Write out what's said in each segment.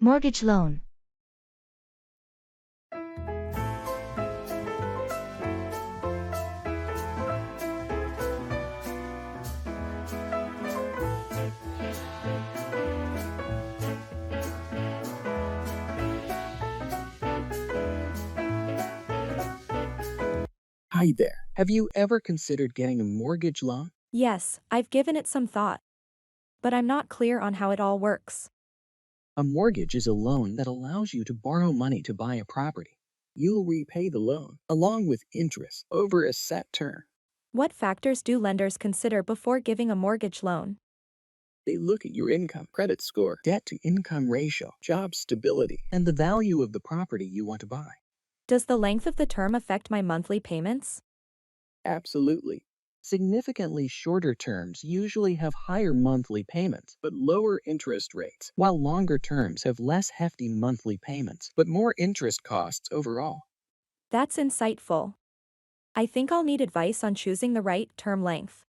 Mortgage loan. Hi there. Have you ever considered getting a mortgage loan? Yes, I've given it some thought, but I'm not clear on how it all works. A mortgage is a loan that allows you to borrow money to buy a property. You'll repay the loan, along with interest, over a set term. What factors do lenders consider before giving a mortgage loan? They look at your income, credit score, debt to income ratio, job stability, and the value of the property you want to buy. Does the length of the term affect my monthly payments? Absolutely. Significantly shorter terms usually have higher monthly payments but lower interest rates, while longer terms have less hefty monthly payments but more interest costs overall. That's insightful. I think I'll need advice on choosing the right term length.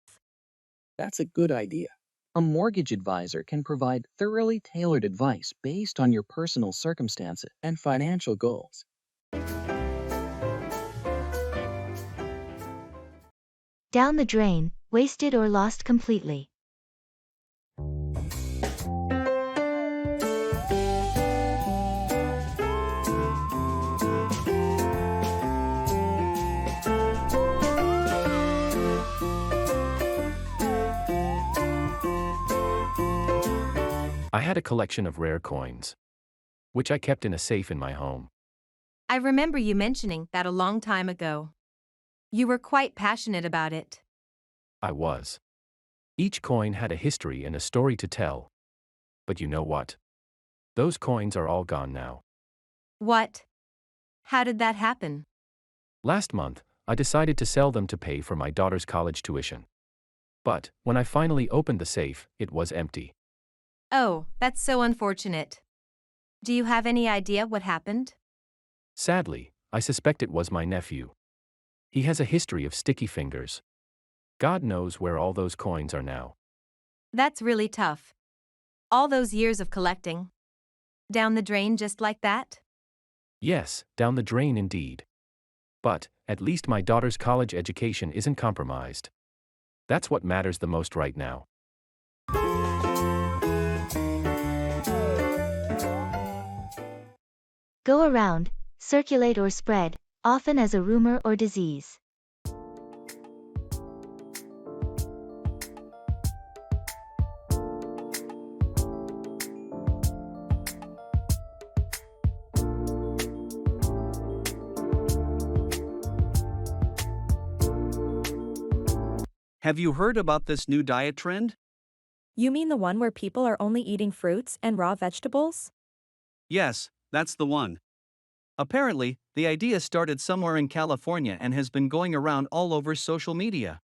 That's a good idea. A mortgage advisor can provide thoroughly tailored advice based on your personal circumstances and financial goals. Down the drain, wasted or lost completely. I had a collection of rare coins, which I kept in a safe in my home. I remember you mentioning that a long time ago. You were quite passionate about it. I was. Each coin had a history and a story to tell. But you know what? Those coins are all gone now. What? How did that happen? Last month, I decided to sell them to pay for my daughter's college tuition. But, when I finally opened the safe, it was empty. Oh, that's so unfortunate. Do you have any idea what happened? Sadly, I suspect it was my nephew. He has a history of sticky fingers. God knows where all those coins are now. That's really tough. All those years of collecting. Down the drain just like that? Yes, down the drain indeed. But, at least my daughter's college education isn't compromised. That's what matters the most right now. Go around, circulate or spread, often as a rumor or disease. Have you heard about this new diet trend? You mean the one where people are only eating fruits and raw vegetables? Yes, that's the one. Apparently, the idea started somewhere in California and has been going around all over social media.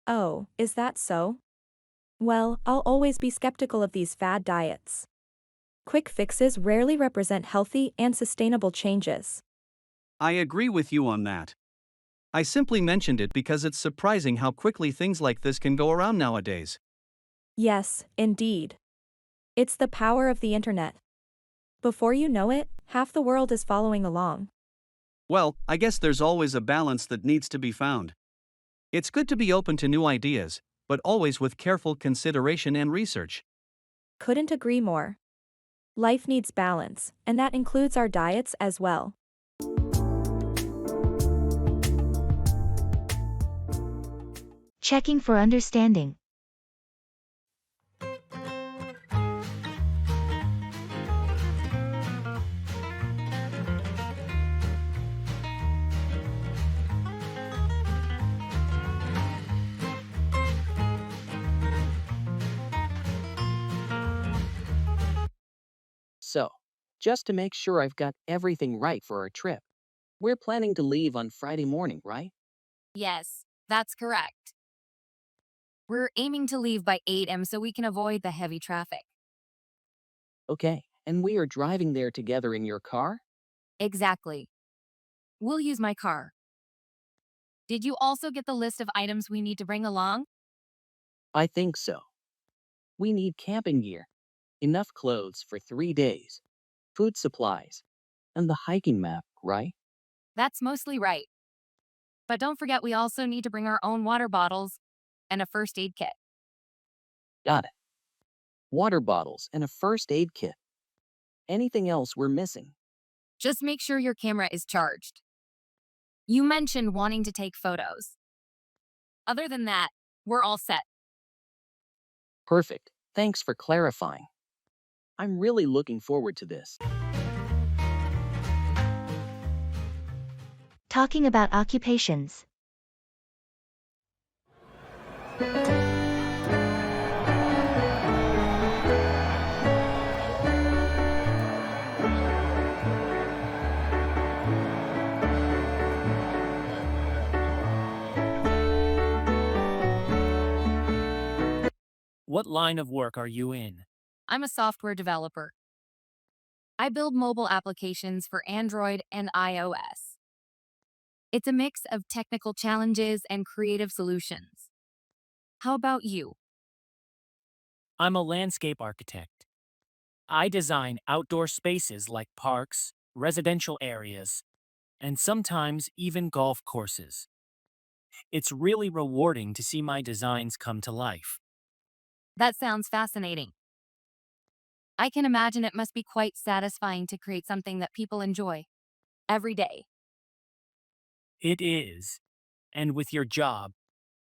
Oh, is that so? Well, I'll always be skeptical of these fad diets. Quick fixes rarely represent healthy and sustainable changes. I agree with you on that. I simply mentioned it because it's surprising how quickly things like this can go around nowadays. Yes, indeed. It's the power of the internet. Before you know it, half the world is following along. Well, I guess there's always a balance that needs to be found. It's good to be open to new ideas, but always with careful consideration and research. Couldn't agree more. Life needs balance, and that includes our diets as well. Checking for understanding. So, just to make sure I've got everything right for our trip, we're planning to leave on Friday morning, right? Yes, that's correct. We're aiming to leave by 8 a.m. so we can avoid the heavy traffic. Okay, and we are driving there together in your car? Exactly. We'll use my car. Did you also get the list of items we need to bring along? I think so. We need camping gear, enough clothes for 3 days, food supplies, and the hiking map, right? That's mostly right. But don't forget we also need to bring our own water bottles and a first aid kit. Got it. Water bottles and a first aid kit. Anything else we're missing? Just make sure your camera is charged. You mentioned wanting to take photos. Other than that, we're all set. Perfect. Thanks for clarifying. I'm really looking forward to this. Talking about occupations. What line of work are you in? I'm a software developer. I build mobile applications for Android and iOS. It's a mix of technical challenges and creative solutions. How about you? I'm a landscape architect. I design outdoor spaces like parks, residential areas, and sometimes even golf courses. It's really rewarding to see my designs come to life. That sounds fascinating. I can imagine it must be quite satisfying to create something that people enjoy every day. It is. And with your job,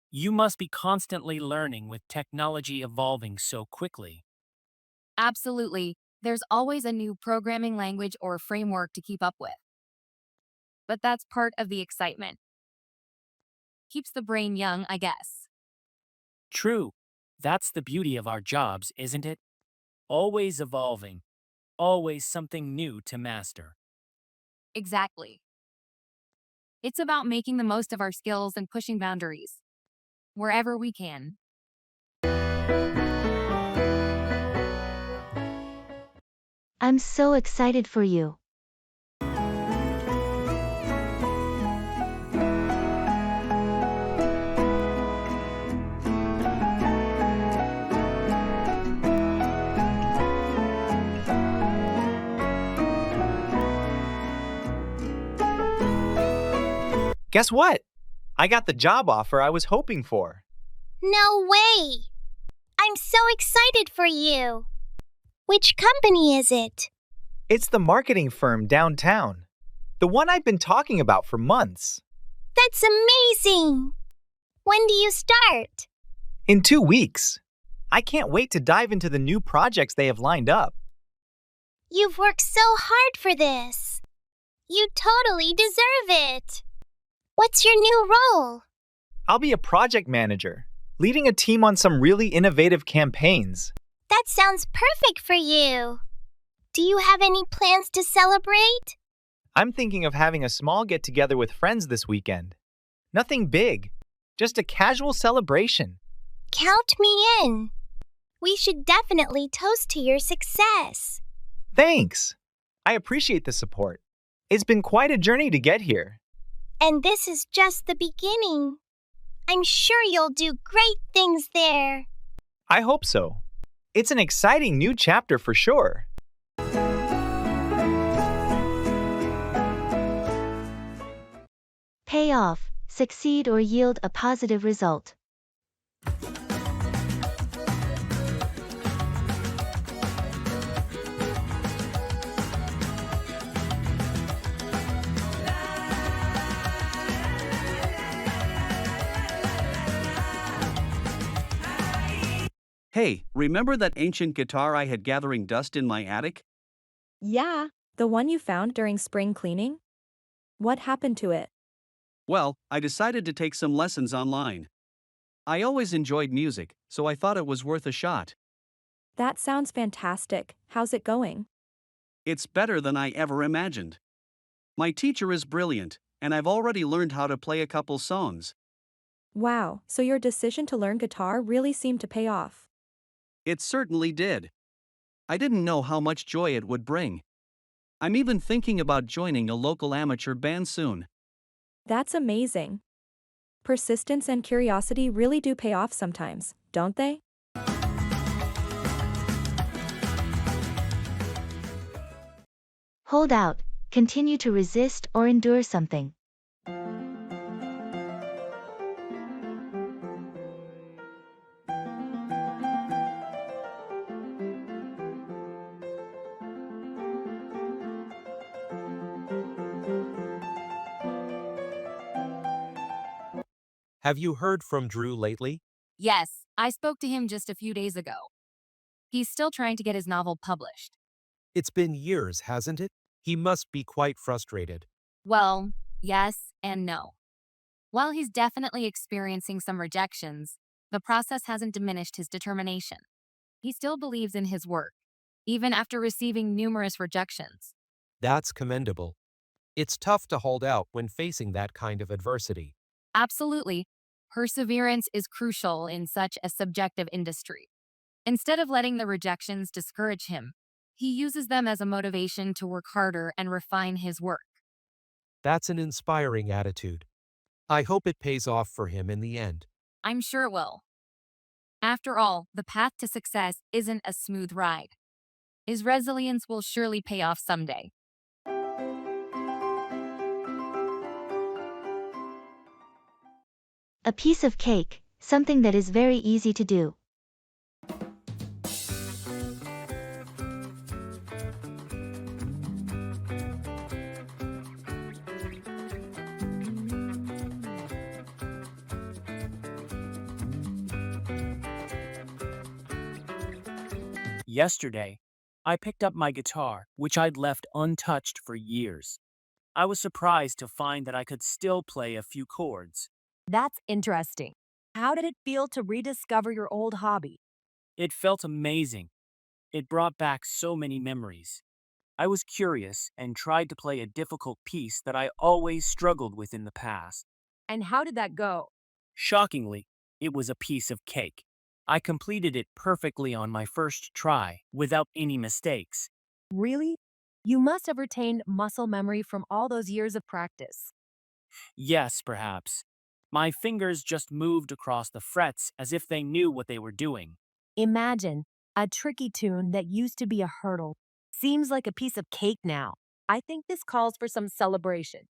you must be constantly learning with technology evolving so quickly. Absolutely, there's always a new programming language or framework to keep up with. But that's part of the excitement. Keeps the brain young, I guess. True. That's the beauty of our jobs, isn't it? Always evolving. Always something new to master. Exactly. It's about making the most of our skills and pushing boundaries wherever we can. I'm so excited for you. Guess what? I got the job offer I was hoping for. No way! I'm so excited for you. Which company is it? It's the marketing firm downtown. The one I've been talking about for months. That's amazing! When do you start? In 2 weeks. I can't wait to dive into the new projects they have lined up. You've worked so hard for this. You totally deserve it. What's your new role? I'll be a project manager, leading a team on some really innovative campaigns. That sounds perfect for you. Do you have any plans to celebrate? I'm thinking of having a small get-together with friends this weekend. Nothing big, just a casual celebration. Count me in. We should definitely toast to your success. Thanks. I appreciate the support. It's been quite a journey to get here. And this is just the beginning. I'm sure you'll do great things there. I hope so. It's an exciting new chapter for sure. Pay off, succeed or yield a positive result. Hey, remember that ancient guitar I had gathering dust in my attic? Yeah, the one you found during spring cleaning? What happened to it? Well, I decided to take some lessons online. I always enjoyed music, so I thought it was worth a shot. That sounds fantastic. How's it going? It's better than I ever imagined. My teacher is brilliant, and I've already learned how to play a couple songs. Wow, so your decision to learn guitar really seemed to pay off. It certainly did. I didn't know how much joy it would bring. I'm even thinking about joining a local amateur band soon. That's amazing. Persistence and curiosity really do pay off sometimes, don't they? Hold out, continue to resist or endure something. Have you heard from Drew lately? Yes, I spoke to him just a few days ago. He's still trying to get his novel published. It's been years, hasn't it? He must be quite frustrated. Well, yes and no. While he's definitely experiencing some rejections, the process hasn't diminished his determination. He still believes in his work, even after receiving numerous rejections. That's commendable. It's tough to hold out when facing that kind of adversity. Absolutely. Perseverance is crucial in such a subjective industry. Instead of letting the rejections discourage him, he uses them as a motivation to work harder and refine his work. That's an inspiring attitude. I hope it pays off for him in the end. I'm sure it will. After all, the path to success isn't a smooth ride. His resilience will surely pay off someday. A piece of cake, something that is very easy to do. Yesterday, I picked up my guitar, which I'd left untouched for years. I was surprised to find that I could still play a few chords. That's interesting. How did it feel to rediscover your old hobby? It felt amazing. It brought back so many memories. I was curious and tried to play a difficult piece that I always struggled with in the past. And how did that go? Shockingly, it was a piece of cake. I completed it perfectly on my first try, without any mistakes. Really? You must have retained muscle memory from all those years of practice. Yes, perhaps. My fingers just moved across the frets as if they knew what they were doing. Imagine a tricky tune that used to be a hurdle. Seems like a piece of cake now. I think this calls for some celebration.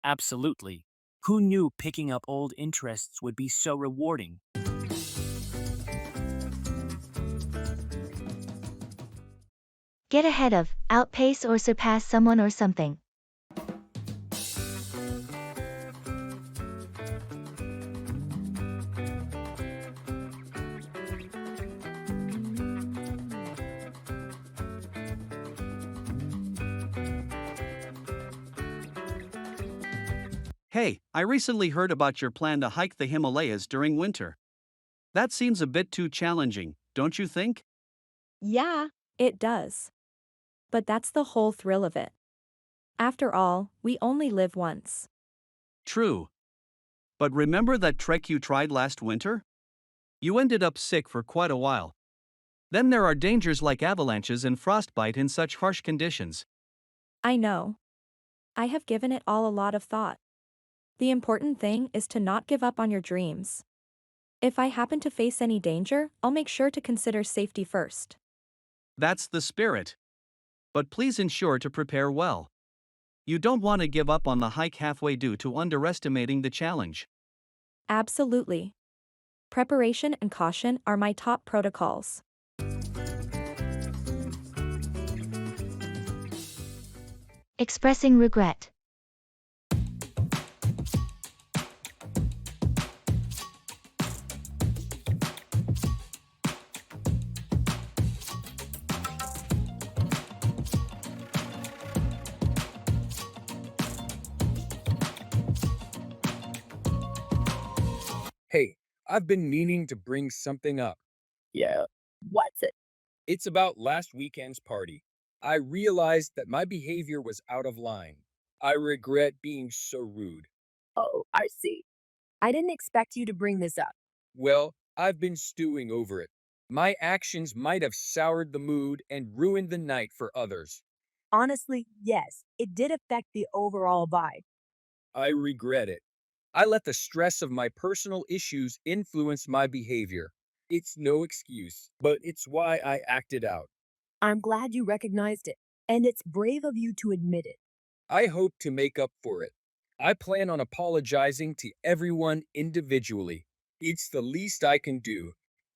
Absolutely. Who knew picking up old interests would be so rewarding? Get ahead of, outpace or surpass someone or something. Hey, I recently heard about your plan to hike the Himalayas during winter. That seems a bit too challenging, don't you think? Yeah, it does. But that's the whole thrill of it. After all, we only live once. True. But remember that trek you tried last winter? You ended up sick for quite a while. Then there are dangers like avalanches and frostbite in such harsh conditions. I know. I have given it all a lot of thought. The important thing is to not give up on your dreams. If I happen to face any danger, I'll make sure to consider safety first. That's the spirit. But please ensure to prepare well. You don't want to give up on the hike halfway due to underestimating the challenge. Absolutely. Preparation and caution are my top protocols. Expressing regret. Hey, I've been meaning to bring something up. Yeah. What's it? It's about last weekend's party. I realized that my behavior was out of line. I regret being so rude. Oh, I see. I didn't expect you to bring this up. Well, I've been stewing over it. My actions might have soured the mood and ruined the night for others. Honestly, yes, it did affect the overall vibe. I regret it. I let the stress of my personal issues influence my behavior. It's no excuse, but it's why I acted out. I'm glad you recognized it. And it's brave of you to admit it. I hope to make up for it. I plan on apologizing to everyone individually. It's the least I can do.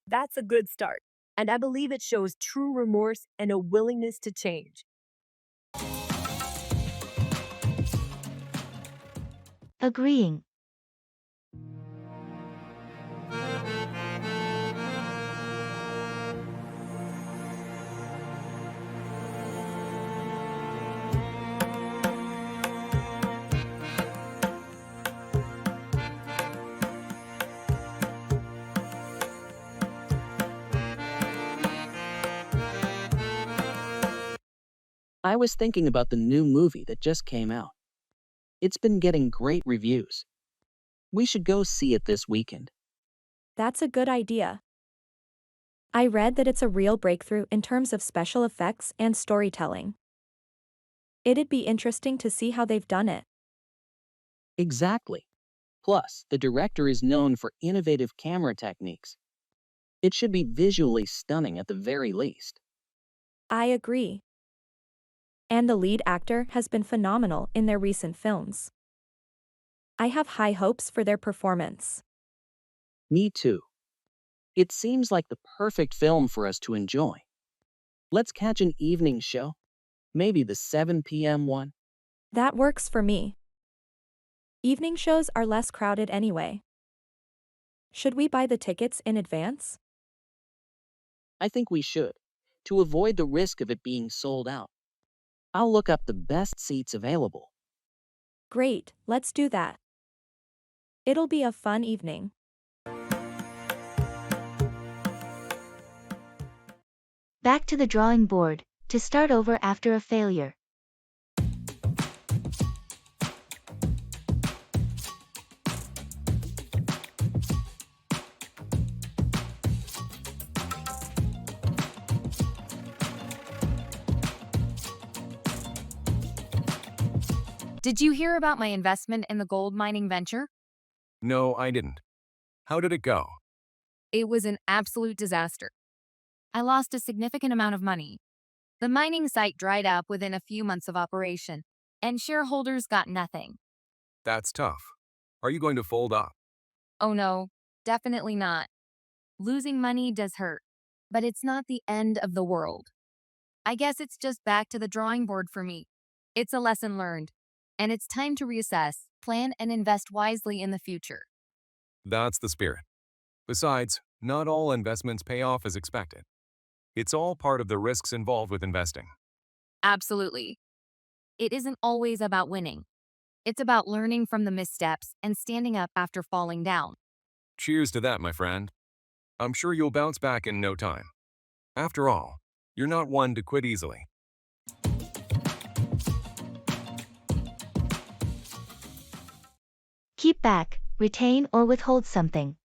That's a good start. And I believe it shows true remorse and a willingness to change. Agreeing. I was thinking about the new movie that just came out. It's been getting great reviews. We should go see it this weekend. That's a good idea. I read that it's a real breakthrough in terms of special effects and storytelling. It'd be interesting to see how they've done it. Exactly. Plus, the director is known for innovative camera techniques. It should be visually stunning at the very least. I agree. And the lead actor has been phenomenal in their recent films. I have high hopes for their performance. Me too. It seems like the perfect film for us to enjoy. Let's catch an evening show. Maybe the 7 p.m. one. That works for me. Evening shows are less crowded anyway. Should we buy the tickets in advance? I think we should, to avoid the risk of it being sold out. I'll look up the best seats available. Great, let's do that. It'll be a fun evening. Back to the drawing board, to start over after a failure. Did you hear about my investment in the gold mining venture? No, I didn't. How did it go? It was an absolute disaster. I lost a significant amount of money. The mining site dried up within a few months of operation, and shareholders got nothing. That's tough. Are you going to fold up? Oh no, definitely not. Losing money does hurt, but it's not the end of the world. I guess it's just back to the drawing board for me. It's a lesson learned, and it's time to reassess, plan, and invest wisely in the future. That's the spirit. Besides, not all investments pay off as expected. It's all part of the risks involved with investing. Absolutely. It isn't always about winning. It's about learning from the missteps and standing up after falling down. Cheers to that, my friend. I'm sure you'll bounce back in no time. After all, you're not one to quit easily. Keep back, retain or withhold something.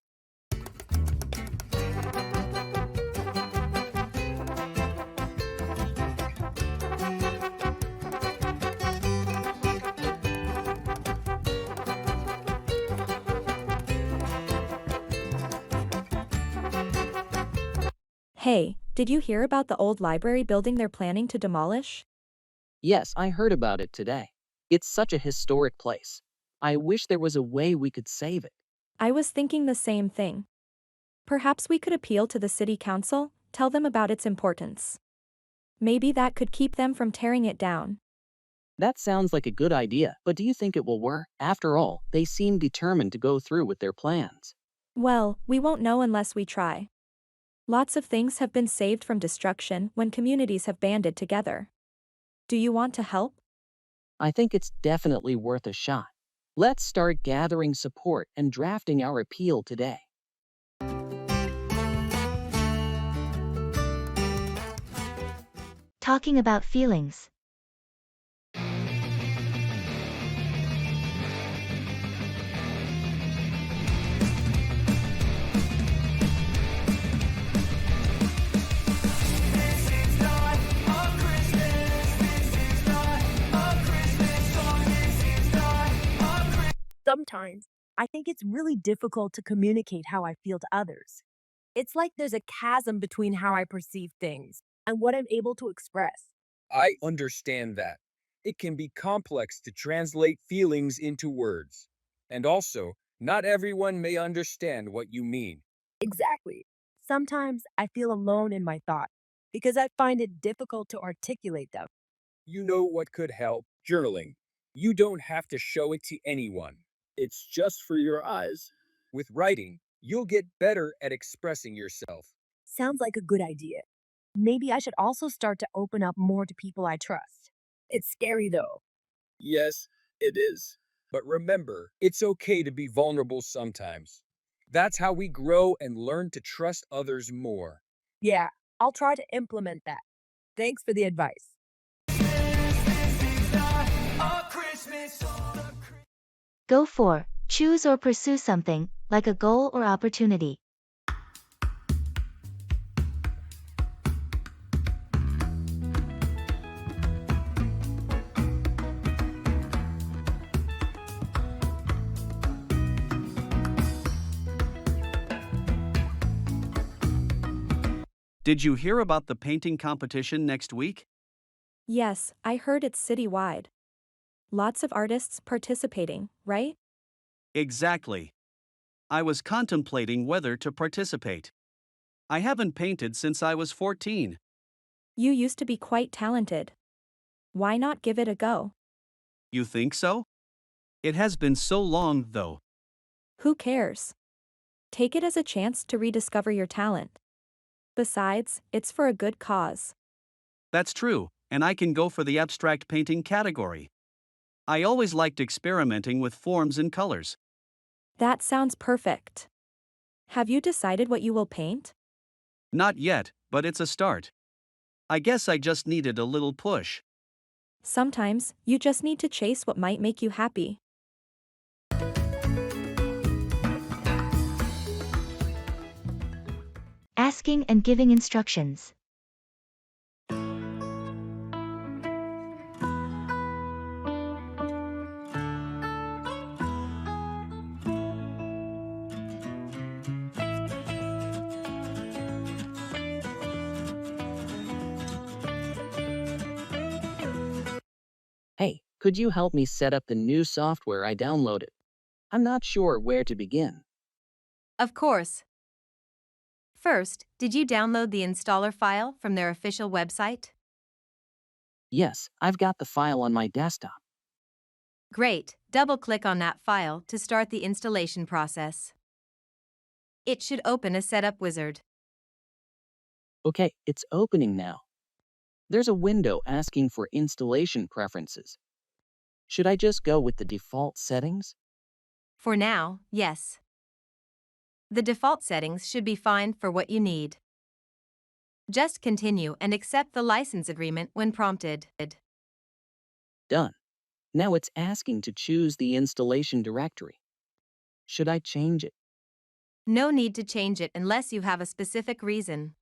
Hey, did you hear about the old library building they're planning to demolish? Yes, I heard about it today. It's such a historic place. I wish there was a way we could save it. I was thinking the same thing. Perhaps we could appeal to the city council, tell them about its importance. Maybe that could keep them from tearing it down. That sounds like a good idea, but do you think it will work? After all, they seem determined to go through with their plans. Well, we won't know unless we try. Lots of things have been saved from destruction when communities have banded together. Do you want to help? I think it's definitely worth a shot. Let's start gathering support and drafting our appeal today. Talking about feelings. Sometimes, I think it's really difficult to communicate how I feel to others. It's like there's a chasm between how I perceive things and what I'm able to express. I understand that. It can be complex to translate feelings into words. And also, not everyone may understand what you mean. Exactly. Sometimes I feel alone in my thoughts because I find it difficult to articulate them. You know what could help? Journaling. You don't have to show it to anyone. It's just for your eyes. With writing, you'll get better at expressing yourself. Sounds like a good idea. Maybe I should also start to open up more to people I trust. It's scary though. Yes, it is. But remember, it's okay to be vulnerable sometimes. That's how we grow and learn to trust others more. Yeah, I'll try to implement that. Thanks for the advice. Go for, choose or pursue something, like a goal or opportunity. Did you hear about the painting competition next week? Yes, I heard it's citywide. Lots of artists participating, right? Exactly. I was contemplating whether to participate. I haven't painted since I was 14. You used to be quite talented. Why not give it a go? You think so? It has been so long, though. Who cares? Take it as a chance to rediscover your talent. Besides, it's for a good cause. That's true, and I can go for the abstract painting category. I always liked experimenting with forms and colors. That sounds perfect. Have you decided what you will paint? Not yet, but it's a start. I guess I just needed a little push. Sometimes, you just need to chase what might make you happy. Asking and giving instructions. Hey, could you help me set up the new software I downloaded? I'm not sure where to begin. Of course. First, did you download the installer file from their official website? Yes, I've got the file on my desktop. Great. Double-click on that file to start the installation process. It should open a setup wizard. Okay, it's opening now. There's a window asking for installation preferences. Should I just go with the default settings? For now, yes. The default settings should be fine for what you need. Just continue and accept the license agreement when prompted. Done. Now it's asking to choose the installation directory. Should I change it? No need to change it unless you have a specific reason.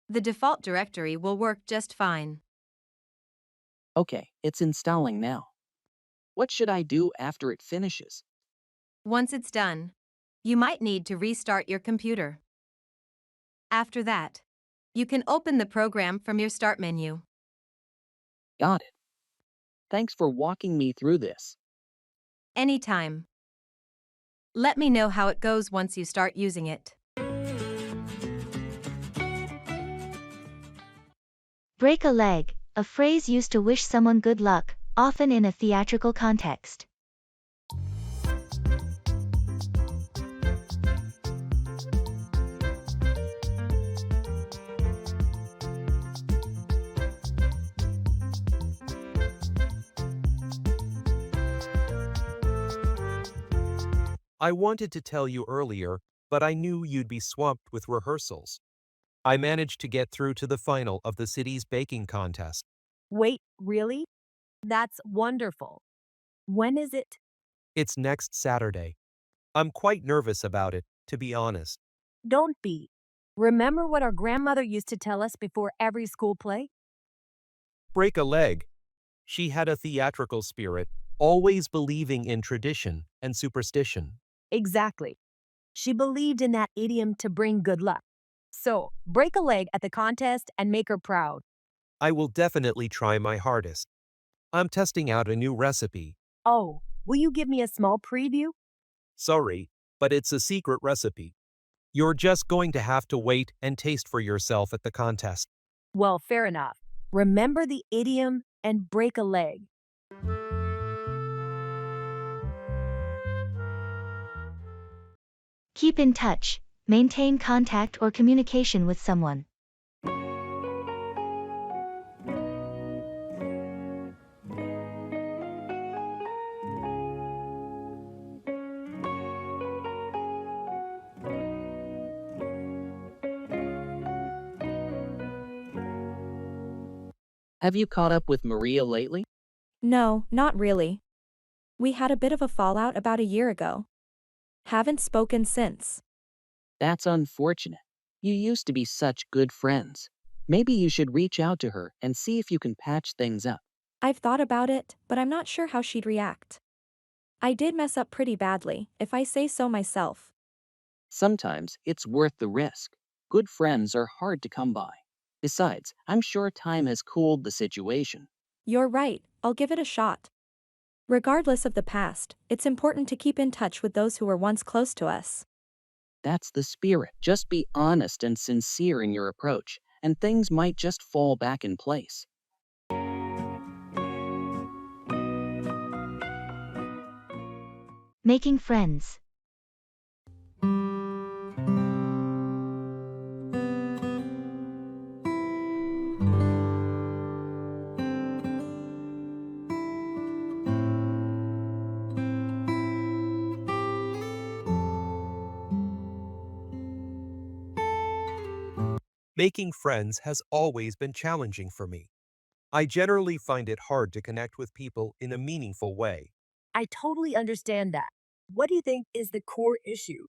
The default directory will work just fine. Okay, it's installing now. What should I do after it finishes? Once it's done, you might need to restart your computer. After that, you can open the program from your Start menu. Got it. Thanks for walking me through this. Anytime. Let me know how it goes once you start using it. Break a leg, a phrase used to wish someone good luck, often in a theatrical context. I wanted to tell you earlier, but I knew you'd be swamped with rehearsals. I managed to get through to the final of the city's baking contest. Wait, really? That's wonderful. When is it? It's next Saturday. I'm quite nervous about it, to be honest. Don't be. Remember what our grandmother used to tell us before every school play? Break a leg. She had a theatrical spirit, always believing in tradition and superstition. Exactly. She believed in that idiom to bring good luck. So, break a leg at the contest and make her proud. I will definitely try my hardest. I'm testing out a new recipe. Oh, will you give me a small preview? Sorry, but it's a secret recipe. You're just going to have to wait and taste for yourself at the contest. Well, fair enough. Remember the idiom and break a leg. Keep in touch. Maintain contact or communication with someone. Have you caught up with Maria lately? No, not really. We had a bit of a fallout about a year ago. Haven't spoken since. That's unfortunate. You used to be such good friends. Maybe you should reach out to her and see if you can patch things up. I've thought about it, but I'm not sure how she'd react. I did mess up pretty badly, if I say so myself. Sometimes it's worth the risk. Good friends are hard to come by. Besides, I'm sure time has cooled the situation. You're right, I'll give it a shot. Regardless of the past, it's important to keep in touch with those who were once close to us. That's the spirit. Just be honest and sincere in your approach, and things might just fall back in place. Making friends. Making friends has always been challenging for me. I generally find it hard to connect with people in a meaningful way. I totally understand that. What do you think is the core issue?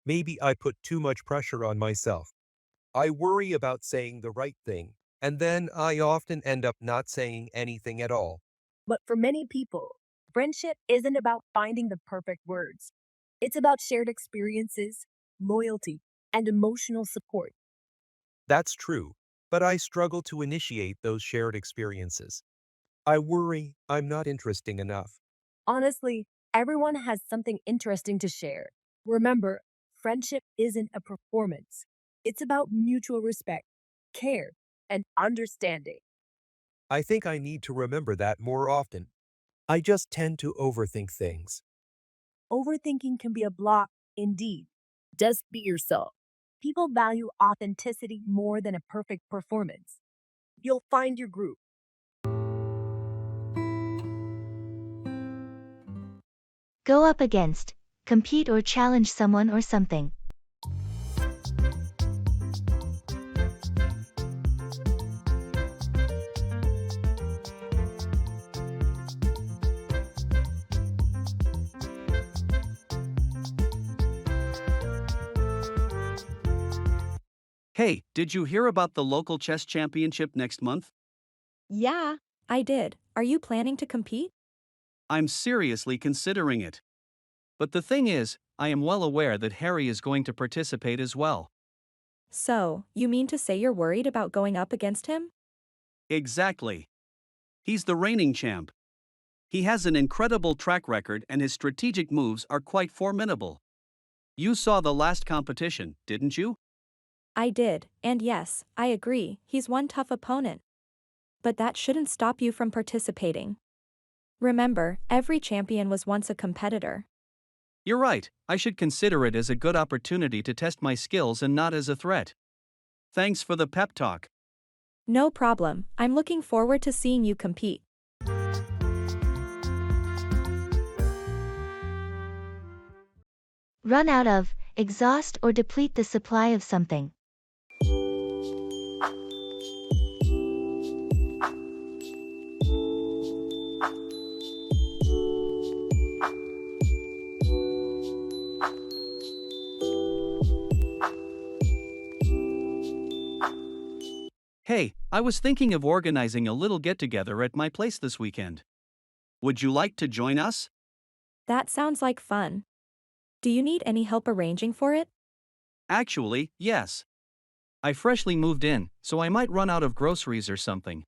Maybe I put too much pressure on myself. I worry about saying the right thing, and then I often end up not saying anything at all. But for many people, friendship isn't about finding the perfect words. It's about shared experiences, loyalty, and emotional support. That's true, but I struggle to initiate those shared experiences. I worry I'm not interesting enough. Honestly, everyone has something interesting to share. Remember, friendship isn't a performance. It's about mutual respect, care, and understanding. I think I need to remember that more often. I just tend to overthink things. Overthinking can be a block, indeed. Just be yourself. People value authenticity more than a perfect performance. You'll find your group. Go up against. Compete or challenge someone or something. Hey, did you hear about the local chess championship next month? Yeah, I did. Are you planning to compete? I'm seriously considering it. But the thing is, I am well aware that Harry is going to participate as well. So, you mean to say you're worried about going up against him? Exactly. He's the reigning champ. He has an incredible track record and his strategic moves are quite formidable. You saw the last competition, didn't you? I did, and yes, I agree, he's one tough opponent. But that shouldn't stop you from participating. Remember, every champion was once a competitor. You're right, I should consider it as a good opportunity to test my skills and not as a threat. Thanks for the pep talk. No problem, I'm looking forward to seeing you compete. Run out of, exhaust or deplete the supply of something. Hey, I was thinking of organizing a little get-together at my place this weekend. Would you like to join us? That sounds like fun. Do you need any help arranging for it? Actually, yes. I freshly moved in, so I might run out of groceries or something.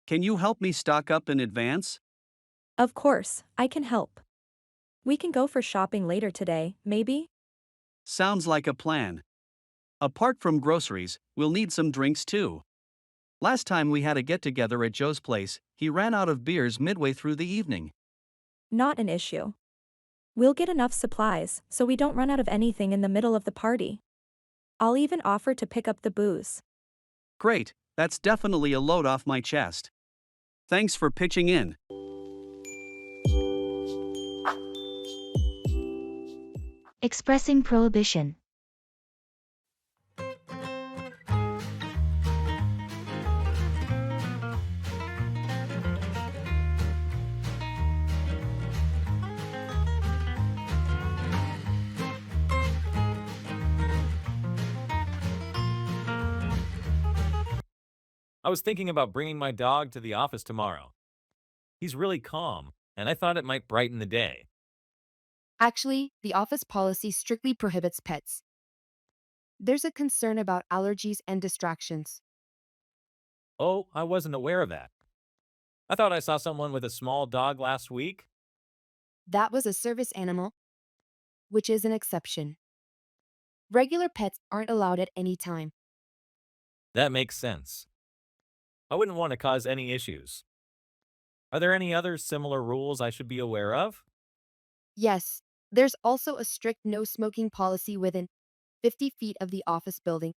Can you help me stock up in advance? Of course, I can help. We can go for shopping later today, maybe? Sounds like a plan. Apart from groceries, we'll need some drinks too. Last time we had a get-together at Joe's place, he ran out of beers midway through the evening. Not an issue. We'll get enough supplies so we don't run out of anything in the middle of the party. I'll even offer to pick up the booze. Great, that's definitely a load off my chest. Thanks for pitching in. Expressing prohibition. I was thinking about bringing my dog to the office tomorrow. He's really calm, and I thought it might brighten the day. Actually, the office policy strictly prohibits pets. There's a concern about allergies and distractions. Oh, I wasn't aware of that. I thought I saw someone with a small dog last week. That was a service animal, which is an exception. Regular pets aren't allowed at any time. That makes sense. I wouldn't want to cause any issues. Are there any other similar rules I should be aware of? Yes, there's also a strict no smoking policy within 50 feet of the office building,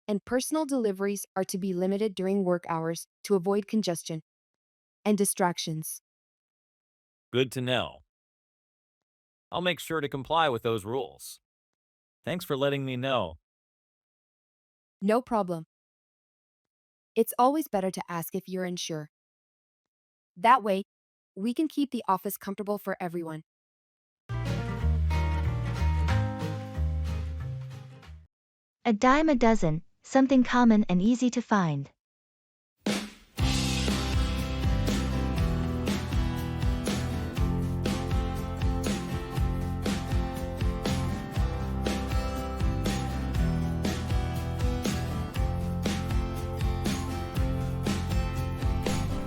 and personal deliveries are to be limited during work hours to avoid congestion and distractions. Good to know. I'll make sure to comply with those rules. Thanks for letting me know. No problem. It's always better to ask if you're unsure. That way, we can keep the office comfortable for everyone. A dime a dozen, something common and easy to find.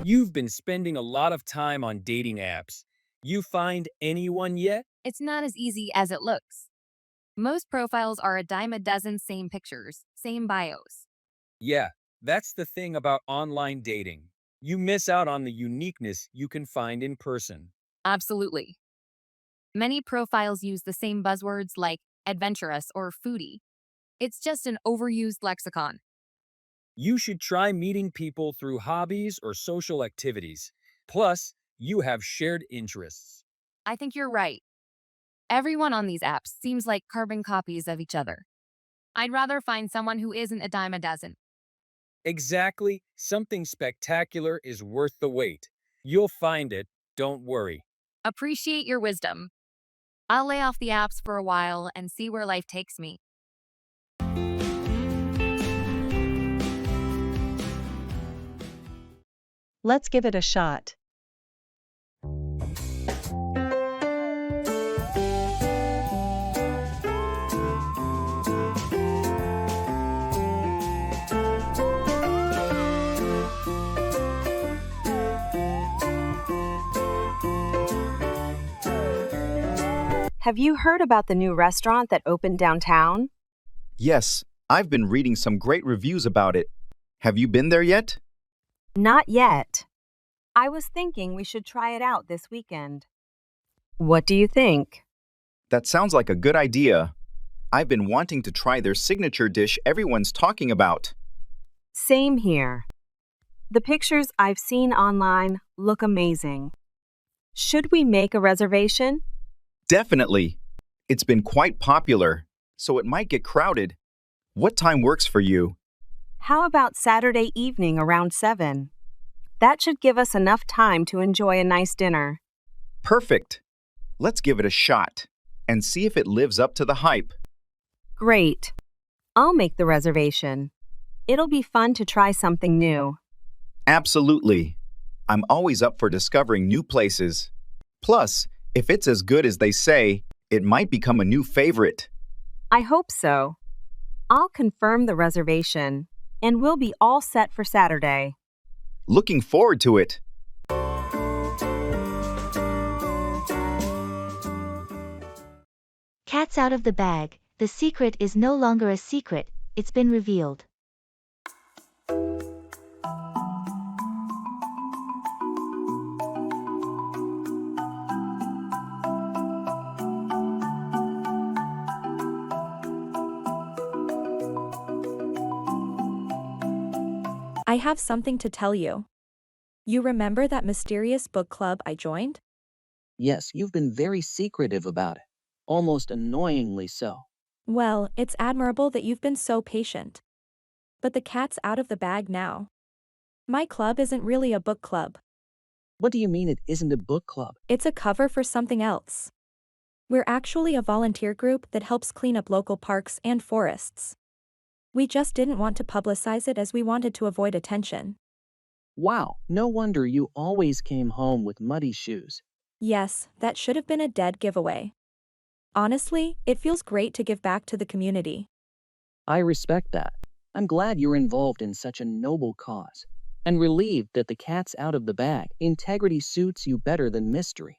You've been spending a lot of time on dating apps. You find anyone yet? It's not as easy as it looks. Most profiles are a dime a dozen, same pictures, same bios. Yeah, that's the thing about online dating. You miss out on the uniqueness you can find in person. Absolutely. Many profiles use the same buzzwords like adventurous or foodie. It's just an overused lexicon. You should try meeting people through hobbies or social activities. Plus, you have shared interests. I think you're right. Everyone on these apps seems like carbon copies of each other. I'd rather find someone who isn't a dime a dozen. Exactly. Something spectacular is worth the wait. You'll find it, don't worry. Appreciate your wisdom. I'll lay off the apps for a while and see where life takes me. Let's give it a shot. Have you heard about the new restaurant that opened downtown? Yes, I've been reading some great reviews about it. Have you been there yet? Not yet. I was thinking we should try it out this weekend. What do you think? That sounds like a good idea. I've been wanting to try their signature dish everyone's talking about. Same here. The pictures I've seen online look amazing. Should we make a reservation? Definitely. It's been quite popular, so it might get crowded. What time works for you? How about Saturday evening around 7? That should give us enough time to enjoy a nice dinner. Perfect. Let's give it a shot and see if it lives up to the hype. Great. I'll make the reservation. It'll be fun to try something new. Absolutely. I'm always up for discovering new places. Plus, if it's as good as they say, it might become a new favorite. I hope so. I'll confirm the reservation, and we'll be all set for Saturday. Looking forward to it. Cat's out of the bag. The secret is no longer a secret, it's been revealed. I have something to tell you. You remember that mysterious book club I joined? Yes, you've been very secretive about it. Almost annoyingly so. Well, it's admirable that you've been so patient. But the cat's out of the bag now. My club isn't really a book club. What do you mean it isn't a book club? It's a cover for something else. We're actually a volunteer group that helps clean up local parks and forests. We just didn't want to publicize it as we wanted to avoid attention. Wow, no wonder you always came home with muddy shoes. Yes, that should have been a dead giveaway. Honestly, it feels great to give back to the community. I respect that. I'm glad you're involved in such a noble cause. And relieved that the cat's out of the bag. Integrity suits you better than mystery.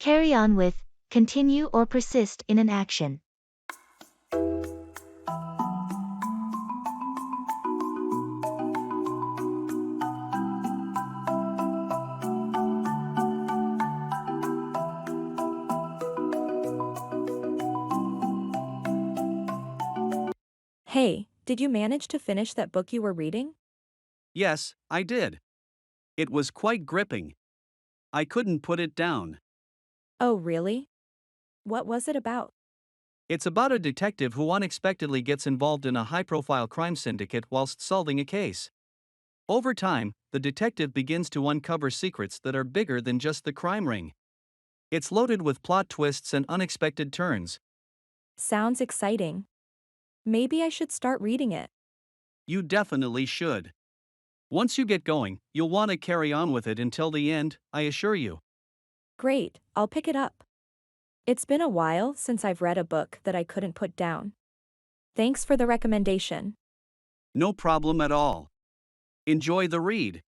Carry on with, continue or persist in an action. Hey, did you manage to finish that book you were reading? Yes, I did. It was quite gripping. I couldn't put it down. Oh, really? What was it about? It's about a detective who unexpectedly gets involved in a high-profile crime syndicate whilst solving a case. Over time, the detective begins to uncover secrets that are bigger than just the crime ring. It's loaded with plot twists and unexpected turns. Sounds exciting. Maybe I should start reading it. You definitely should. Once you get going, you'll want to carry on with it until the end, I assure you. Great, I'll pick it up. It's been a while since I've read a book that I couldn't put down. Thanks for the recommendation. No problem at all. Enjoy the read.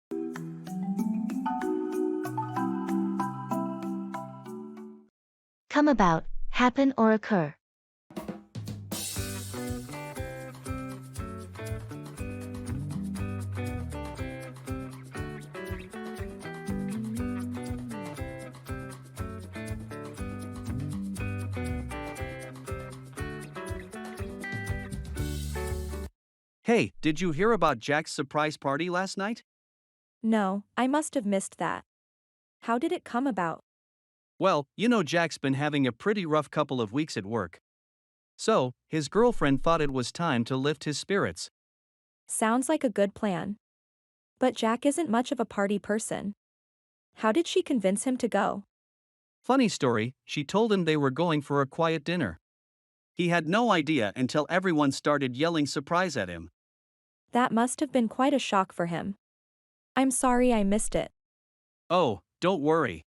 Come about, happen or occur. Hey, did you hear about Jack's surprise party last night? No, I must have missed that. How did it come about? Well, you know Jack's been having a pretty rough couple of weeks at work. So, his girlfriend thought it was time to lift his spirits. Sounds like a good plan. But Jack isn't much of a party person. How did she convince him to go? Funny story, she told him they were going for a quiet dinner. He had no idea until everyone started yelling surprise at him. That must have been quite a shock for him. I'm sorry I missed it. Oh, don't worry.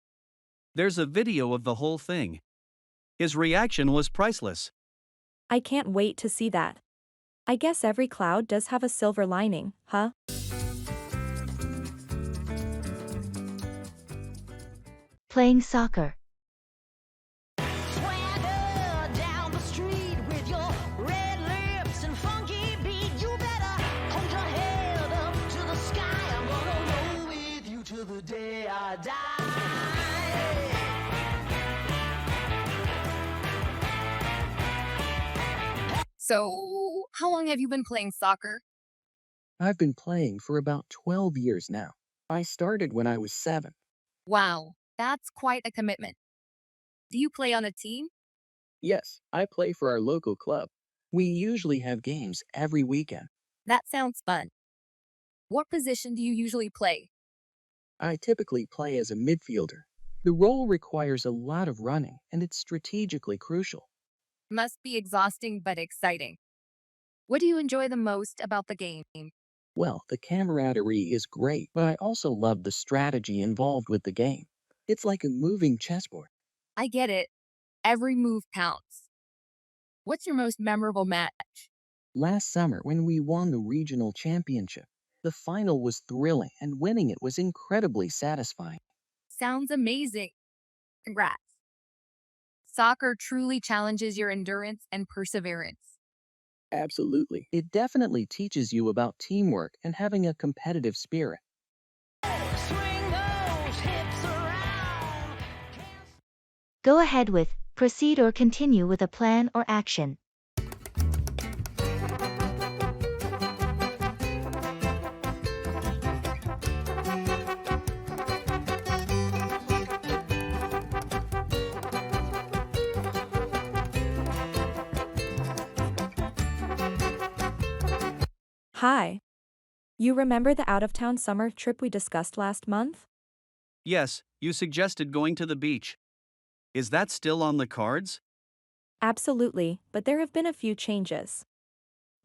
There's a video of the whole thing. His reaction was priceless. I can't wait to see that. I guess every cloud does have a silver lining, huh? Playing soccer. So, how long have you been playing soccer? I've been playing for about 12 years now. I started when I was 7. Wow, that's quite a commitment. Do you play on a team? Yes, I play for our local club. We usually have games every weekend. That sounds fun. What position do you usually play? I typically play as a midfielder. The role requires a lot of running, and it's strategically crucial. Must be exhausting but exciting. What do you enjoy the most about the game? Well, the camaraderie is great, but I also love the strategy involved with the game. It's like a moving chessboard. I get it. Every move counts. What's your most memorable match? Last summer, when we won the regional championship, the final was thrilling and winning it was incredibly satisfying. Sounds amazing. Congrats. Soccer truly challenges your endurance and perseverance. Absolutely. It definitely teaches you about teamwork and having a competitive spirit. Go ahead with, proceed or continue with a plan or action. Hi. You remember the out-of-town summer trip we discussed last month? Yes, you suggested going to the beach. Is that still on the cards? Absolutely, but there have been a few changes.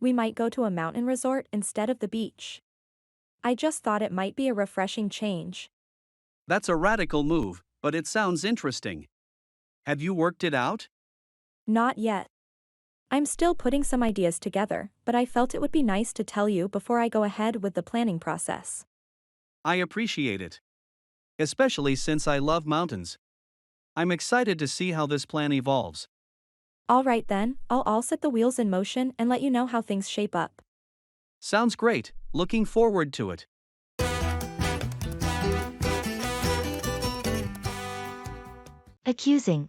We might go to a mountain resort instead of the beach. I just thought it might be a refreshing change. That's a radical move, but it sounds interesting. Have you worked it out? Not yet. I'm still putting some ideas together, but I felt it would be nice to tell you before I go ahead with the planning process. I appreciate it. Especially since I love mountains. I'm excited to see how this plan evolves. All right then, I'll set the wheels in motion and let you know how things shape up. Sounds great, looking forward to it. Accusing.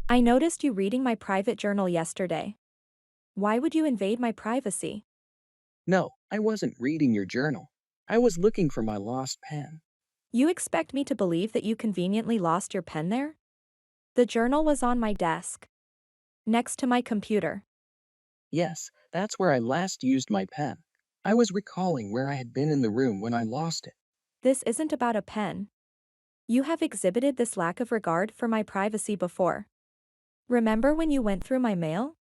I noticed you reading my private journal yesterday. Why would you invade my privacy? No, I wasn't reading your journal. I was looking for my lost pen. You expect me to believe that you conveniently lost your pen there? The journal was on my desk, next to my computer. Yes, that's where I last used my pen. I was recalling where I had been in the room when I lost it. This isn't about a pen. You have exhibited this lack of regard for my privacy before. Remember when you went through my mail?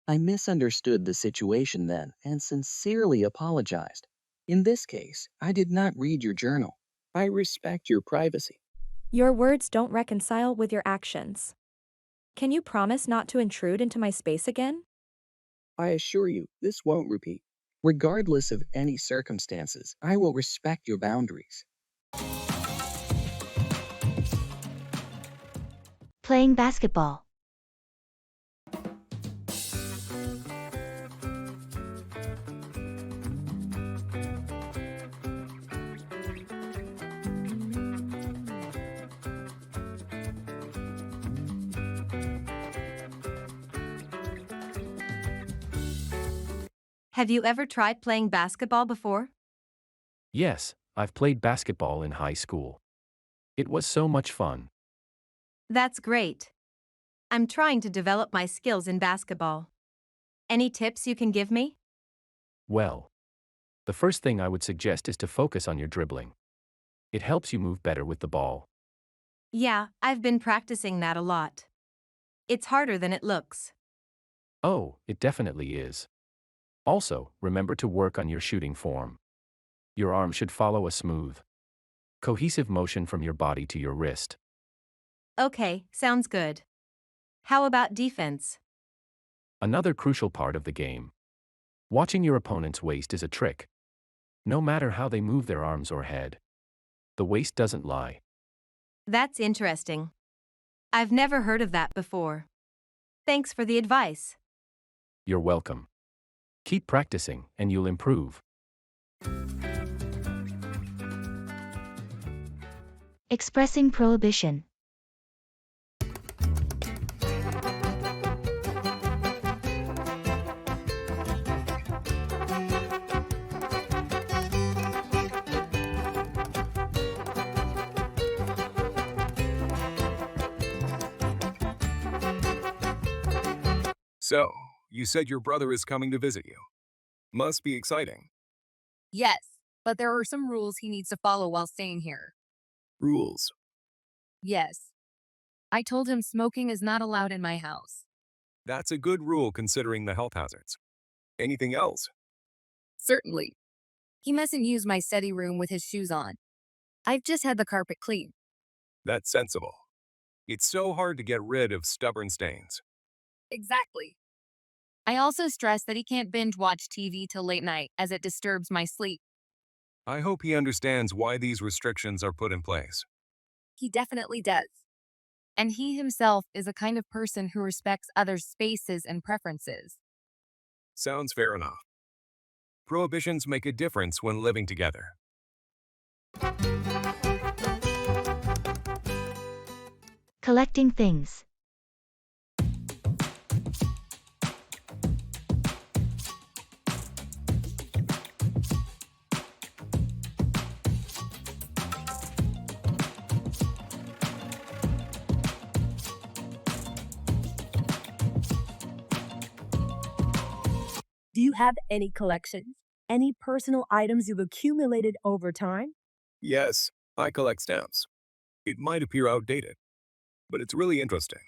I misunderstood the situation then and sincerely apologized. In this case, I did not read your journal. I respect your privacy. Your words don't reconcile with your actions. Can you promise not to intrude into my space again? I assure you, this won't repeat. Regardless of any circumstances, I will respect your boundaries. Playing basketball. Have you ever tried playing basketball before? Yes, I've played basketball in high school. It was so much fun. That's great. I'm trying to develop my skills in basketball. Any tips you can give me? Well, the first thing I would suggest is to focus on your dribbling. It helps you move better with the ball. Yeah, I've been practicing that a lot. It's harder than it looks. Oh, it definitely is. Also, remember to work on your shooting form. Your arm should follow a smooth, cohesive motion from your body to your wrist. Okay, sounds good. How about defense? Another crucial part of the game. Watching your opponent's waist is a trick. No matter how they move their arms or head, the waist doesn't lie. That's interesting. I've never heard of that before. Thanks for the advice. You're welcome. Keep practicing and you'll improve. Expressing prohibition. So, you said your brother is coming to visit you. Must be exciting. Yes, but there are some rules he needs to follow while staying here. Rules. Yes. I told him smoking is not allowed in my house. That's a good rule considering the health hazards. Anything else? Certainly. He mustn't use my study room with his shoes on. I've just had the carpet cleaned. That's sensible. It's so hard to get rid of stubborn stains. Exactly. I also stress that he can't binge watch TV till late night as it disturbs my sleep. I hope he understands why these restrictions are put in place. He definitely does. And he himself is a kind of person who respects others' spaces and preferences. Sounds fair enough. Prohibitions make a difference when living together. Collecting things. Do you have any collections? Any personal items you've accumulated over time? Yes, I collect stamps. It might appear outdated, but it's really interesting.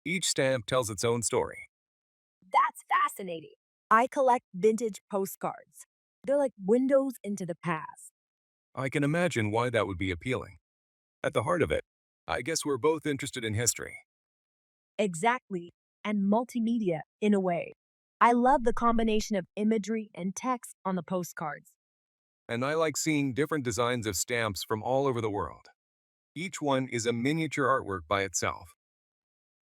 Each stamp tells its own story. That's fascinating. I collect vintage postcards. They're like windows into the past. I can imagine why that would be appealing. At the heart of it, I guess we're both interested in history. Exactly. And multimedia, in a way. I love the combination of imagery and text on the postcards. And I like seeing different designs of stamps from all over the world. Each one is a miniature artwork by itself.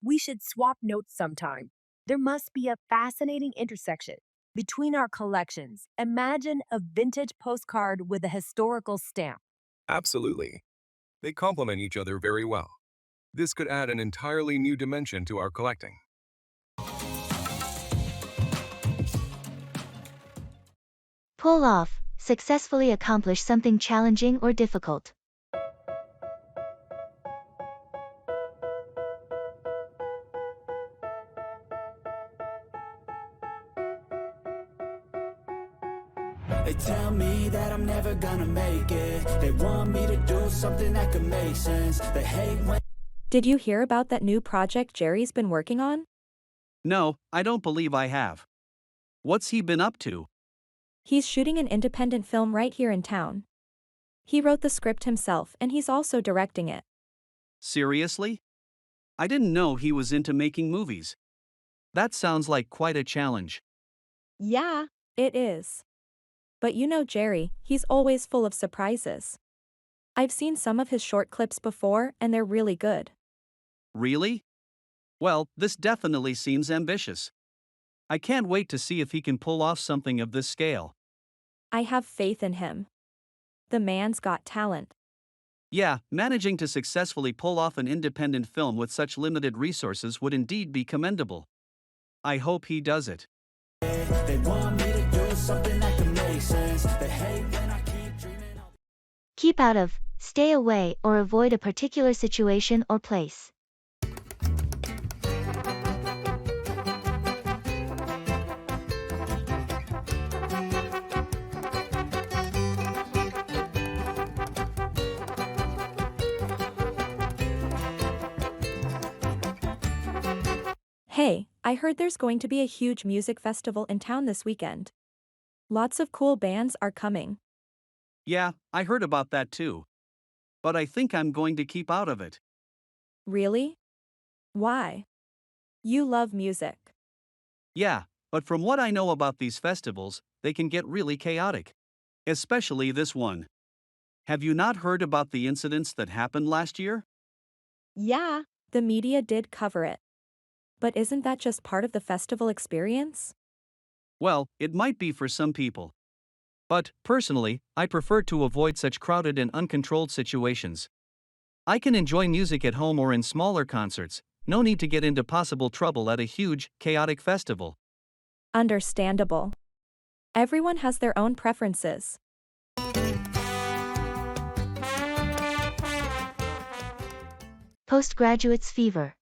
We should swap notes sometime. There must be a fascinating intersection between our collections. Imagine a vintage postcard with a historical stamp. Absolutely. They complement each other very well. This could add an entirely new dimension to our collecting. Pull off, successfully accomplish something challenging or difficult. They tell me that I'm never gonna make it. They want me to do something that could make sense. They hate when... Did you hear about that new project Jerry's been working on? No, I don't believe I have. What's he been up to? He's shooting an independent film right here in town. He wrote the script himself and he's also directing it. Seriously? I didn't know he was into making movies. That sounds like quite a challenge. Yeah, it is. But you know Jerry, he's always full of surprises. I've seen some of his short clips before and they're really good. Really? Well, this definitely seems ambitious. I can't wait to see if he can pull off something of this scale. I have faith in him. The man's got talent. Yeah, managing to successfully pull off an independent film with such limited resources would indeed be commendable. I hope he does it. They want me to do something that could make sense. They hate when I keep dreaming. Keep out of, stay away, or avoid a particular situation or place. Hey, I heard there's going to be a huge music festival in town this weekend. Lots of cool bands are coming. Yeah, I heard about that too. But I think I'm going to keep out of it. Really? Why? You love music. Yeah, but from what I know about these festivals, they can get really chaotic. Especially this one. Have you not heard about the incidents that happened last year? Yeah, the media did cover it. But isn't that just part of the festival experience? Well, it might be for some people. But, personally, I prefer to avoid such crowded and uncontrolled situations. I can enjoy music at home or in smaller concerts, no need to get into possible trouble at a huge, chaotic festival. Understandable. Everyone has their own preferences. Postgraduate's fever.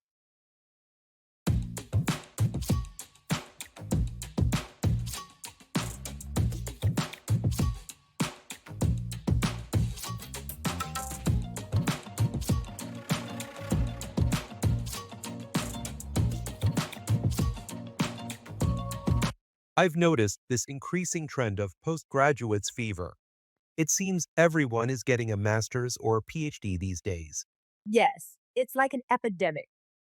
I've noticed this increasing trend of postgraduates fever. It seems everyone is getting a master's or PhD these days. Yes, it's like an epidemic,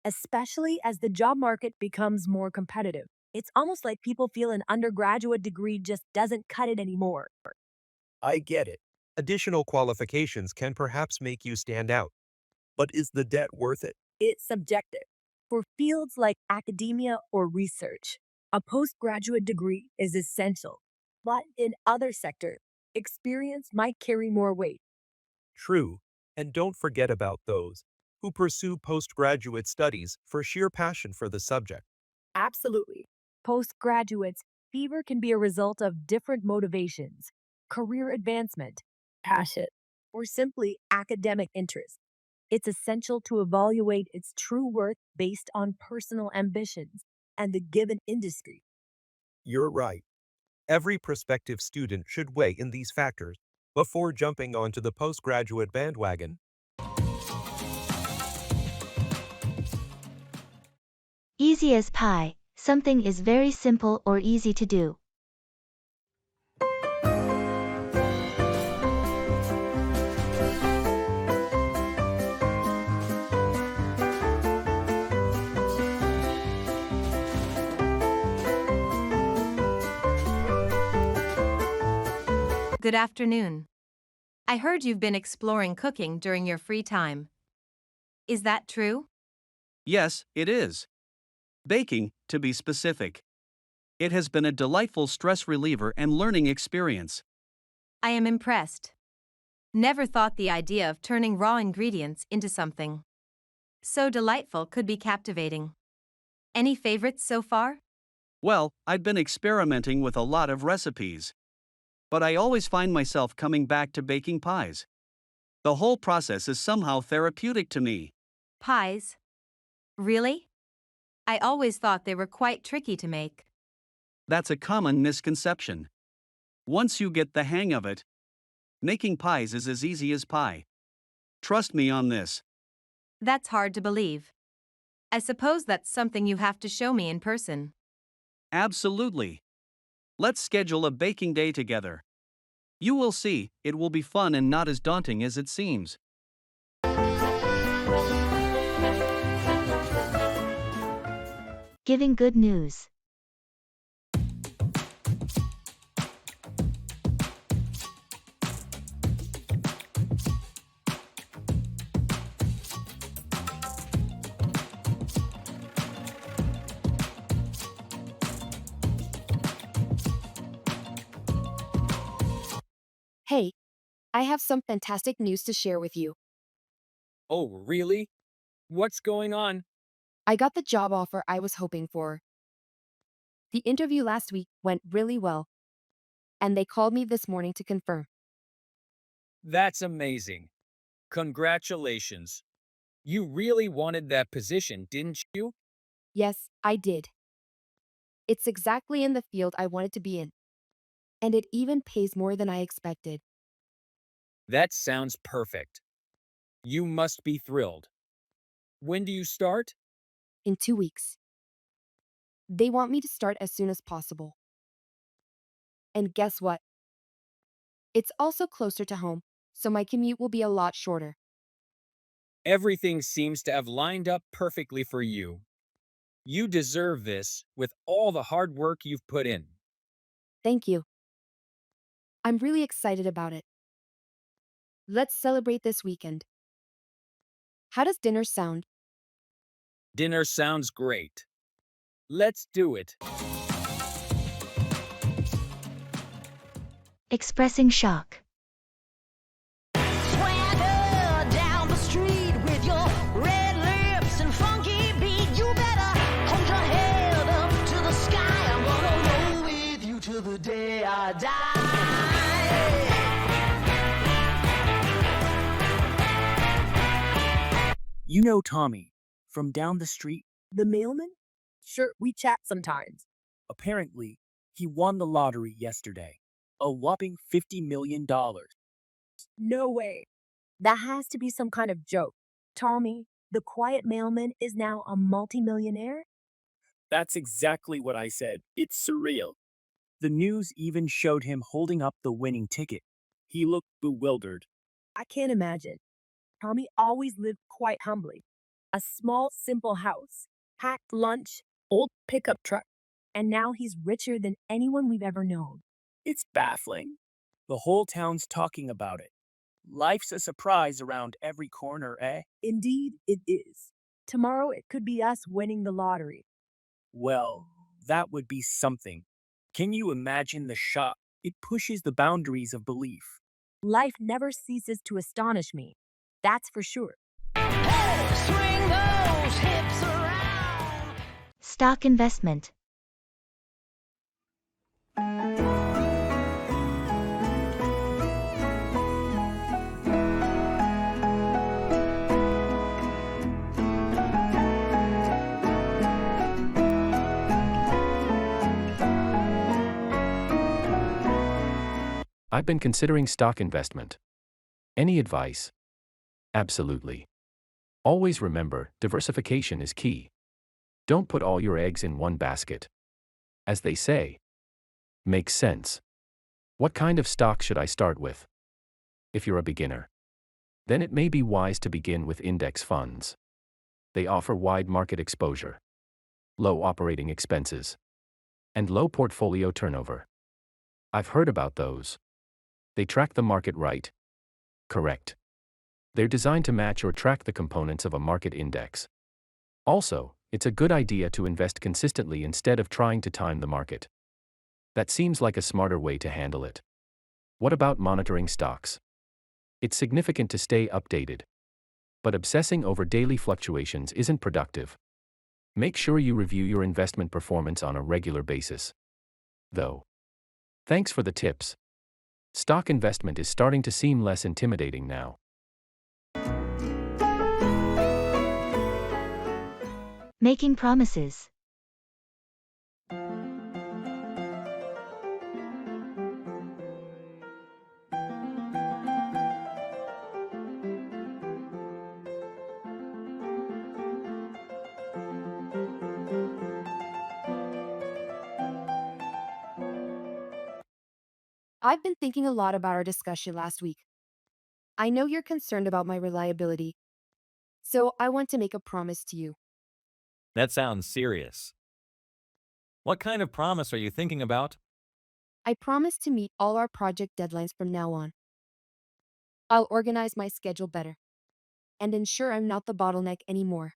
especially as the job market becomes more competitive. It's almost like people feel an undergraduate degree just doesn't cut it anymore. I get it. Additional qualifications can perhaps make you stand out. But is the debt worth it? It's subjective. For fields like academia or research, a postgraduate degree is essential. But in other sectors, experience might carry more weight. True. And don't forget about those who pursue postgraduate studies for sheer passion for the subject. Absolutely. Postgraduates' fever can be a result of different motivations, career advancement, passion, or simply academic interest. It's essential to evaluate its true worth based on personal ambitions and the given industry. You're right. Every prospective student should weigh in these factors before jumping onto the postgraduate bandwagon. Easy as pie, something is very simple or easy to do. Good afternoon. I heard you've been exploring cooking during your free time. Is that true? Yes, it is. Baking, to be specific. It has been a delightful stress reliever and learning experience. I am impressed. Never thought the idea of turning raw ingredients into something so delightful could be captivating. Any favorites so far? Well, I've been experimenting with a lot of recipes. But I always find myself coming back to baking pies. The whole process is somehow therapeutic to me. Pies? Really? I always thought they were quite tricky to make. That's a common misconception. Once you get the hang of it, making pies is as easy as pie. Trust me on this. That's hard to believe. I suppose that's something you have to show me in person. Absolutely. Let's schedule a baking day together. You will see, it will be fun and not as daunting as it seems. Giving good news. Hey, I have some fantastic news to share with you. Oh, really? What's going on? I got the job offer I was hoping for. The interview last week went really well, and they called me this morning to confirm. That's amazing. Congratulations. You really wanted that position, didn't you? Yes, I did. It's exactly in the field I wanted to be in, and it even pays more than I expected. That sounds perfect. You must be thrilled. When do you start? In 2 weeks. They want me to start as soon as possible. And guess what? It's also closer to home, so my commute will be a lot shorter. Everything seems to have lined up perfectly for you. You deserve this with all the hard work you've put in. Thank you. I'm really excited about it. Let's celebrate this weekend. How does dinner sound? Dinner sounds great. Let's do it. Expressing shock. Swagger down the street with your red lips and funky beat. You better hold your head up to the sky. I'm gonna roll with you till the day I die. You know Tommy, from down the street? The mailman? Sure, we chat sometimes. Apparently, he won the lottery yesterday. A whopping $50 million. No way. That has to be some kind of joke. Tommy, the quiet mailman, is now a multimillionaire? That's exactly what I said. It's surreal. The news even showed him holding up the winning ticket. He looked bewildered. I can't imagine. Tommy always lived quite humbly. A small, simple house, packed lunch, old pickup truck, and now he's richer than anyone we've ever known. It's baffling. The whole town's talking about it. Life's a surprise around every corner, eh? Indeed, it is. Tomorrow it could be us winning the lottery. Well, that would be something. Can you imagine the shock? It pushes the boundaries of belief. Life never ceases to astonish me. That's for sure. Swing those hips around. Stock investment. I've been considering stock investment. Any advice? Absolutely. Always remember, diversification is key. Don't put all your eggs in one basket. As they say. Makes sense. What kind of stock should I start with? If you're a beginner, then it may be wise to begin with index funds. They offer wide market exposure, low operating expenses, and low portfolio turnover. I've heard about those. They track the market right. Correct. They're designed to match or track the components of a market index. Also, it's a good idea to invest consistently instead of trying to time the market. That seems like a smarter way to handle it. What about monitoring stocks? It's significant to stay updated. But obsessing over daily fluctuations isn't productive. Make sure you review your investment performance on a regular basis. Though. Thanks for the tips. Stock investment is starting to seem less intimidating now. Making promises. I've been thinking a lot about our discussion last week. I know you're concerned about my reliability, so I want to make a promise to you. That sounds serious. What kind of promise are you thinking about? I promise to meet all our project deadlines from now on. I'll organize my schedule better and ensure I'm not the bottleneck anymore.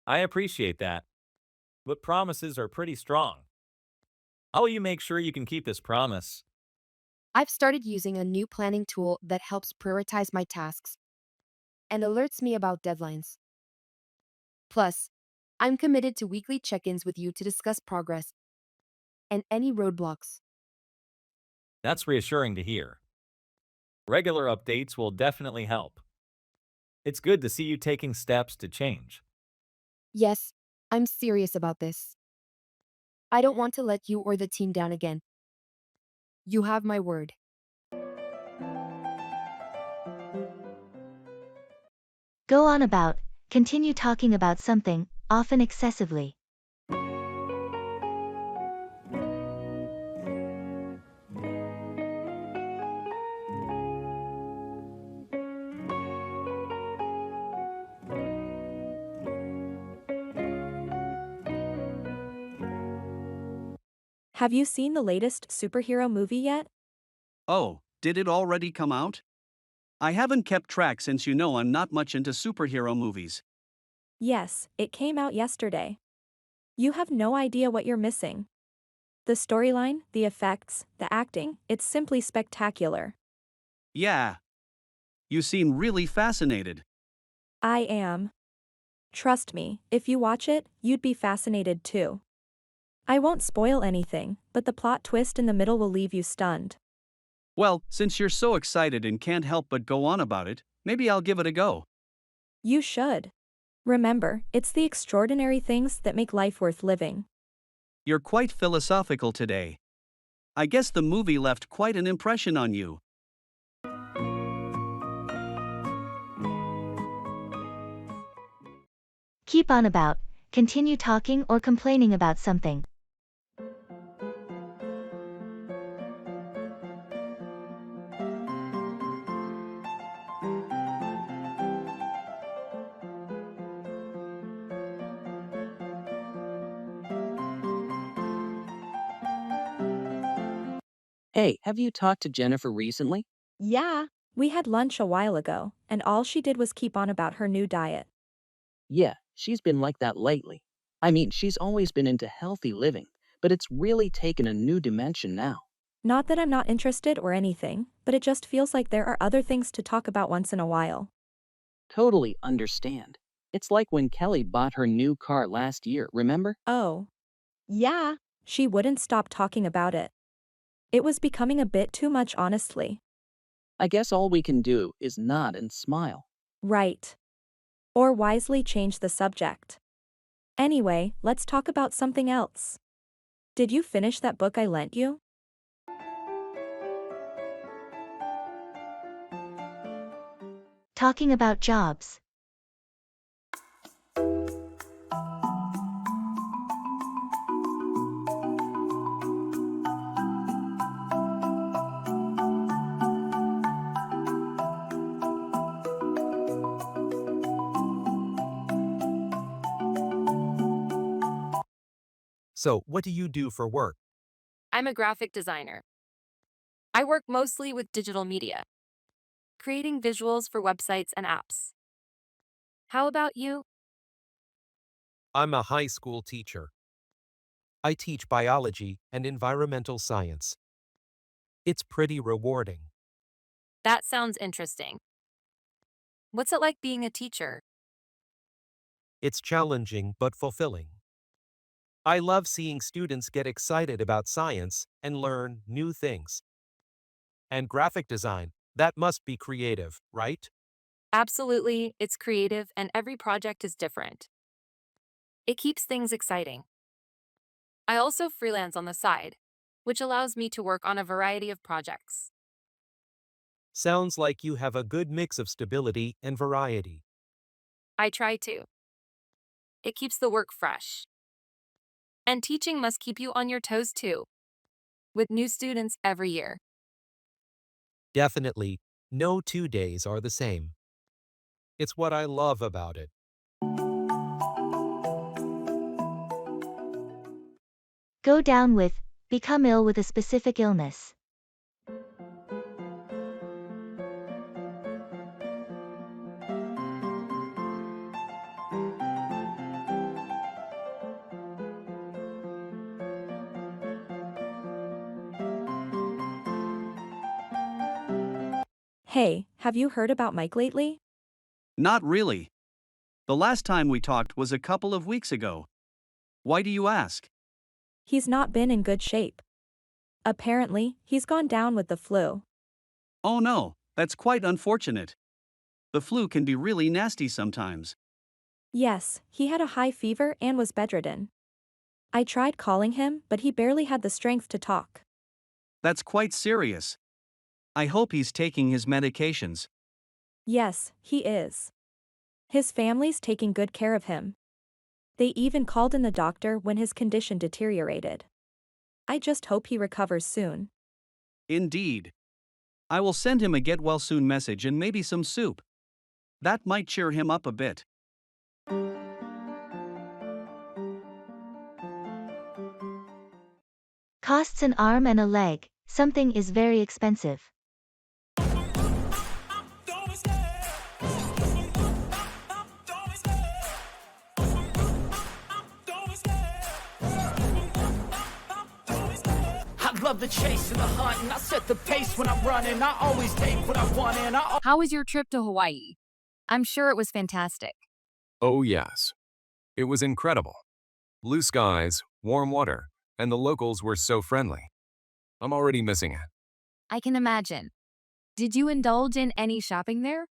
I appreciate that. But promises are pretty strong. How will you make sure you can keep this promise? I've started using a new planning tool that helps prioritize my tasks and alerts me about deadlines. Plus, I'm committed to weekly check-ins with you to discuss progress and any roadblocks. That's reassuring to hear. Regular updates will definitely help. It's good to see you taking steps to change. Yes, I'm serious about this. I don't want to let you or the team down again. You have my word. Go on about, continue talking about something, often excessively. Have you seen the latest superhero movie yet? Oh, did it already come out? I haven't kept track since you know I'm not much into superhero movies. Yes, it came out yesterday. You have no idea what you're missing. The storyline, the effects, the acting, it's simply spectacular. Yeah. You seem really fascinated. I am. Trust me, if you watch it, you'd be fascinated too. I won't spoil anything, but the plot twist in the middle will leave you stunned. Well, since you're so excited and can't help but go on about it, maybe I'll give it a go. You should. Remember, it's the extraordinary things that make life worth living. You're quite philosophical today. I guess the movie left quite an impression on you. Keep on about, continue talking or complaining about something. Hey, have you talked to Jennifer recently? Yeah. We had lunch a while ago, and all she did was keep on about her new diet. Yeah, she's been like that lately. I mean, she's always been into healthy living, but it's really taken a new dimension now. Not that I'm not interested or anything, but it just feels like there are other things to talk about once in a while. Totally understand. It's like when Kelly bought her new car last year, remember? Oh. Yeah. She wouldn't stop talking about it. It was becoming a bit too much, honestly. I guess all we can do is nod and smile. Right. Or wisely change the subject. Anyway, let's talk about something else. Did you finish that book I lent you? Talking about jobs. So, what do you do for work? I'm a graphic designer. I work mostly with digital media, creating visuals for websites and apps. How about you? I'm a high school teacher. I teach biology and environmental science. It's pretty rewarding. That sounds interesting. What's it like being a teacher? It's challenging but fulfilling. I love seeing students get excited about science and learn new things. And graphic design, that must be creative, right? Absolutely, it's creative and every project is different. It keeps things exciting. I also freelance on the side, which allows me to work on a variety of projects. Sounds like you have a good mix of stability and variety. I try to. It keeps the work fresh. And teaching must keep you on your toes too, with new students every year. Definitely, no 2 days are the same. It's what I love about it. Go down with, become ill with a specific illness. Hey, have you heard about Mike lately? Not really. The last time we talked was a couple of weeks ago. Why do you ask? He's not been in good shape. Apparently, he's gone down with the flu. Oh no, that's quite unfortunate. The flu can be really nasty sometimes. Yes, he had a high fever and was bedridden. I tried calling him, but he barely had the strength to talk. That's quite serious. I hope he's taking his medications. Yes, he is. His family's taking good care of him. They even called in the doctor when his condition deteriorated. I just hope he recovers soon. Indeed. I will send him a get well soon message and maybe some soup. That might cheer him up a bit. Costs an arm and a leg, something is very expensive. I love the chase and the hunt, and I set the pace when I'm running. I always take what I want, and How was your trip to Hawaii? I'm sure it was fantastic. Oh, yes. It was incredible. Blue skies, warm water, and the locals were so friendly. I'm already missing it. I can imagine. Did you indulge in any shopping there?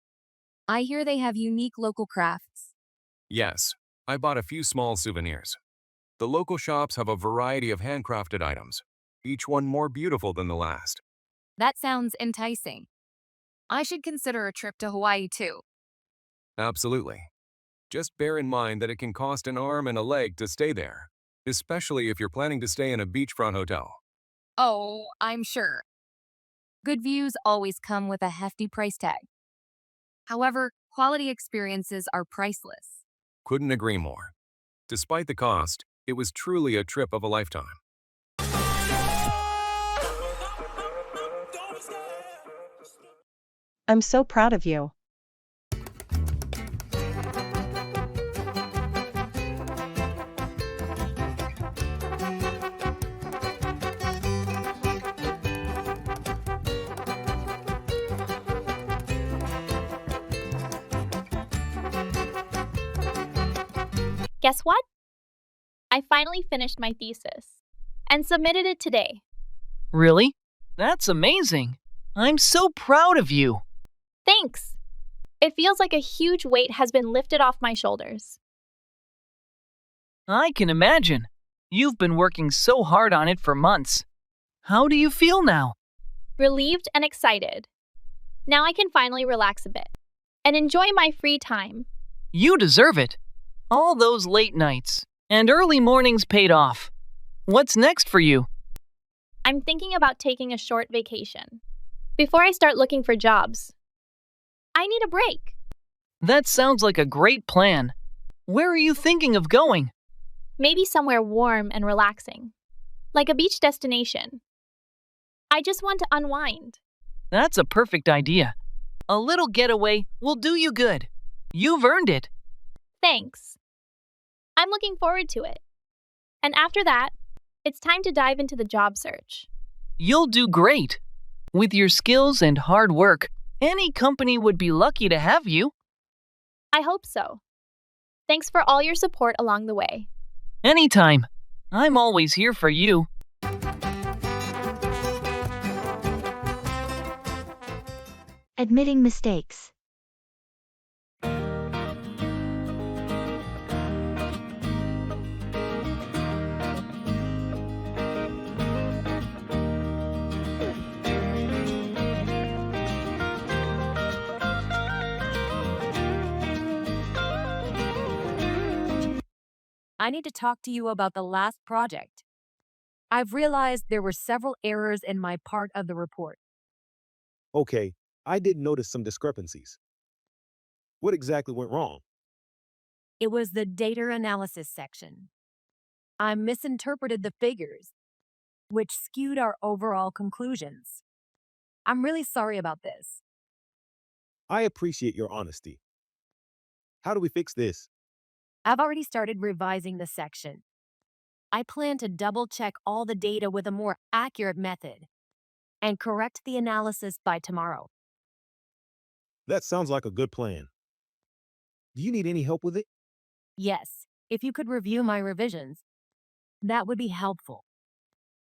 I hear they have unique local crafts. Yes, I bought a few small souvenirs. The local shops have a variety of handcrafted items, each one more beautiful than the last. That sounds enticing. I should consider a trip to Hawaii too. Absolutely. Just bear in mind that it can cost an arm and a leg to stay there, especially if you're planning to stay in a beachfront hotel. Oh, I'm sure. Good views always come with a hefty price tag. However, quality experiences are priceless. Couldn't agree more. Despite the cost, it was truly a trip of a lifetime. I'm so proud of you. Guess what? I finally finished my thesis and submitted it today. Really? That's amazing. I'm so proud of you. Thanks. It feels like a huge weight has been lifted off my shoulders. I can imagine. You've been working so hard on it for months. How do you feel now? Relieved and excited. Now I can finally relax a bit and enjoy my free time. You deserve it. All those late nights and early mornings paid off. What's next for you? I'm thinking about taking a short vacation before I start looking for jobs. I need a break. That sounds like a great plan. Where are you thinking of going? Maybe somewhere warm and relaxing, like a beach destination. I just want to unwind. That's a perfect idea. A little getaway will do you good. You've earned it. Thanks. I'm looking forward to it. And after that, it's time to dive into the job search. You'll do great. With your skills and hard work, any company would be lucky to have you. I hope so. Thanks for all your support along the way. Anytime. I'm always here for you. Admitting mistakes. I need to talk to you about the last project. I've realized there were several errors in my part of the report. Okay, I did notice some discrepancies. What exactly went wrong? It was the data analysis section. I misinterpreted the figures, which skewed our overall conclusions. I'm really sorry about this. I appreciate your honesty. How do we fix this? I've already started revising the section. I plan to double-check all the data with a more accurate method and correct the analysis by tomorrow. That sounds like a good plan. Do you need any help with it? Yes, if you could review my revisions, that would be helpful.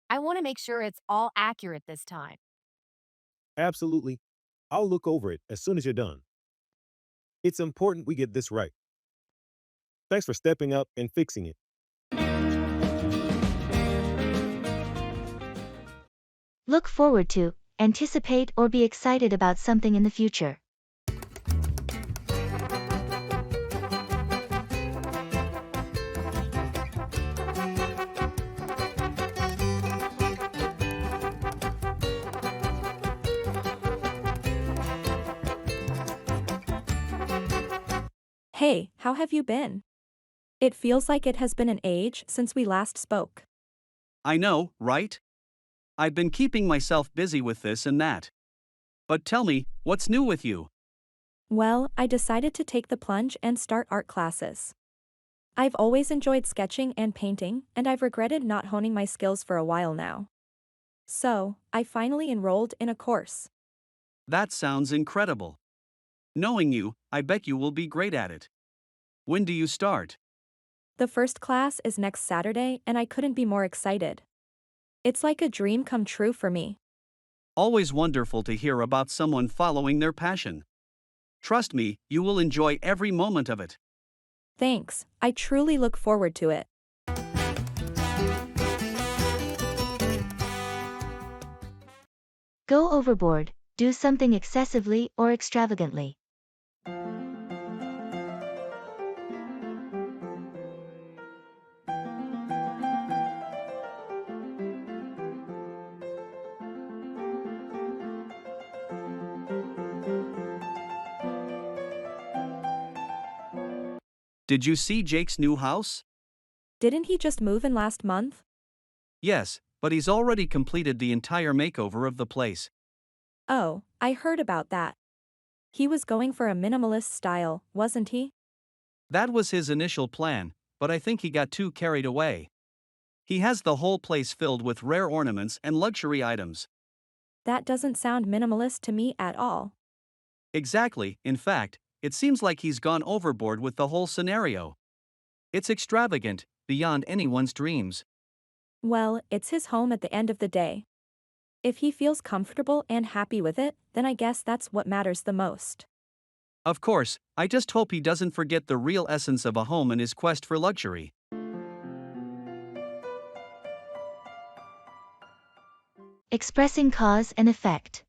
I want to make sure it's all accurate this time. Absolutely. I'll look over it as soon as you're done. It's important we get this right. Thanks for stepping up and fixing it. Look forward to, anticipate, or be excited about something in the future. Hey, how have you been? It feels like it has been an age since we last spoke. I know, right? I've been keeping myself busy with this and that. But tell me, what's new with you? Well, I decided to take the plunge and start art classes. I've always enjoyed sketching and painting, and I've regretted not honing my skills for a while now. So, I finally enrolled in a course. That sounds incredible. Knowing you, I bet you will be great at it. When do you start? The first class is next Saturday, and I couldn't be more excited. It's like a dream come true for me. Always wonderful to hear about someone following their passion. Trust me, you will enjoy every moment of it. Thanks, I truly look forward to it. Go overboard, do something excessively or extravagantly. Did you see Jake's new house? Didn't he just move in last month? Yes, but he's already completed the entire makeover of the place. Oh, I heard about that. He was going for a minimalist style, wasn't he? That was his initial plan, but I think he got too carried away. He has the whole place filled with rare ornaments and luxury items. That doesn't sound minimalist to me at all. Exactly, in fact, it seems like he's gone overboard with the whole scenario. It's extravagant, beyond anyone's dreams. Well, it's his home at the end of the day. If he feels comfortable and happy with it, then I guess that's what matters the most. Of course, I just hope he doesn't forget the real essence of a home in his quest for luxury. Expressing cause and effect.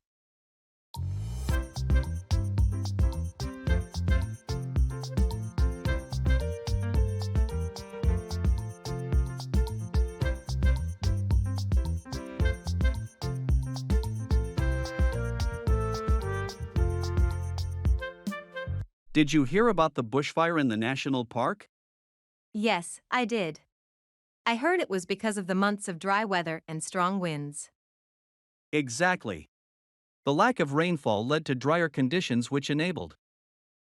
Did you hear about the bushfire in the national park? Yes, I did. I heard it was because of the months of dry weather and strong winds. Exactly. The lack of rainfall led to drier conditions, which enabled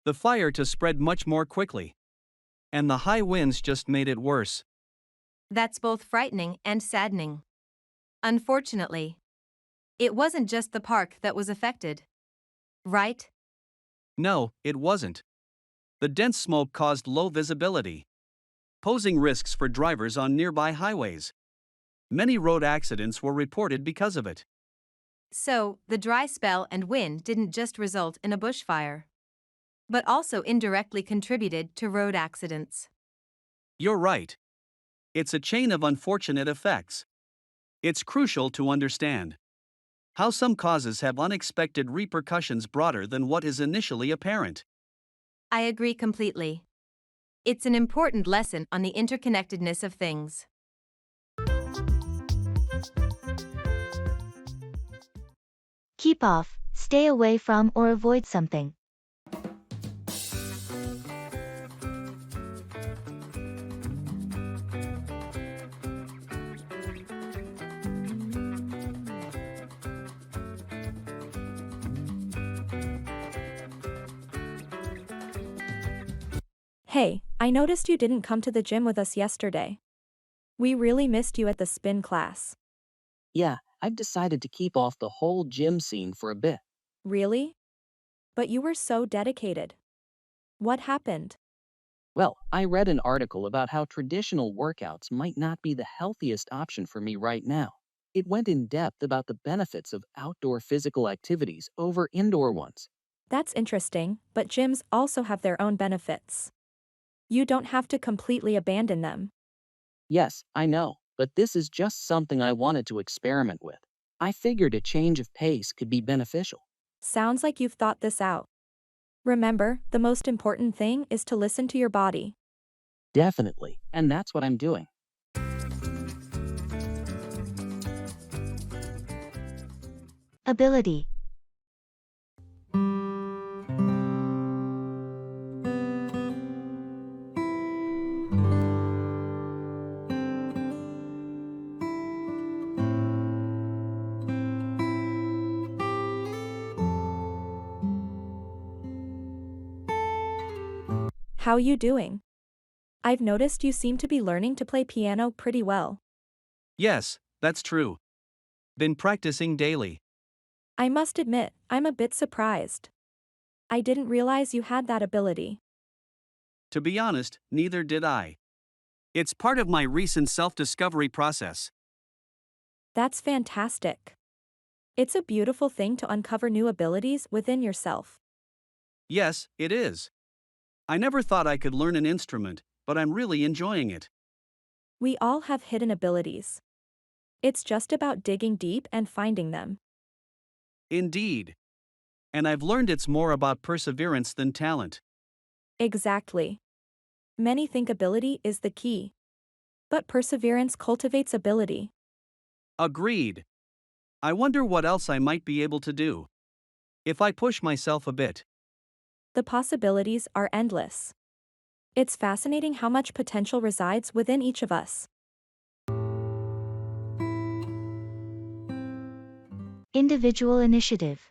the fire to spread much more quickly. And the high winds just made it worse. That's both frightening and saddening. Unfortunately, it wasn't just the park that was affected. Right? No, it wasn't. The dense smoke caused low visibility, posing risks for drivers on nearby highways. Many road accidents were reported because of it. So, the dry spell and wind didn't just result in a bushfire, but also indirectly contributed to road accidents. You're right. It's a chain of unfortunate effects. It's crucial to understand how some causes have unexpected repercussions broader than what is initially apparent. I agree completely. It's an important lesson on the interconnectedness of things. Keep off, stay away from or avoid something. Hey, I noticed you didn't come to the gym with us yesterday. We really missed you at the spin class. Yeah, I've decided to keep off the whole gym scene for a bit. Really? But you were so dedicated. What happened? Well, I read an article about how traditional workouts might not be the healthiest option for me right now. It went in depth about the benefits of outdoor physical activities over indoor ones. That's interesting, but gyms also have their own benefits. You don't have to completely abandon them. Yes, I know, but this is just something I wanted to experiment with. I figured a change of pace could be beneficial. Sounds like you've thought this out. Remember, the most important thing is to listen to your body. Definitely, and that's what I'm doing. Ability. How you doing? I've noticed you seem to be learning to play piano pretty well. Yes, that's true. Been practicing daily. I must admit, I'm a bit surprised. I didn't realize you had that ability. To be honest, neither did I. It's part of my recent self-discovery process. That's fantastic. It's a beautiful thing to uncover new abilities within yourself. Yes, it is. I never thought I could learn an instrument, but I'm really enjoying it. We all have hidden abilities. It's just about digging deep and finding them. Indeed. And I've learned it's more about perseverance than talent. Exactly. Many think ability is the key. But perseverance cultivates ability. Agreed. I wonder what else I might be able to do if I push myself a bit. The possibilities are endless. It's fascinating how much potential resides within each of us. Individual initiative.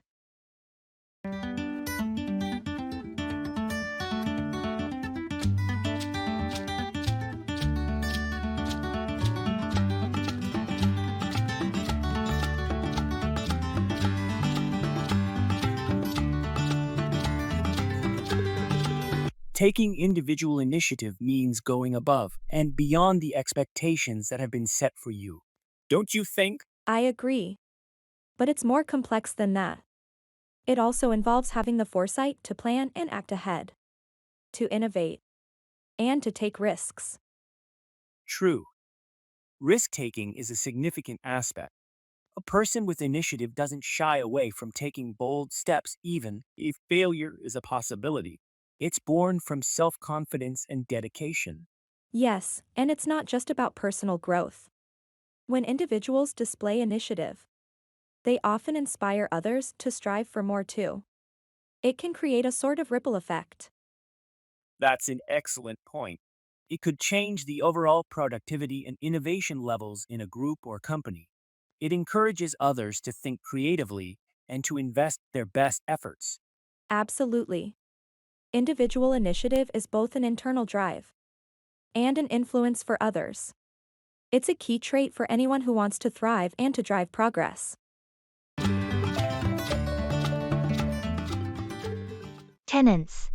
Taking individual initiative means going above and beyond the expectations that have been set for you. Don't you think? I agree. But it's more complex than that. It also involves having the foresight to plan and act ahead, to innovate, and to take risks. True. Risk-taking is a significant aspect. A person with initiative doesn't shy away from taking bold steps even if failure is a possibility. It's born from self-confidence and dedication. Yes, and it's not just about personal growth. When individuals display initiative, they often inspire others to strive for more too. It can create a sort of ripple effect. That's an excellent point. It could change the overall productivity and innovation levels in a group or company. It encourages others to think creatively and to invest their best efforts. Absolutely. Individual initiative is both an internal drive and an influence for others. It's a key trait for anyone who wants to thrive and to drive progress. Tenants.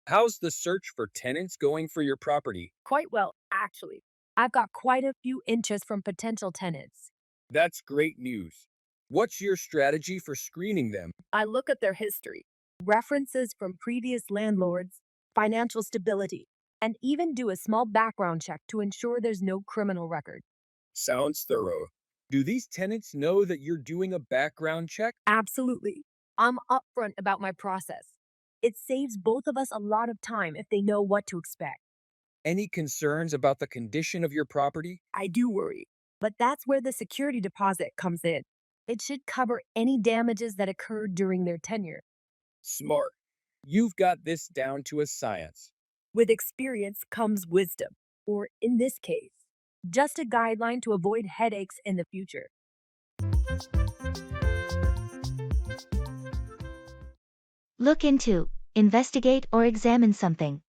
How's the search for tenants going for your property? Quite well, actually. I've got quite a few interests from potential tenants. That's great news. What's your strategy for screening them? I look at their history, references from previous landlords, financial stability, and even do a small background check to ensure there's no criminal record. Sounds thorough. Do these tenants know that you're doing a background check? Absolutely. I'm upfront about my process. It saves both of us a lot of time if they know what to expect. Any concerns about the condition of your property? I do worry, but that's where the security deposit comes in. It should cover any damages that occurred during their tenure. Smart. You've got this down to a science. With experience comes wisdom, or in this case, just a guideline to avoid headaches in the future. Look into, investigate or examine something.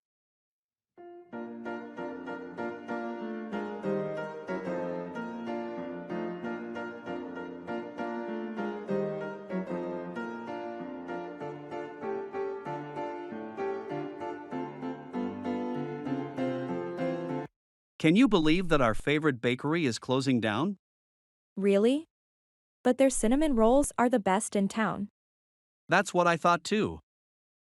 Can you believe that our favorite bakery is closing down? Really? But their cinnamon rolls are the best in town. That's what I thought too.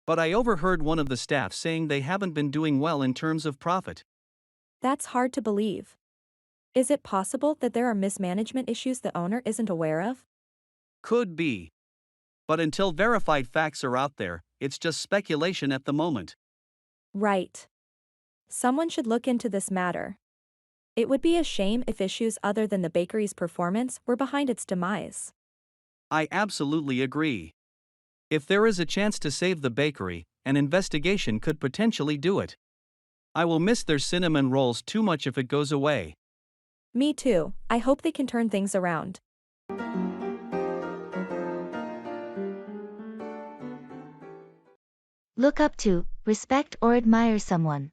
But I overheard one of the staff saying they haven't been doing well in terms of profit. That's hard to believe. Is it possible that there are mismanagement issues the owner isn't aware of? Could be. But until verified facts are out there, it's just speculation at the moment. Right. Someone should look into this matter. It would be a shame if issues other than the bakery's performance were behind its demise. I absolutely agree. If there is a chance to save the bakery, an investigation could potentially do it. I will miss their cinnamon rolls too much if it goes away. Me too. I hope they can turn things around. Look up to, respect or admire someone.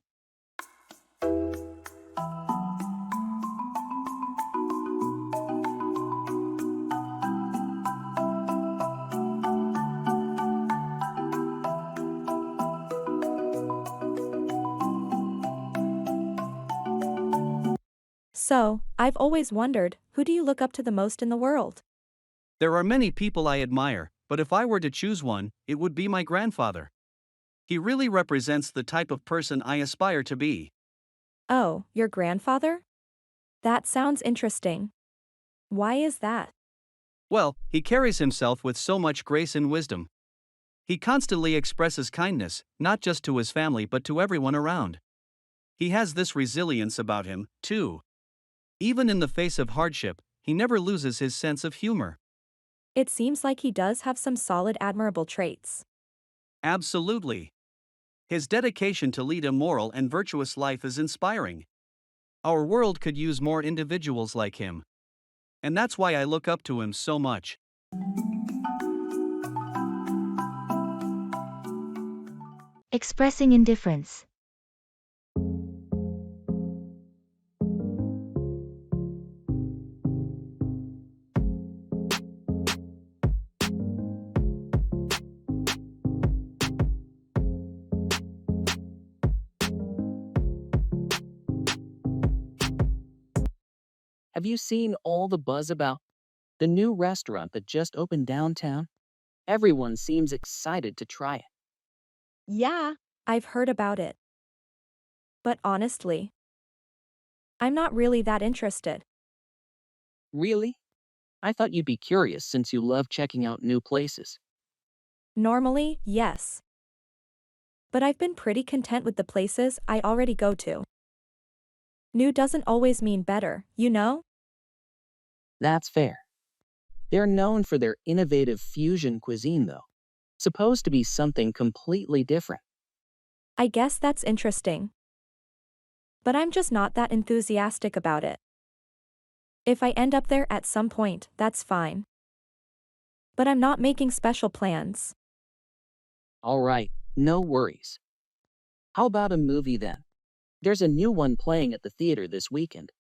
So, I've always wondered, who do you look up to the most in the world? There are many people I admire, but if I were to choose one, it would be my grandfather. He really represents the type of person I aspire to be. Oh, your grandfather? That sounds interesting. Why is that? Well, he carries himself with so much grace and wisdom. He constantly expresses kindness, not just to his family but to everyone around. He has this resilience about him, too. Even in the face of hardship, he never loses his sense of humor. It seems like he does have some solid admirable traits. Absolutely. His dedication to lead a moral and virtuous life is inspiring. Our world could use more individuals like him. And that's why I look up to him so much. Expressing indifference. Have you seen all the buzz about the new restaurant that just opened downtown? Everyone seems excited to try it. Yeah, I've heard about it. But honestly, I'm not really that interested. Really? I thought you'd be curious since you love checking out new places. Normally, yes. But I've been pretty content with the places I already go to. New doesn't always mean better, you know? That's fair. They're known for their innovative fusion cuisine, though. Supposed to be something completely different. I guess that's interesting. But I'm just not that enthusiastic about it. If I end up there at some point, that's fine. But I'm not making special plans. All right, no worries. How about a movie then? There's a new one playing at the theater this weekend.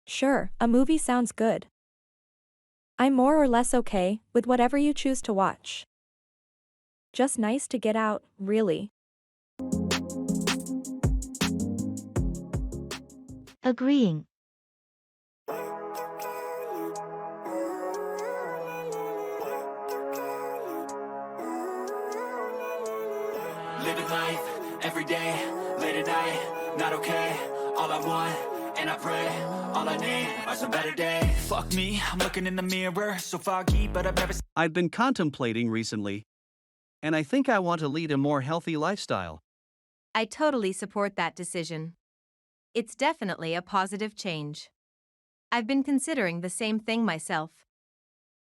Sure, a movie sounds good. I'm more or less okay with whatever you choose to watch. Just nice to get out, really. Agreeing. Living life, every day, late at night, not okay. All I want, and I pray, all I need are some better days. Fuck me, I'm looking in the mirror, so foggy, but I've never seen. I've been contemplating recently, and I think I want to lead a more healthy lifestyle. I totally support that decision. It's definitely a positive change. I've been considering the same thing myself.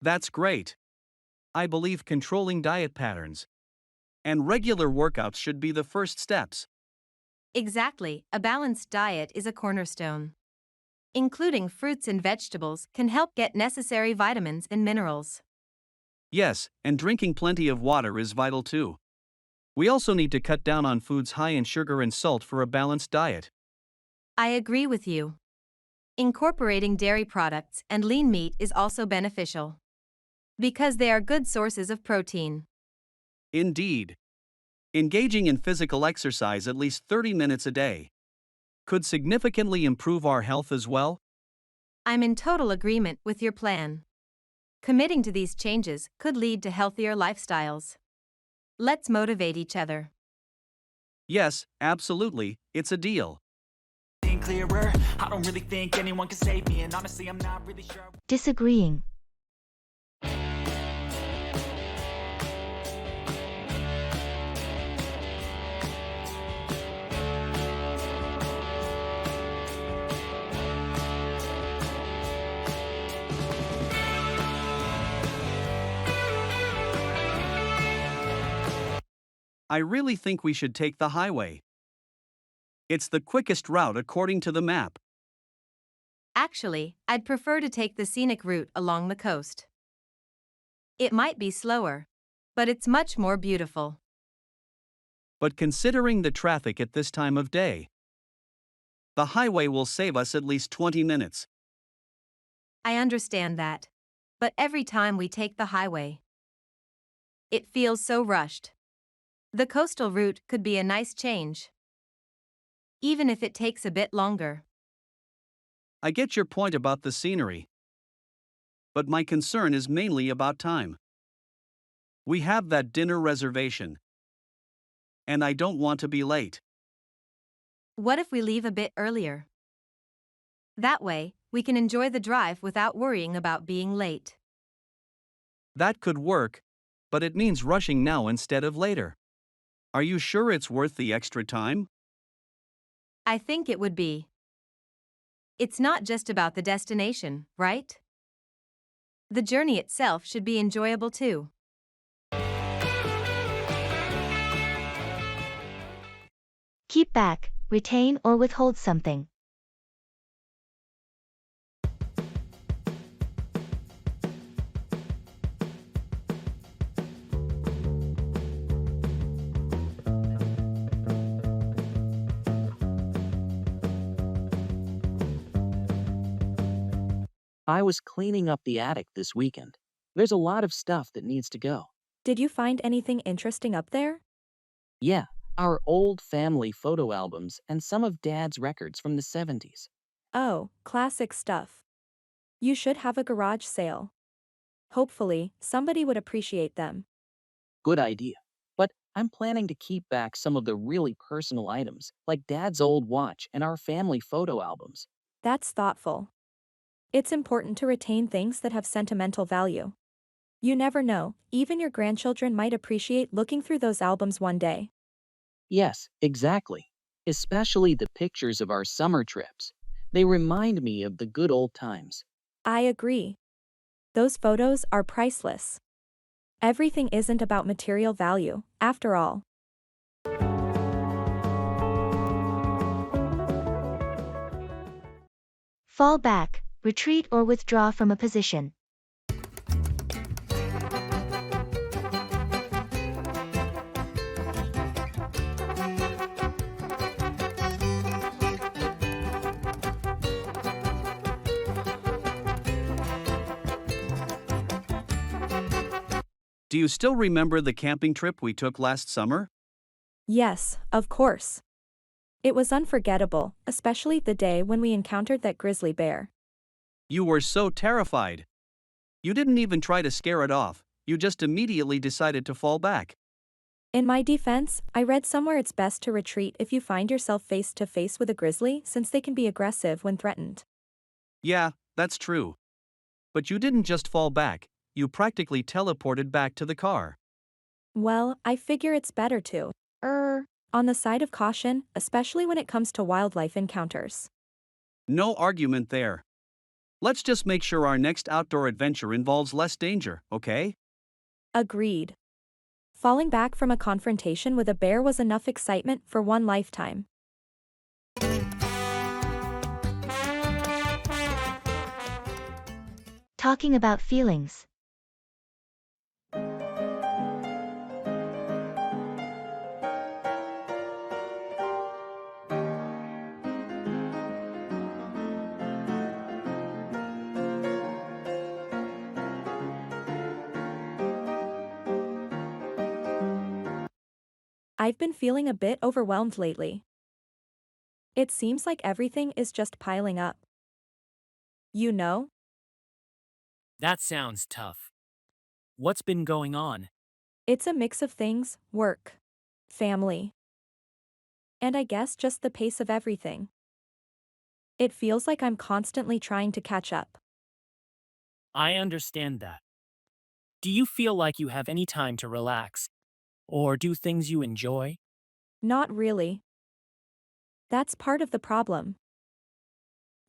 That's great. I believe controlling diet patterns and regular workouts should be the first steps. Exactly, a balanced diet is a cornerstone. Including fruits and vegetables can help get necessary vitamins and minerals. Yes, and drinking plenty of water is vital too. We also need to cut down on foods high in sugar and salt for a balanced diet. I agree with you. Incorporating dairy products and lean meat is also beneficial, because they are good sources of protein. Indeed. Engaging in physical exercise at least 30 minutes a day could significantly improve our health as well. I'm in total agreement with your plan. Committing to these changes could lead to healthier lifestyles. Let's motivate each other. Yes, absolutely, it's a deal. Clearer, I don't really think anyone can save me, and honestly, I'm not really sure. Disagreeing. I really think we should take the highway. It's the quickest route according to the map. Actually, I'd prefer to take the scenic route along the coast. It might be slower, but it's much more beautiful. But considering the traffic at this time of day, the highway will save us at least 20 minutes. I understand that. But every time we take the highway, it feels so rushed. The coastal route could be a nice change, even if it takes a bit longer. I get your point about the scenery, but my concern is mainly about time. We have that dinner reservation, and I don't want to be late. What if we leave a bit earlier? That way, we can enjoy the drive without worrying about being late. That could work, but it means rushing now instead of later. Are you sure it's worth the extra time? I think it would be. It's not just about the destination, right? The journey itself should be enjoyable too. Keep back, retain or withhold something. I was cleaning up the attic this weekend. There's a lot of stuff that needs to go. Did you find anything interesting up there? Yeah, our old family photo albums and some of Dad's records from the 70s. Oh, classic stuff. You should have a garage sale. Hopefully, somebody would appreciate them. Good idea. But I'm planning to keep back some of the really personal items, like Dad's old watch and our family photo albums. That's thoughtful. It's important to retain things that have sentimental value. You never know, even your grandchildren might appreciate looking through those albums one day. Yes, exactly. Especially the pictures of our summer trips. They remind me of the good old times. I agree. Those photos are priceless. Everything isn't about material value, after all. Fall back, retreat or withdraw from a position. Do you still remember the camping trip we took last summer? Yes, of course. It was unforgettable, especially the day when we encountered that grizzly bear. You were so terrified. You didn't even try to scare it off, you just immediately decided to fall back. In my defense, I read somewhere it's best to retreat if you find yourself face to face with a grizzly since they can be aggressive when threatened. Yeah, that's true. But you didn't just fall back, you practically teleported back to the car. Well, I figure it's better to on the side of caution, especially when it comes to wildlife encounters. No argument there. Let's just make sure our next outdoor adventure involves less danger, okay? Agreed. Falling back from a confrontation with a bear was enough excitement for one lifetime. Talking about feelings. I've been feeling a bit overwhelmed lately. It seems like everything is just piling up. You know? That sounds tough. What's been going on? It's a mix of things: work, family, and I guess just the pace of everything. It feels like I'm constantly trying to catch up. I understand that. Do you feel like you have any time to relax? Or do things you enjoy? Not really. That's part of the problem.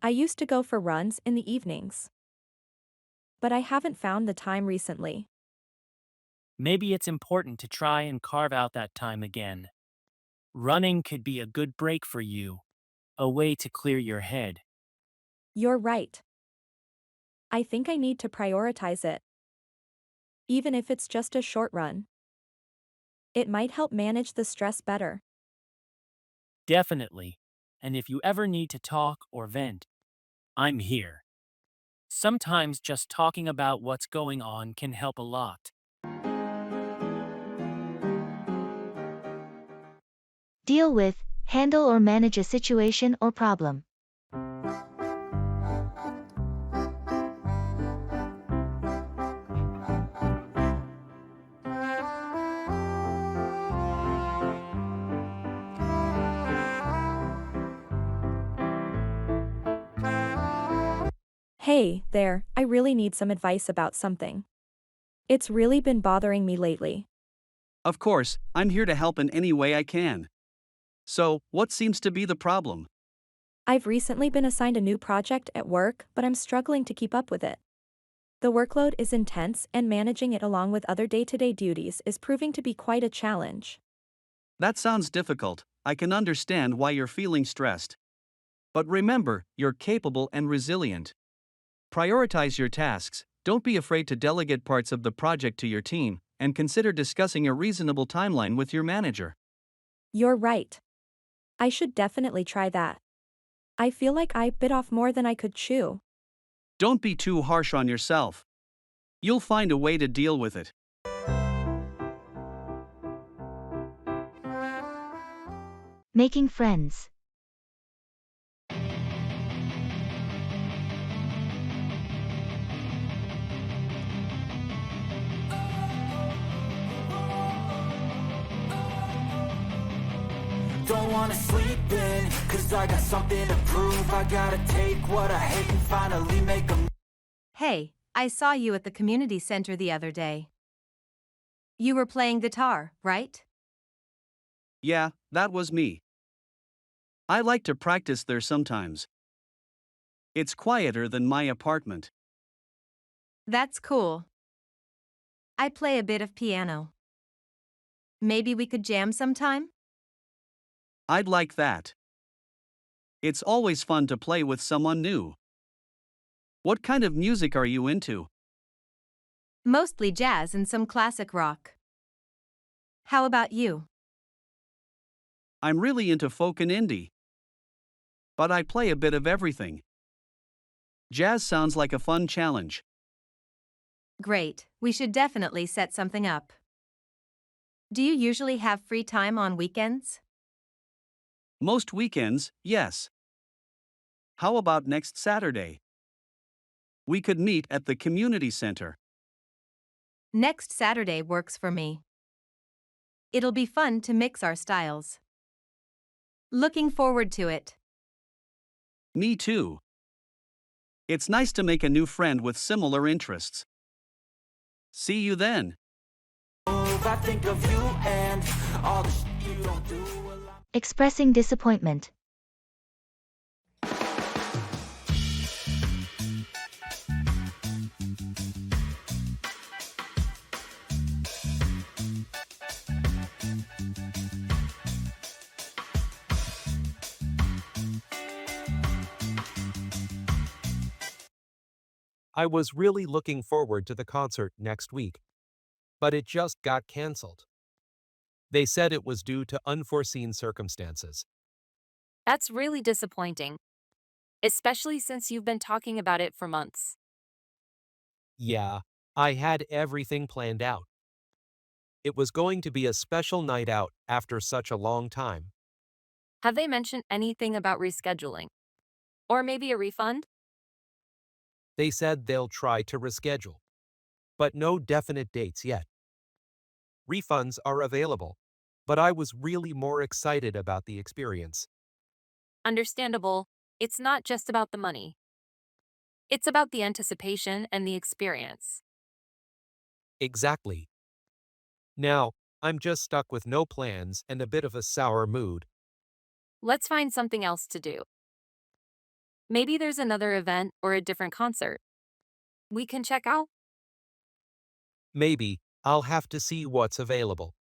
I used to go for runs in the evenings, but I haven't found the time recently. Maybe it's important to try and carve out that time again. Running could be a good break for you, a way to clear your head. You're right. I think I need to prioritize it. Even if it's just a short run. It might help manage the stress better. Definitely. And if you ever need to talk or vent, I'm here. Sometimes just talking about what's going on can help a lot. Deal with, handle or manage a situation or problem. Hey, there, I really need some advice about something. It's really been bothering me lately. Of course, I'm here to help in any way I can. So, what seems to be the problem? I've recently been assigned a new project at work, but I'm struggling to keep up with it. The workload is intense, and managing it along with other day-to-day duties is proving to be quite a challenge. That sounds difficult. I can understand why you're feeling stressed. But remember, you're capable and resilient. Prioritize your tasks, don't be afraid to delegate parts of the project to your team, and consider discussing a reasonable timeline with your manager. You're right. I should definitely try that. I feel like I bit off more than I could chew. Don't be too harsh on yourself. You'll find a way to deal with it. Making friends. Don't wanna sleep in, cause I got something to prove. I gotta take what I hate and finally make a. Hey, I saw you at the community center the other day. You were playing guitar, right? Yeah, that was me. I like to practice there sometimes. It's quieter than my apartment. That's cool. I play a bit of piano. Maybe we could jam sometime? I'd like that. It's always fun to play with someone new. What kind of music are you into? Mostly jazz and some classic rock. How about you? I'm really into folk and indie. But I play a bit of everything. Jazz sounds like a fun challenge. Great, we should definitely set something up. Do you usually have free time on weekends? Most weekends, yes. How about next Saturday? We could meet at the community center. Next Saturday works for me. It'll be fun to mix our styles. Looking forward to it. Me too. It's nice to make a new friend with similar interests. See you then. I think of you and all the shit you don't do. Expressing disappointment. I was really looking forward to the concert next week, but it just got canceled. They said it was due to unforeseen circumstances. That's really disappointing, especially since you've been talking about it for months. Yeah, I had everything planned out. It was going to be a special night out after such a long time. Have they mentioned anything about rescheduling? Or maybe a refund? They said they'll try to reschedule, but no definite dates yet. Refunds are available, but I was really more excited about the experience. Understandable, it's not just about the money. It's about the anticipation and the experience. Exactly. Now, I'm just stuck with no plans and a bit of a sour mood. Let's find something else to do. Maybe there's another event or a different concert we can check out. Maybe, I'll have to see what's available.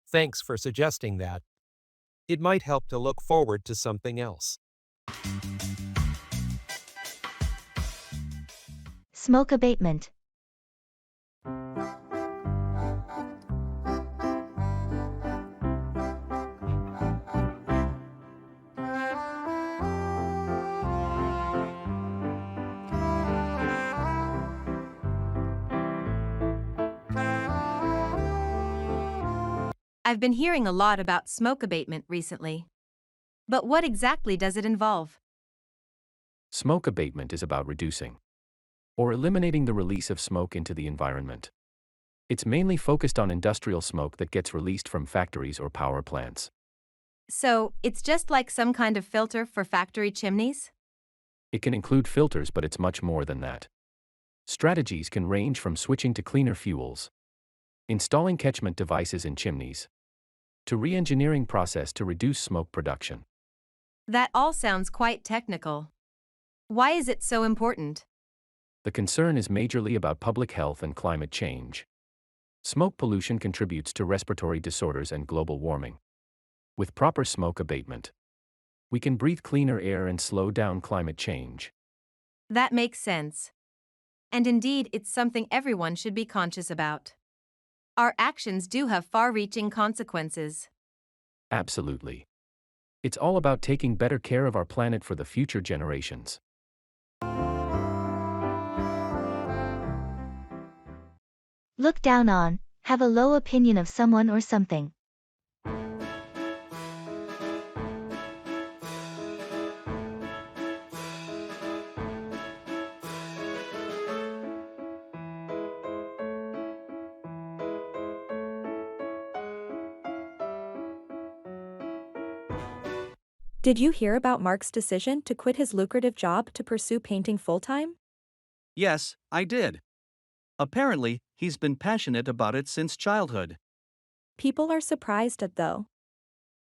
Thanks for suggesting that. It might help to look forward to something else. Smoke abatement. I've been hearing a lot about smoke abatement recently. But what exactly does it involve? Smoke abatement is about reducing or eliminating the release of smoke into the environment. It's mainly focused on industrial smoke that gets released from factories or power plants. So, it's just like some kind of filter for factory chimneys? It can include filters, but it's much more than that. Strategies can range from switching to cleaner fuels, installing catchment devices in chimneys, to re-engineering process to reduce smoke production. That all sounds quite technical. Why is it so important? The concern is majorly about public health and climate change. Smoke pollution contributes to respiratory disorders and global warming. With proper smoke abatement, we can breathe cleaner air and slow down climate change. That makes sense. And indeed, it's something everyone should be conscious about. Our actions do have far-reaching consequences. Absolutely. It's all about taking better care of our planet for the future generations. Look down on, have a low opinion of someone or something. Did you hear about Mark's decision to quit his lucrative job to pursue painting full-time? Yes, I did. Apparently, he's been passionate about it since childhood. People are surprised at though.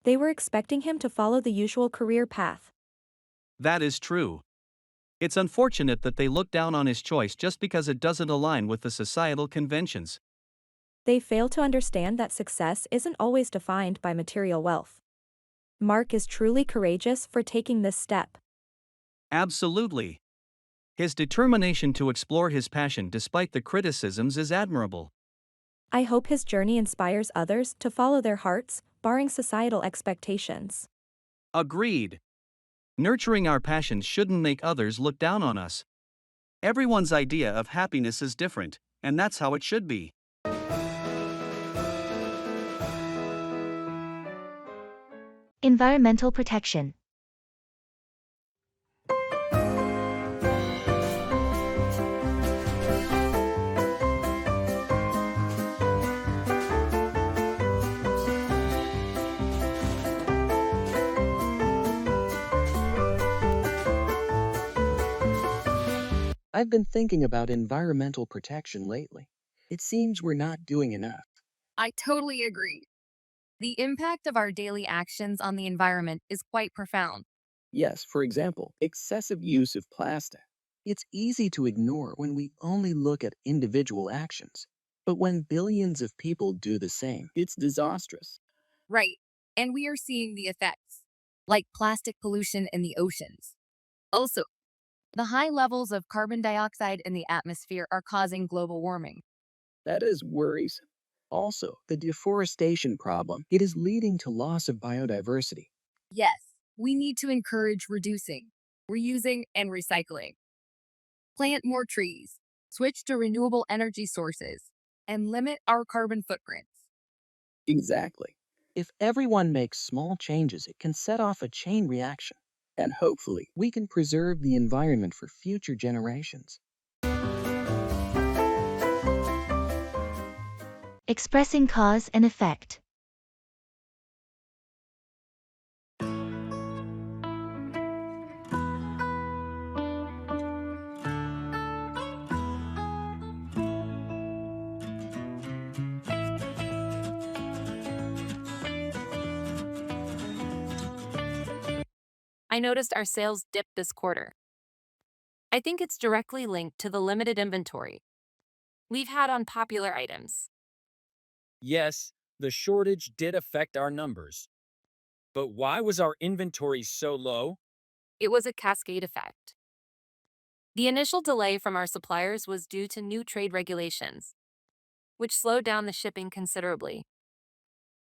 They were expecting him to follow the usual career path. That is true. It's unfortunate that they look down on his choice just because it doesn't align with the societal conventions. They fail to understand that success isn't always defined by material wealth. Mark is truly courageous for taking this step. Absolutely. His determination to explore his passion despite the criticisms is admirable. I hope his journey inspires others to follow their hearts, barring societal expectations. Agreed. Nurturing our passions shouldn't make others look down on us. Everyone's idea of happiness is different, and that's how it should be. Environmental protection. I've been thinking about environmental protection lately. It seems we're not doing enough. I totally agree. The impact of our daily actions on the environment is quite profound. Yes, for example, excessive use of plastic. It's easy to ignore when we only look at individual actions. But when billions of people do the same, it's disastrous. Right. And we are seeing the effects, like plastic pollution in the oceans. Also, the high levels of carbon dioxide in the atmosphere are causing global warming. That is worrisome. Also, the deforestation problem, it is leading to loss of biodiversity. Yes, we need to encourage reducing, reusing, and recycling. Plant more trees, switch to renewable energy sources, and limit our carbon footprints. Exactly. If everyone makes small changes, it can set off a chain reaction. And hopefully, we can preserve the environment for future generations. Expressing cause and effect. I noticed our sales dipped this quarter. I think it's directly linked to the limited inventory we've had on popular items. Yes, the shortage did affect our numbers. But why was our inventory so low? It was a cascade effect. The initial delay from our suppliers was due to new trade regulations, which slowed down the shipping considerably.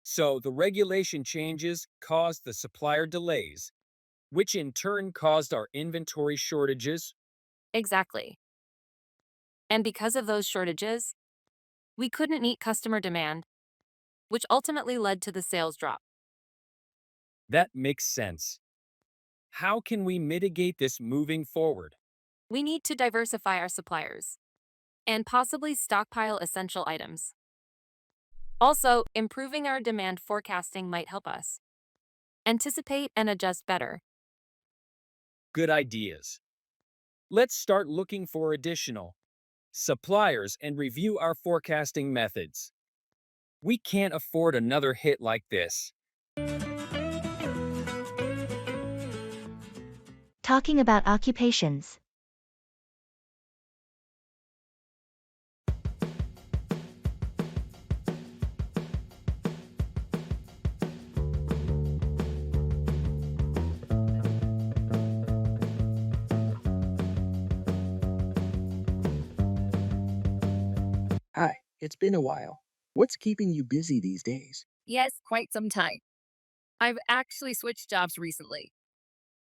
So the regulation changes caused the supplier delays, which in turn caused our inventory shortages. Exactly. And because of those shortages, we couldn't meet customer demand, which ultimately led to the sales drop. That makes sense. How can we mitigate this moving forward? We need to diversify our suppliers and possibly stockpile essential items. Also, improving our demand forecasting might help us anticipate and adjust better. Good ideas. Let's start looking for additional suppliers and review our forecasting methods. We can't afford another hit like this. Talking about occupations. Hi, it's been a while. What's keeping you busy these days? Yes, quite some time. I've actually switched jobs recently.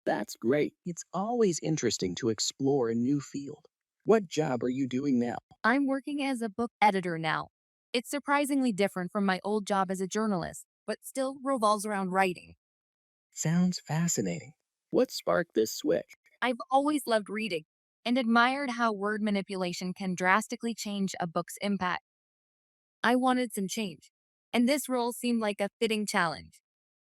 That's great. It's always interesting to explore a new field. What job are you doing now? I'm working as a book editor now. It's surprisingly different from my old job as a journalist, but still revolves around writing. Sounds fascinating. What sparked this switch? I've always loved reading and admired how word manipulation can drastically change a book's impact. I wanted some change, and this role seemed like a fitting challenge.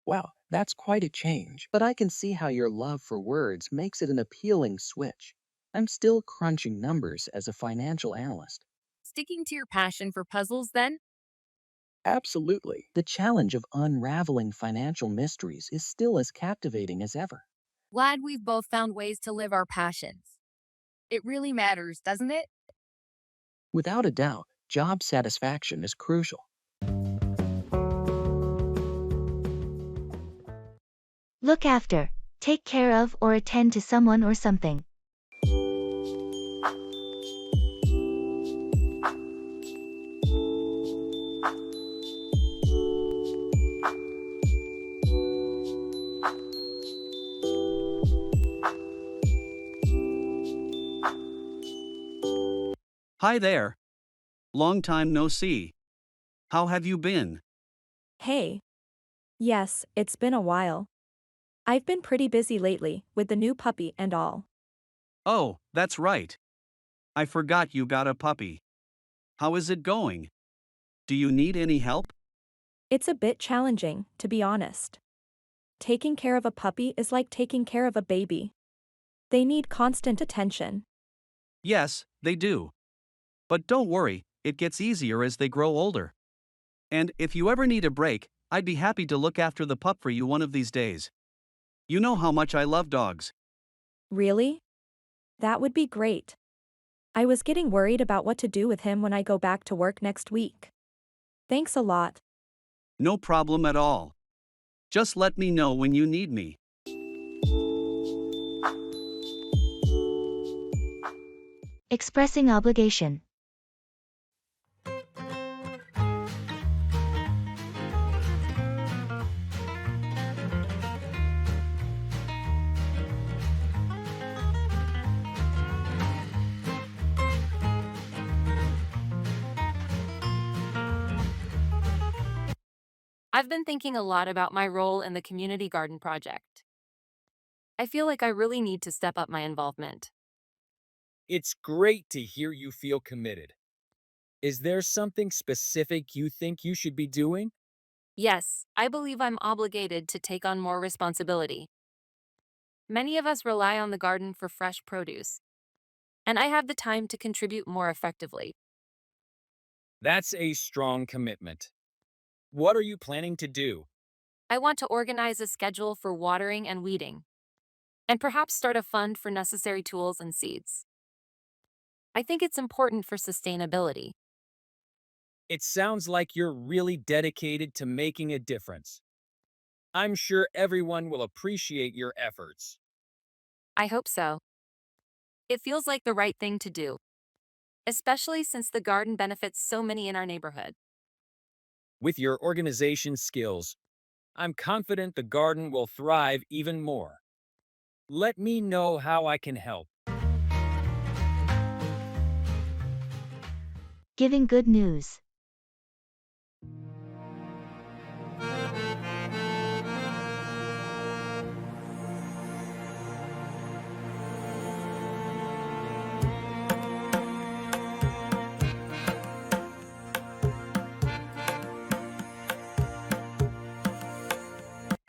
Wow, that's quite a change, but I can see how your love for words makes it an appealing switch. I'm still crunching numbers as a financial analyst. Sticking to your passion for puzzles, then? Absolutely. The challenge of unraveling financial mysteries is still as captivating as ever. Glad we've both found ways to live our passions. It really matters, doesn't it? Without a doubt, job satisfaction is crucial. Look after, take care of, or attend to someone or something. Hi there. Long time no see. How have you been? Hey. Yes, it's been a while. I've been pretty busy lately, with the new puppy and all. Oh, that's right. I forgot you got a puppy. How is it going? Do you need any help? It's a bit challenging, to be honest. Taking care of a puppy is like taking care of a baby. They need constant attention. Yes, they do. But don't worry, it gets easier as they grow older. And if you ever need a break, I'd be happy to look after the pup for you one of these days. You know how much I love dogs. Really? That would be great. I was getting worried about what to do with him when I go back to work next week. Thanks a lot. No problem at all. Just let me know when you need me. Expressing obligation. I've been thinking a lot about my role in the community garden project. I feel like I really need to step up my involvement. It's great to hear you feel committed. Is there something specific you think you should be doing? Yes, I believe I'm obligated to take on more responsibility. Many of us rely on the garden for fresh produce, and I have the time to contribute more effectively. That's a strong commitment. What are you planning to do? I want to organize a schedule for watering and weeding, and perhaps start a fund for necessary tools and seeds. I think it's important for sustainability. It sounds like you're really dedicated to making a difference. I'm sure everyone will appreciate your efforts. I hope so. It feels like the right thing to do, especially since the garden benefits so many in our neighborhood. With your organization skills, I'm confident the garden will thrive even more. Let me know how I can help. Giving good news.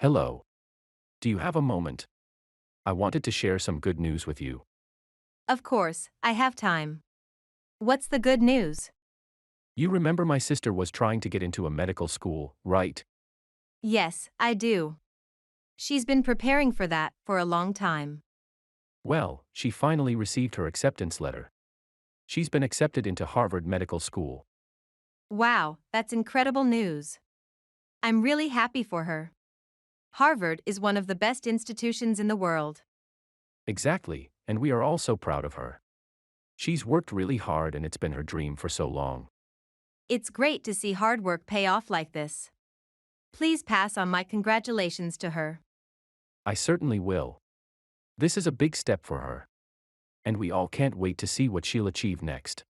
Hello. Do you have a moment? I wanted to share some good news with you. Of course, I have time. What's the good news? You remember my sister was trying to get into a medical school, right? Yes, I do. She's been preparing for that for a long time. Well, she finally received her acceptance letter. She's been accepted into Harvard Medical School. Wow, that's incredible news. I'm really happy for her. Harvard is one of the best institutions in the world. Exactly, and we are all so proud of her. She's worked really hard and it's been her dream for so long. It's great to see hard work pay off like this. Please pass on my congratulations to her. I certainly will. This is a big step for her. And we all can't wait to see what she'll achieve next.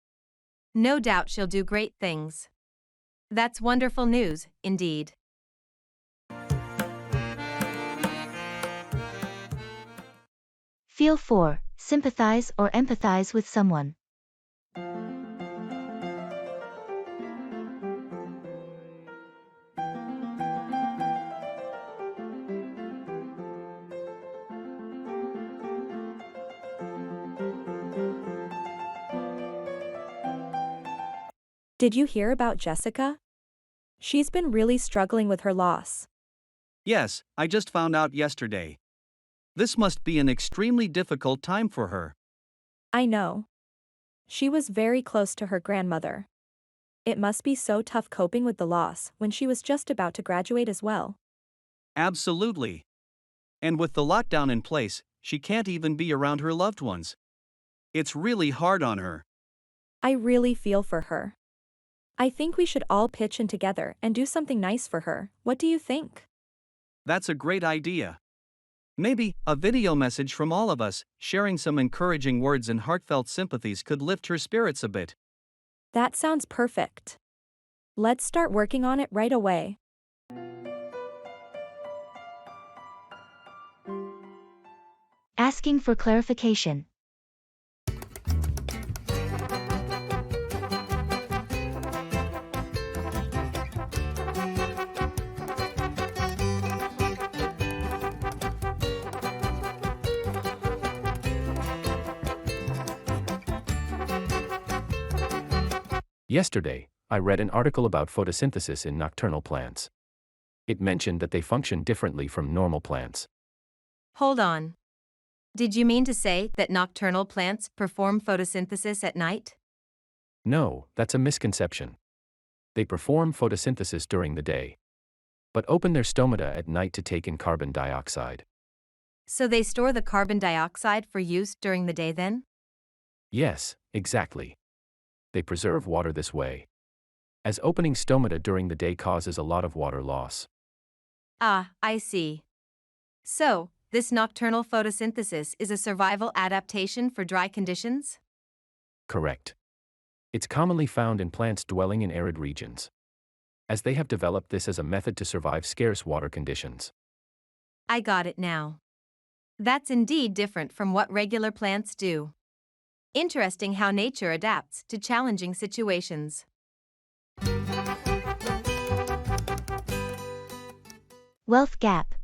No doubt she'll do great things. That's wonderful news, indeed. Feel for, sympathize or empathize with someone. Did you hear about Jessica? She's been really struggling with her loss. Yes, I just found out yesterday. This must be an extremely difficult time for her. I know. She was very close to her grandmother. It must be so tough coping with the loss when she was just about to graduate as well. Absolutely. And with the lockdown in place, she can't even be around her loved ones. It's really hard on her. I really feel for her. I think we should all pitch in together and do something nice for her. What do you think? That's a great idea. Maybe a video message from all of us, sharing some encouraging words and heartfelt sympathies could lift her spirits a bit. That sounds perfect. Let's start working on it right away. Asking for clarification. Yesterday, I read an article about photosynthesis in nocturnal plants. It mentioned that they function differently from normal plants. Hold on. Did you mean to say that nocturnal plants perform photosynthesis at night? No, that's a misconception. They perform photosynthesis during the day, but open their stomata at night to take in carbon dioxide. So they store the carbon dioxide for use during the day then? Yes, exactly. They preserve water this way, as opening stomata during the day causes a lot of water loss. Ah, I see. So, this nocturnal photosynthesis is a survival adaptation for dry conditions? Correct. It's commonly found in plants dwelling in arid regions, as they have developed this as a method to survive scarce water conditions. I got it now. That's indeed different from what regular plants do. Interesting how nature adapts to challenging situations. Wealth gap.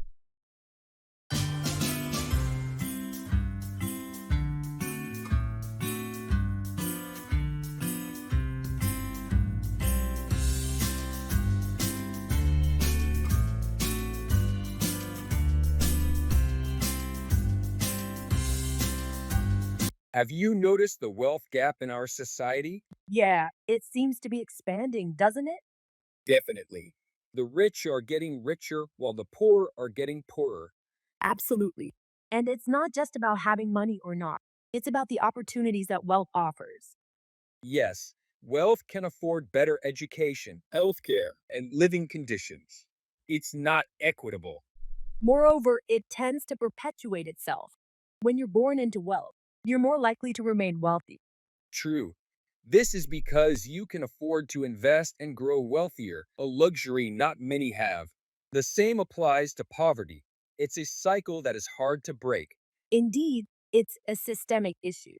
Have you noticed the wealth gap in our society? Yeah, it seems to be expanding, doesn't it? Definitely. The rich are getting richer while the poor are getting poorer. Absolutely. And it's not just about having money or not. It's about the opportunities that wealth offers. Yes, wealth can afford better education, healthcare, and living conditions. It's not equitable. Moreover, it tends to perpetuate itself. When you're born into wealth, you're more likely to remain wealthy. True. This is because you can afford to invest and grow wealthier, a luxury not many have. The same applies to poverty. It's a cycle that is hard to break. Indeed, it's a systemic issue.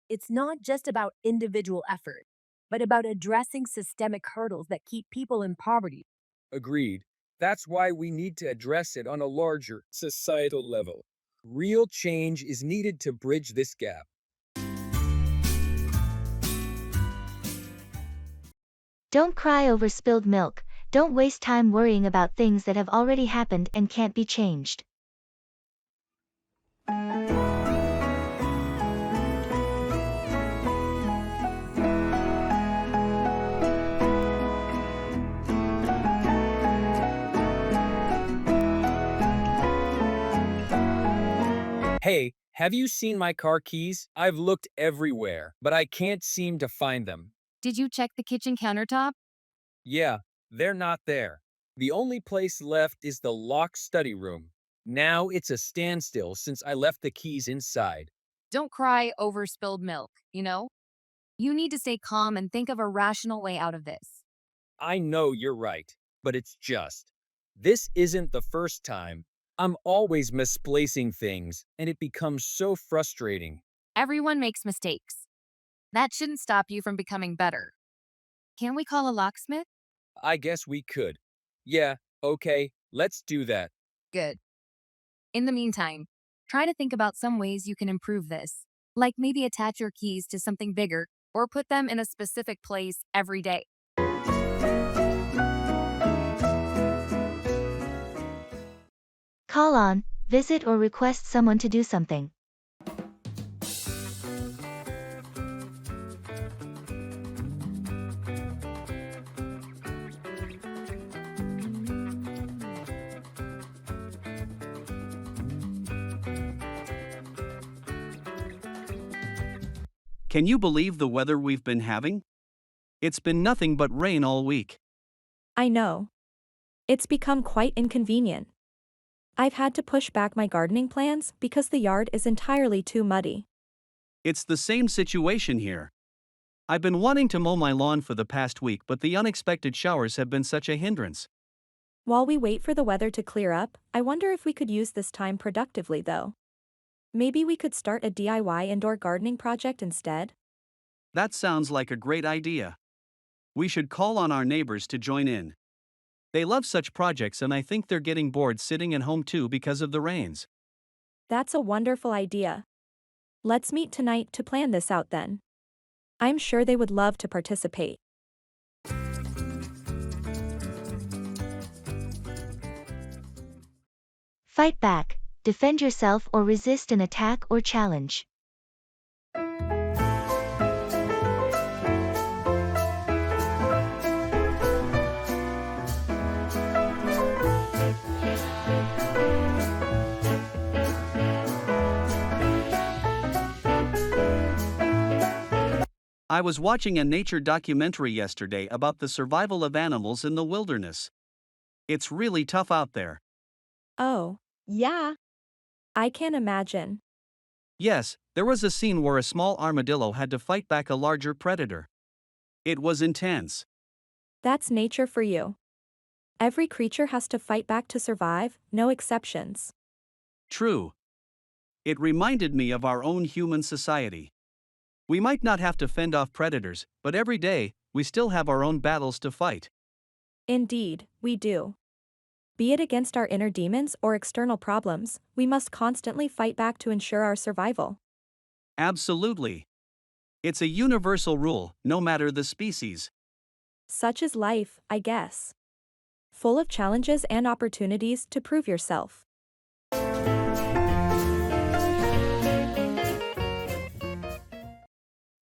It's not just about individual effort, but about addressing systemic hurdles that keep people in poverty. Agreed. That's why we need to address it on a larger societal level. Real change is needed to bridge this gap. Don't cry over spilled milk. Don't waste time worrying about things that have already happened and can't be changed. Hey, have you seen my car keys? I've looked everywhere, but I can't seem to find them. Did you check the kitchen countertop? Yeah, they're not there. The only place left is the locked study room. Now it's a standstill since I left the keys inside. Don't cry over spilled milk, you know? You need to stay calm and think of a rational way out of this. I know you're right, but it's just. This isn't the first time. I'm always misplacing things, and it becomes so frustrating. Everyone makes mistakes. That shouldn't stop you from becoming better. Can we call a locksmith? I guess we could. Yeah, okay, let's do that. Good. In the meantime, try to think about some ways you can improve this, like maybe attach your keys to something bigger or put them in a specific place every day. Call on, visit or request someone to do something. Can you believe the weather we've been having? It's been nothing but rain all week. I know. It's become quite inconvenient. I've had to push back my gardening plans because the yard is entirely too muddy. It's the same situation here. I've been wanting to mow my lawn for the past week, but the unexpected showers have been such a hindrance. While we wait for the weather to clear up, I wonder if we could use this time productively though. Maybe we could start a DIY indoor gardening project instead? That sounds like a great idea. We should call on our neighbors to join in. They love such projects, and I think they're getting bored sitting at home too because of the rains. That's a wonderful idea. Let's meet tonight to plan this out then. I'm sure they would love to participate. Fight back, defend yourself or resist an attack or challenge. I was watching a nature documentary yesterday about the survival of animals in the wilderness. It's really tough out there. Oh, yeah. I can imagine. Yes, there was a scene where a small armadillo had to fight back a larger predator. It was intense. That's nature for you. Every creature has to fight back to survive, no exceptions. True. It reminded me of our own human society. We might not have to fend off predators, but every day, we still have our own battles to fight. Indeed, we do. Be it against our inner demons or external problems, we must constantly fight back to ensure our survival. Absolutely. It's a universal rule, no matter the species. Such is life, I guess. Full of challenges and opportunities to prove yourself.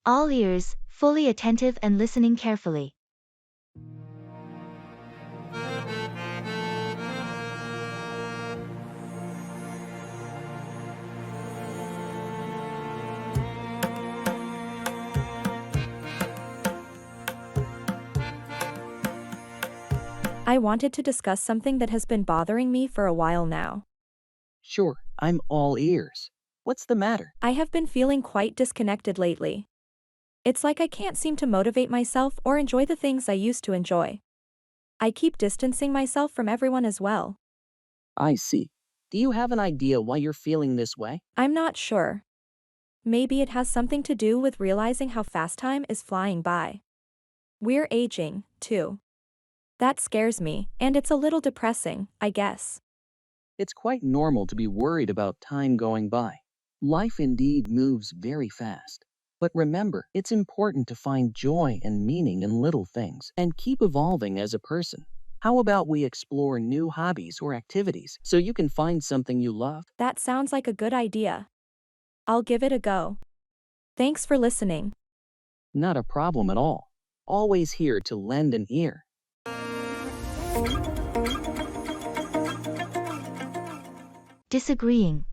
All ears, fully attentive and listening carefully. I wanted to discuss something that has been bothering me for a while now. Sure, I'm all ears. What's the matter? I have been feeling quite disconnected lately. It's like I can't seem to motivate myself or enjoy the things I used to enjoy. I keep distancing myself from everyone as well. I see. Do you have an idea why you're feeling this way? I'm not sure. Maybe it has something to do with realizing how fast time is flying by. We're aging, too. That scares me, and it's a little depressing, I guess. It's quite normal to be worried about time going by. Life indeed moves very fast. But remember, it's important to find joy and meaning in little things and keep evolving as a person. How about we explore new hobbies or activities so you can find something you love? That sounds like a good idea. I'll give it a go. Thanks for listening. Not a problem at all. Always here to lend an ear. Disagreeing.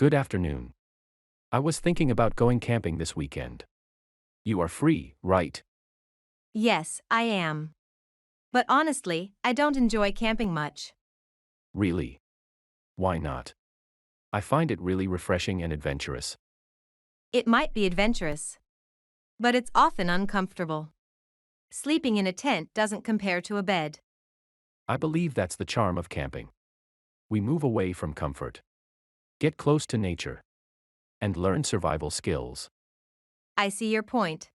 Good afternoon. I was thinking about going camping this weekend. You are free, right? Yes, I am. But honestly, I don't enjoy camping much. Really? Why not? I find it really refreshing and adventurous. It might be adventurous, but it's often uncomfortable. Sleeping in a tent doesn't compare to a bed. I believe that's the charm of camping. We move away from comfort, get close to nature, and learn survival skills. I see your point.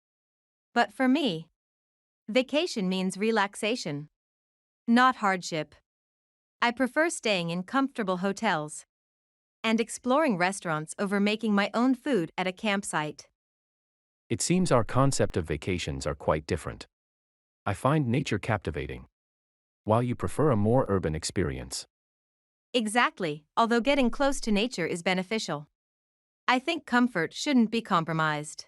But for me, vacation means relaxation, not hardship. I prefer staying in comfortable hotels and exploring restaurants over making my own food at a campsite. It seems our concept of vacations are quite different. I find nature captivating, while you prefer a more urban experience. Exactly, although getting close to nature is beneficial. I think comfort shouldn't be compromised.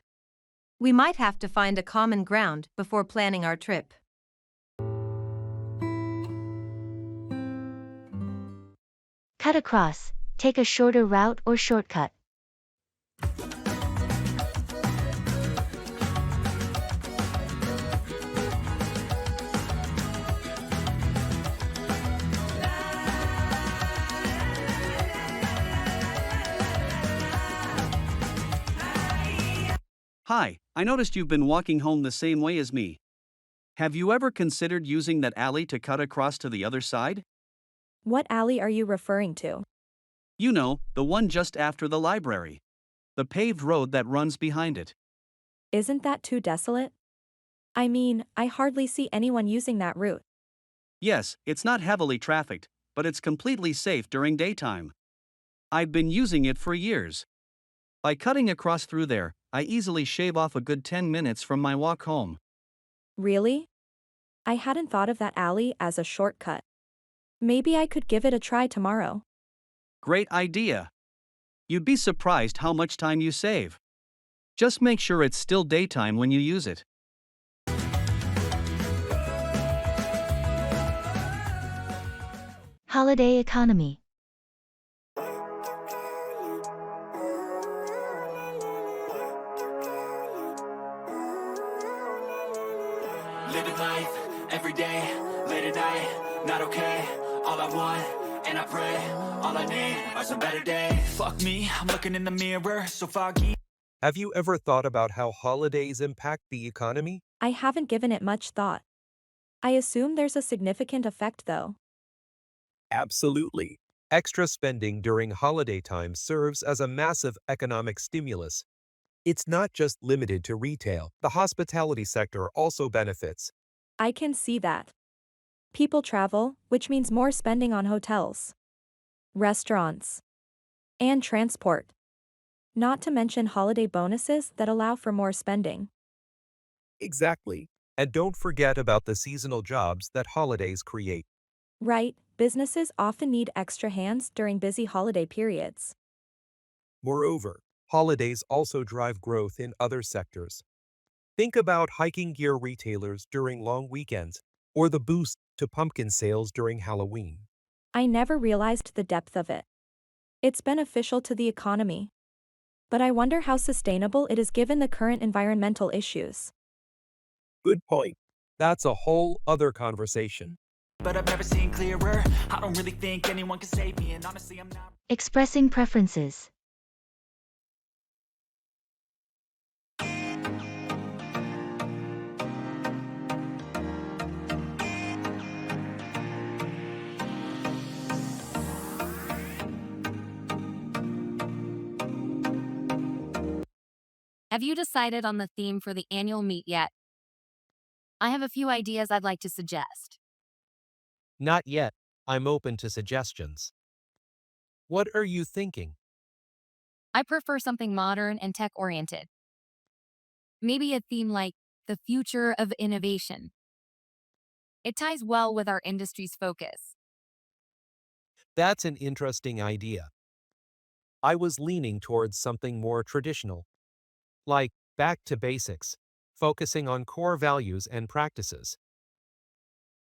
We might have to find a common ground before planning our trip. Cut across, take a shorter route or shortcut. Hi, I noticed you've been walking home the same way as me. Have you ever considered using that alley to cut across to the other side? What alley are you referring to? You know, the one just after the library. The paved road that runs behind it. Isn't that too desolate? I mean, I hardly see anyone using that route. Yes, it's not heavily trafficked, but it's completely safe during daytime. I've been using it for years. By cutting across through there, I easily shave off a good 10 minutes from my walk home. Really? I hadn't thought of that alley as a shortcut. Maybe I could give it a try tomorrow. Great idea. You'd be surprised how much time you save. Just make sure it's still daytime when you use it. Holiday economy. Living life, every day, late at night, not okay. All I want, and I pray, all I need are some better days. Fuck me, I'm looking in the mirror, so foggy. Have you ever thought about how holidays impact the economy? I haven't given it much thought. I assume there's a significant effect though. Absolutely. Extra spending during holiday time serves as a massive economic stimulus. It's not just limited to retail, the hospitality sector also benefits. I can see that. People travel, which means more spending on hotels, restaurants, and transport. Not to mention holiday bonuses that allow for more spending. Exactly. And don't forget about the seasonal jobs that holidays create. Right, businesses often need extra hands during busy holiday periods. Moreover, holidays also drive growth in other sectors. Think about hiking gear retailers during long weekends, or the boost to pumpkin sales during Halloween. I never realized the depth of it. It's beneficial to the economy. But I wonder how sustainable it is given the current environmental issues. Good point. That's a whole other conversation. But I've never seen clearer. I don't really think anyone can save me, and honestly, I'm not. Expressing preferences. Have you decided on the theme for the annual meet yet? I have a few ideas I'd like to suggest. Not yet. I'm open to suggestions. What are you thinking? I prefer something modern and tech-oriented. Maybe a theme like the future of innovation. It ties well with our industry's focus. That's an interesting idea. I was leaning towards something more traditional, like back to basics, focusing on core values and practices.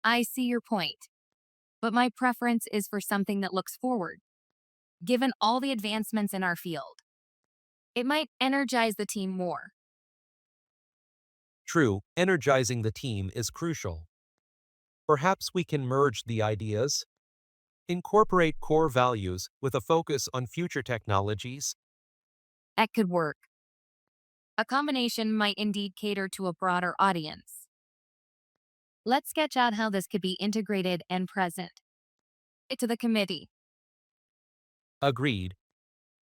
I see your point. But my preference is for something that looks forward. given all the advancements in our field. It might energize the team more. True, energizing the team is crucial. Perhaps we can merge the ideas, incorporate core values with a focus on future technologies. That could work. A combination might indeed cater to a broader audience. Let's sketch out how this could be integrated and present. It to the committee. Agreed.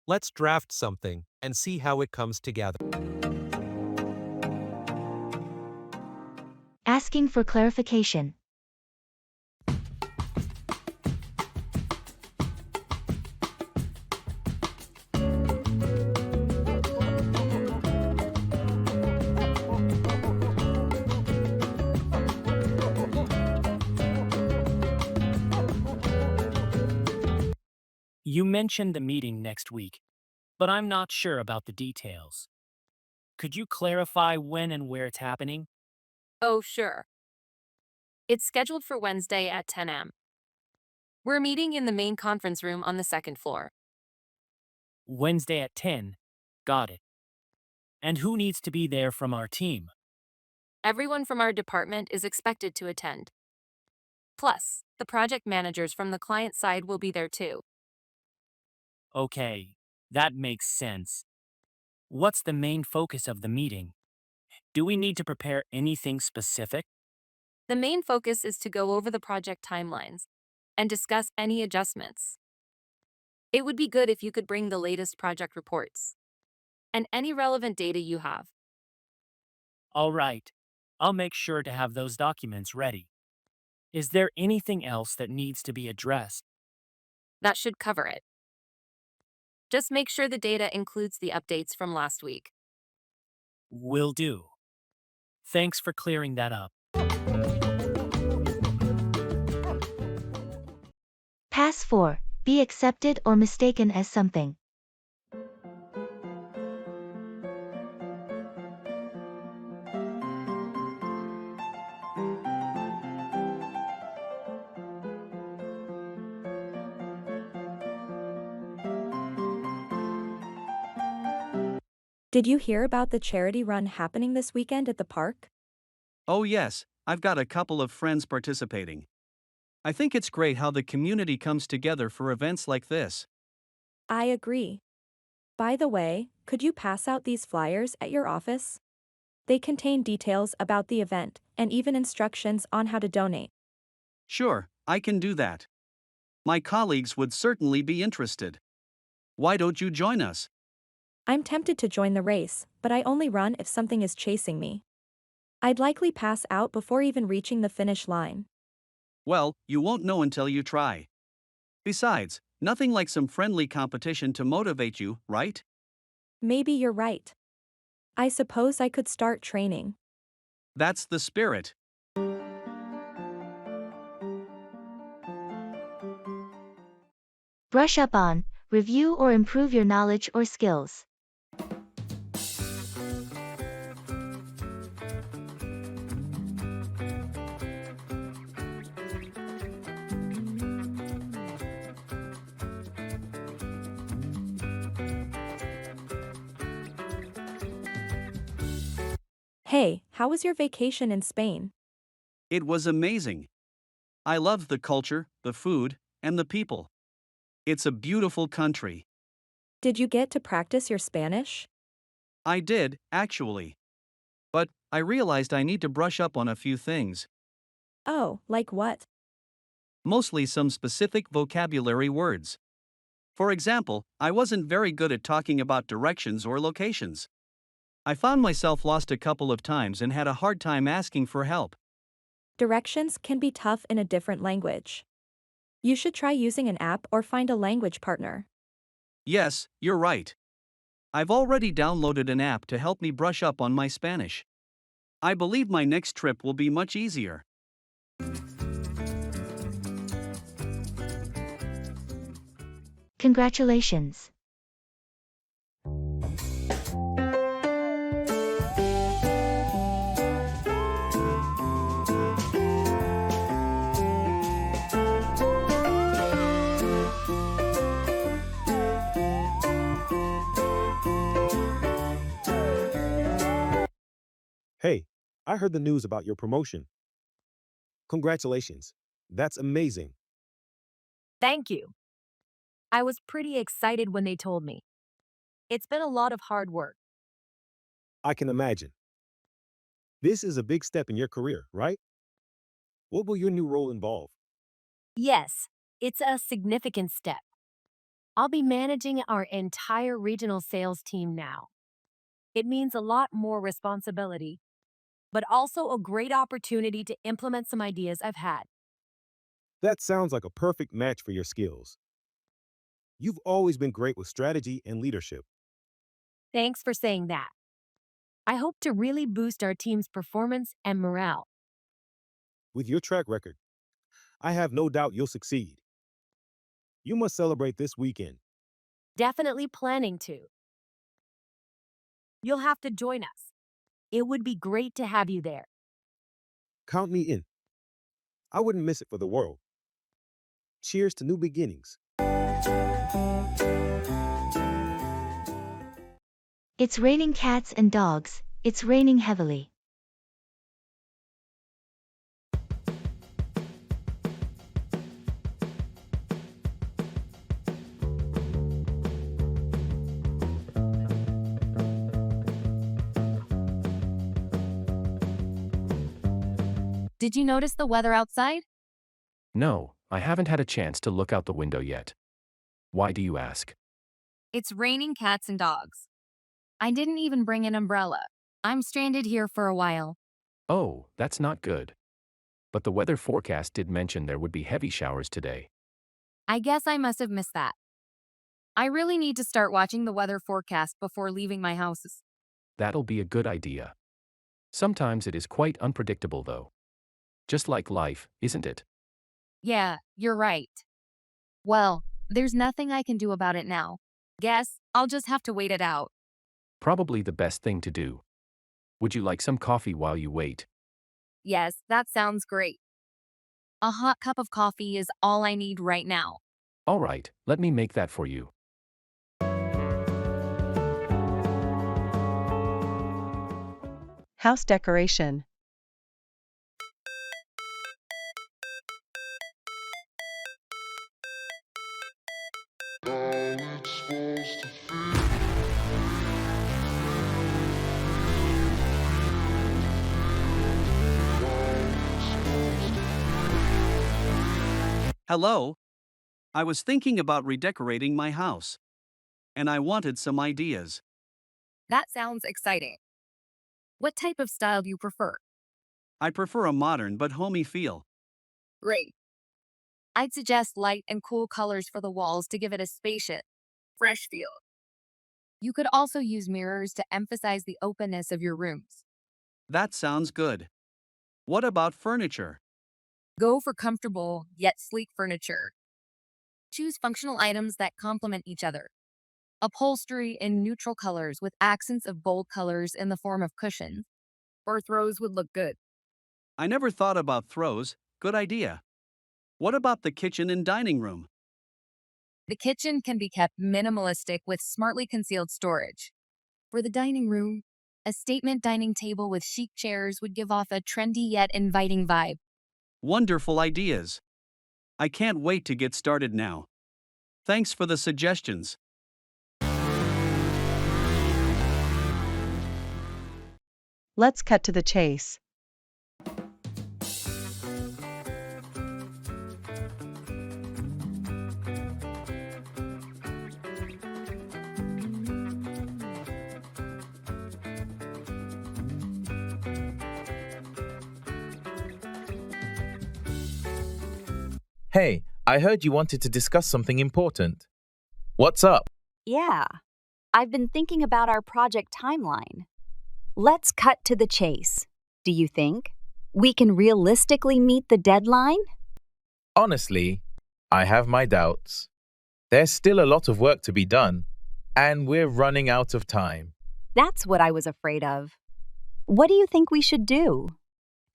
Let's draft something and see how it comes together. Asking for clarification. You mentioned a meeting next week, but I'm not sure about the details. Could you clarify when and where it's happening? Oh, sure. It's scheduled for Wednesday at 10 a.m. We're meeting in the main conference room on the second floor. Wednesday at 10. Got it. And who needs to be there from our team? Everyone from our department is expected to attend. Plus, the project managers from the client side will be there too. Okay, that makes sense. What's the main focus of the meeting? Do we need to prepare anything specific? The main focus is to go over the project timelines and discuss any adjustments. It would be good if you could bring the latest project reports and any relevant data you have. All right, I'll make sure to have those documents ready. Is there anything else that needs to be addressed? That should cover it. Just make sure the data includes the updates from last week. Will do. Thanks for clearing that up. Pass 4. Be accepted or mistaken as something. Did you hear about the charity run happening this weekend at the park? Oh yes, I've got a couple of friends participating. I think it's great how the community comes together for events like this. I agree. By the way, could you pass out these flyers at your office? They contain details about the event and even instructions on how to donate. Sure, I can do that. My colleagues would certainly be interested. Why don't you join us? I'm tempted to join the race, but I only run if something is chasing me. I'd likely pass out before even reaching the finish line. Well, you won't know until you try. Besides, nothing like some friendly competition to motivate you, right? Maybe you're right. I suppose I could start training. That's the spirit. Brush up on, review or improve your knowledge or skills. Hey, how was your vacation in Spain? It was amazing. I loved the culture, the food, and the people. It's a beautiful country. Did you get to practice your Spanish? I did, actually. But I realized I need to brush up on a few things. Oh, like what? Mostly some specific vocabulary words. For example, I wasn't very good at talking about directions or locations. I found myself lost a couple of times and had a hard time asking for help. Directions can be tough in a different language. You should try using an app or find a language partner. Yes, you're right. I've already downloaded an app to help me brush up on my Spanish. I believe my next trip will be much easier. Congratulations. I heard the news about your promotion. Congratulations. That's amazing. Thank you. I was pretty excited when they told me. It's been a lot of hard work. I can imagine. This is a big step in your career, right? What will your new role involve? Yes, it's a significant step. I'll be managing our entire regional sales team now. It means a lot more responsibility, but also a great opportunity to implement some ideas I've had. That sounds like a perfect match for your skills. You've always been great with strategy and leadership. Thanks for saying that. I hope to really boost our team's performance and morale. With your track record, I have no doubt you'll succeed. You must celebrate this weekend. Definitely planning to. You'll have to join us. It would be great to have you there. Count me in. I wouldn't miss it for the world. Cheers to new beginnings. It's raining cats and dogs, it's raining heavily. Did you notice the weather outside? No, I haven't had a chance to look out the window yet. Why do you ask? It's raining cats and dogs. I didn't even bring an umbrella. I'm stranded here for a while. Oh, that's not good. But the weather forecast did mention there would be heavy showers today. I guess I must have missed that. I really need to start watching the weather forecast before leaving my house. That'll be a good idea. Sometimes it is quite unpredictable though. Just like life, isn't it? Yeah, you're right. Well, there's nothing I can do about it now. Guess I'll just have to wait it out. Probably the best thing to do. Would you like some coffee while you wait? Yes, that sounds great. A hot cup of coffee is all I need right now. All right, let me make that for you. House decoration. Hello? I was thinking about redecorating my house. And I wanted some ideas. That sounds exciting. What type of style do you prefer? I prefer a modern but homey feel. Great. I'd suggest light and cool colors for the walls to give it a spacious, fresh feel. You could also use mirrors to emphasize the openness of your rooms. That sounds good. What about furniture? Go for comfortable yet sleek furniture. Choose functional items that complement each other. Upholstery in neutral colors with accents of bold colors in the form of cushions or throws would look good. I never thought about throws. Good idea. What about the kitchen and dining room? The kitchen can be kept minimalistic with smartly concealed storage. For the dining room, a statement dining table with chic chairs would give off a trendy yet inviting vibe. Wonderful ideas. I can't wait to get started now. Thanks for the suggestions. Let's cut to the chase. Hey, I heard you wanted to discuss something important. What's up? Yeah, I've been thinking about our project timeline. Let's cut to the chase. Do you think we can realistically meet the deadline? Honestly, I have my doubts. There's still a lot of work to be done, and we're running out of time. That's what I was afraid of. What do you think we should do?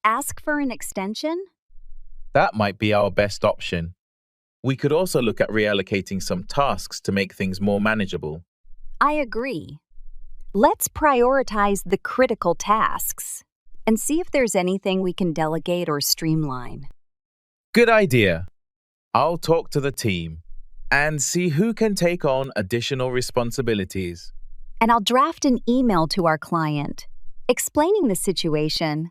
Ask for an extension? That might be our best option. We could also look at reallocating some tasks to make things more manageable. I agree. Let's prioritize the critical tasks. and see if there's anything we can delegate or streamline. Good idea. I'll talk to the team and see who can take on additional responsibilities. And I'll draft an email to our client, explaining the situation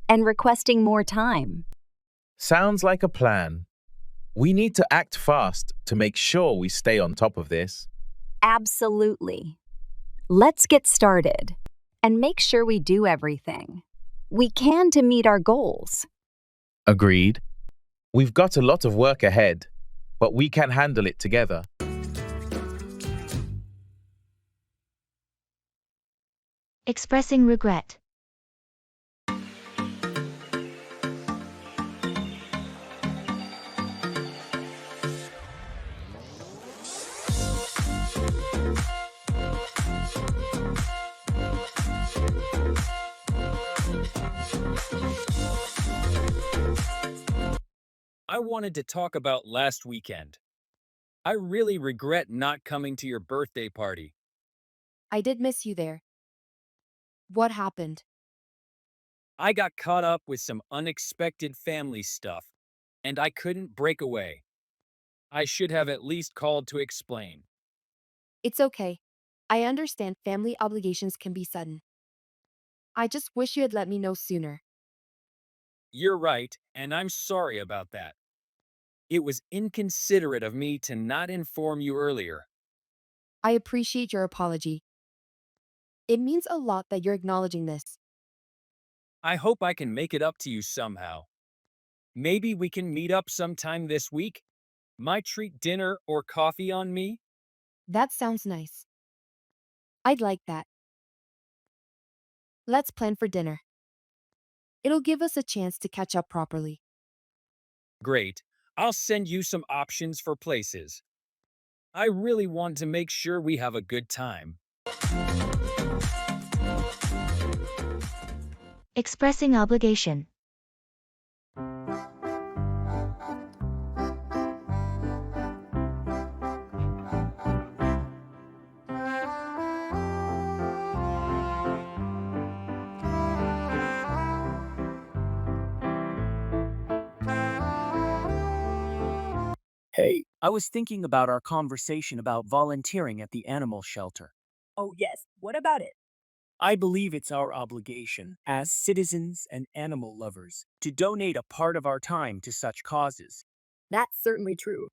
and requesting more time. Sounds like a plan. We need to act fast to make sure we stay on top of this. Absolutely. Let's get started and make sure we do everything we can to meet our goals. Agreed. We've got a lot of work ahead, but we can handle it together. Expressing regret. I wanted to talk about last weekend. I really regret not coming to your birthday party. I did miss you there. What happened? I got caught up with some unexpected family stuff, and I couldn't break away. I should have at least called to explain. It's okay. I understand family obligations can be sudden. I just wish you had let me know sooner. You're right, and I'm sorry about that. It was inconsiderate of me to not inform you earlier. I appreciate your apology. It means a lot that you're acknowledging this. I hope I can make it up to you somehow. Maybe we can meet up sometime this week? Might treat dinner or coffee on me? That sounds nice. I'd like that. Let's plan for dinner. It'll give us a chance to catch up properly. Great. I'll send you some options for places. I really want to make sure we have a good time. Expressing obligation. Hey, I was thinking about our conversation about volunteering at the animal shelter. Oh, yes. What about it? I believe it's our obligation, as citizens and animal lovers, to donate a part of our time to such causes. That's certainly true.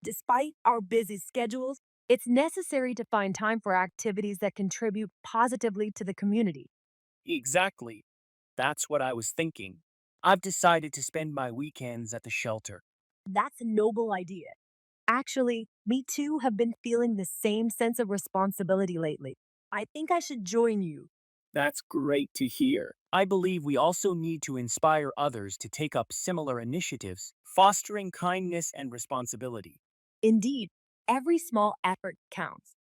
Despite our busy schedules, it's necessary to find time for activities that contribute positively to the community. Exactly. That's what I was thinking. I've decided to spend my weekends at the shelter. That's a noble idea. Actually, me too have been feeling the same sense of responsibility lately. I think I should join you. That's great to hear. I believe we also need to inspire others to take up similar initiatives, fostering kindness and responsibility. Indeed, every small effort counts.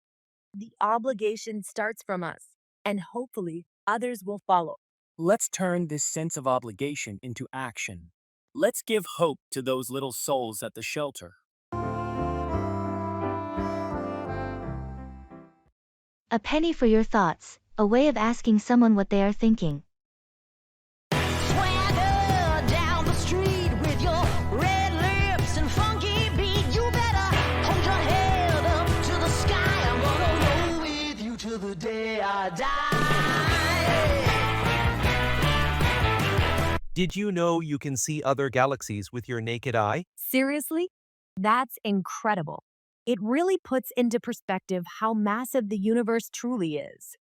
The obligation starts from us, and hopefully others will follow. Let's turn this sense of obligation into action. Let's give hope to those little souls at the shelter. A penny for your thoughts, a way of asking someone what they are thinking. Swagger down the street with your red lips and funky beat. You better hold your head up to the sky. I'm gonna roll with you till the day I die. Did you know you can see other galaxies with your naked eye? Seriously? That's incredible. It really puts into perspective how massive the universe truly is.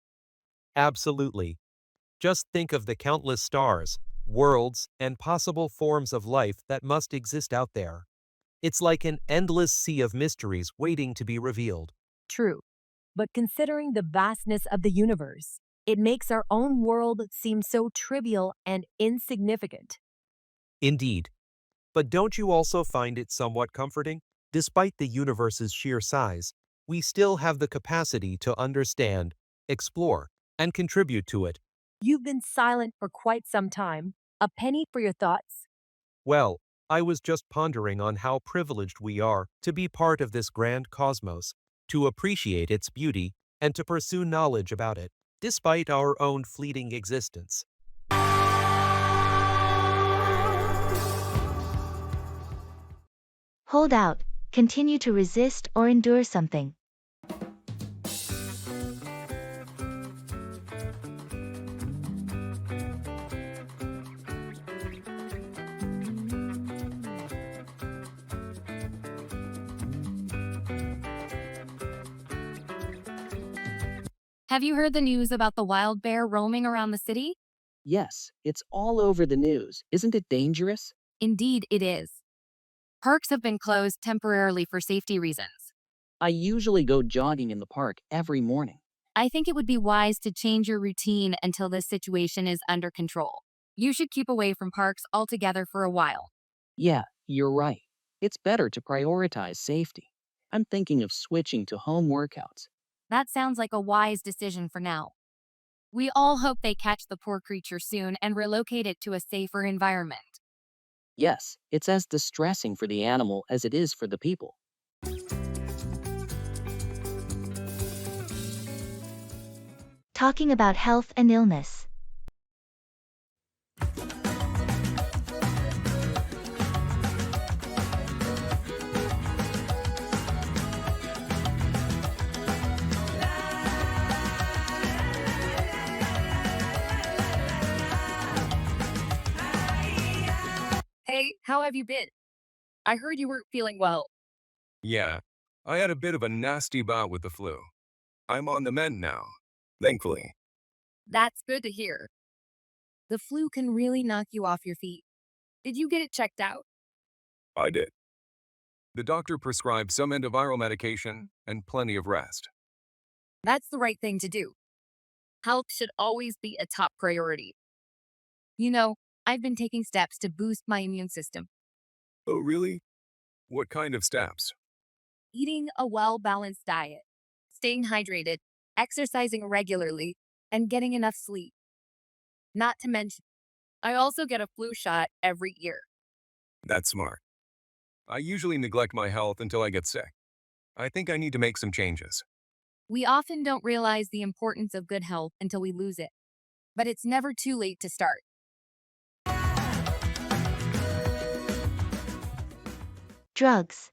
Absolutely. Just think of the countless stars, worlds, and possible forms of life that must exist out there. It's like an endless sea of mysteries waiting to be revealed. True. But considering the vastness of the universe, it makes our own world seem so trivial and insignificant. Indeed. But don't you also find it somewhat comforting? Despite the universe's sheer size, we still have the capacity to understand, explore, and contribute to it. You've been silent for quite some time. A penny for your thoughts? Well, I was just pondering on how privileged we are to be part of this grand cosmos, to appreciate its beauty, and to pursue knowledge about it, despite our own fleeting existence. Hold out, continue to resist or endure something. Have you heard the news about the wild bear roaming around the city? Yes, it's all over the news. Isn't it dangerous? Indeed, it is. Parks have been closed temporarily for safety reasons. I usually go jogging in the park every morning. I think it would be wise to change your routine until this situation is under control. You should keep away from parks altogether for a while. Yeah, you're right. It's better to prioritize safety. I'm thinking of switching to home workouts. That sounds like a wise decision for now. We all hope they catch the poor creature soon and relocate it to a safer environment. Yes, it's as distressing for the animal as it is for the people. Talking about health and illness. Hey, how have you been? I heard you weren't feeling well. Yeah, I had a bit of a nasty bout with the flu. I'm on the mend now, thankfully. That's good to hear. The flu can really knock you off your feet. Did you get it checked out? I did. The doctor prescribed some antiviral medication and plenty of rest. That's the right thing to do. Health should always be a top priority. You know, I've been taking steps to boost my immune system. Oh, really? What kind of steps? Eating a well-balanced diet, staying hydrated, exercising regularly, and getting enough sleep. Not to mention, I also get a flu shot every year. That's smart. I usually neglect my health until I get sick. I think I need to make some changes. We often don't realize the importance of good health until we lose it. But it's never too late to start. Drugs.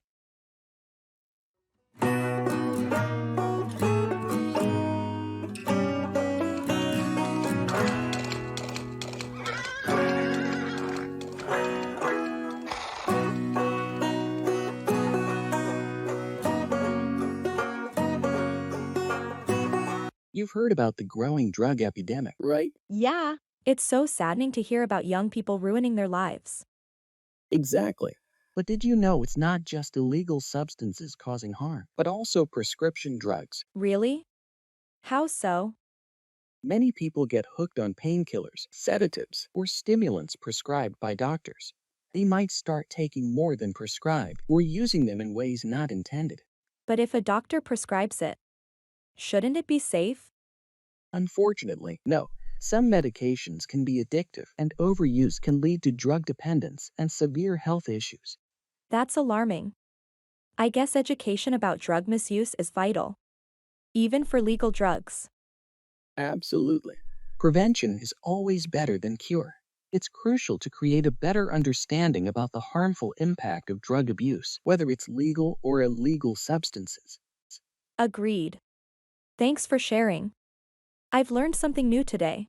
You've heard about the growing drug epidemic, right? Yeah. It's so saddening to hear about young people ruining their lives. Exactly. But did you know it's not just illegal substances causing harm, but also prescription drugs? Really? How so? Many people get hooked on painkillers, sedatives, or stimulants prescribed by doctors. They might start taking more than prescribed or using them in ways not intended. But if a doctor prescribes it, shouldn't it be safe? Unfortunately, no. Some medications can be addictive, and overuse can lead to drug dependence and severe health issues. That's alarming. I guess education about drug misuse is vital, even for legal drugs. Absolutely. Prevention is always better than cure. It's crucial to create a better understanding about the harmful impact of drug abuse, whether it's legal or illegal substances. Agreed. Thanks for sharing. I've learned something new today.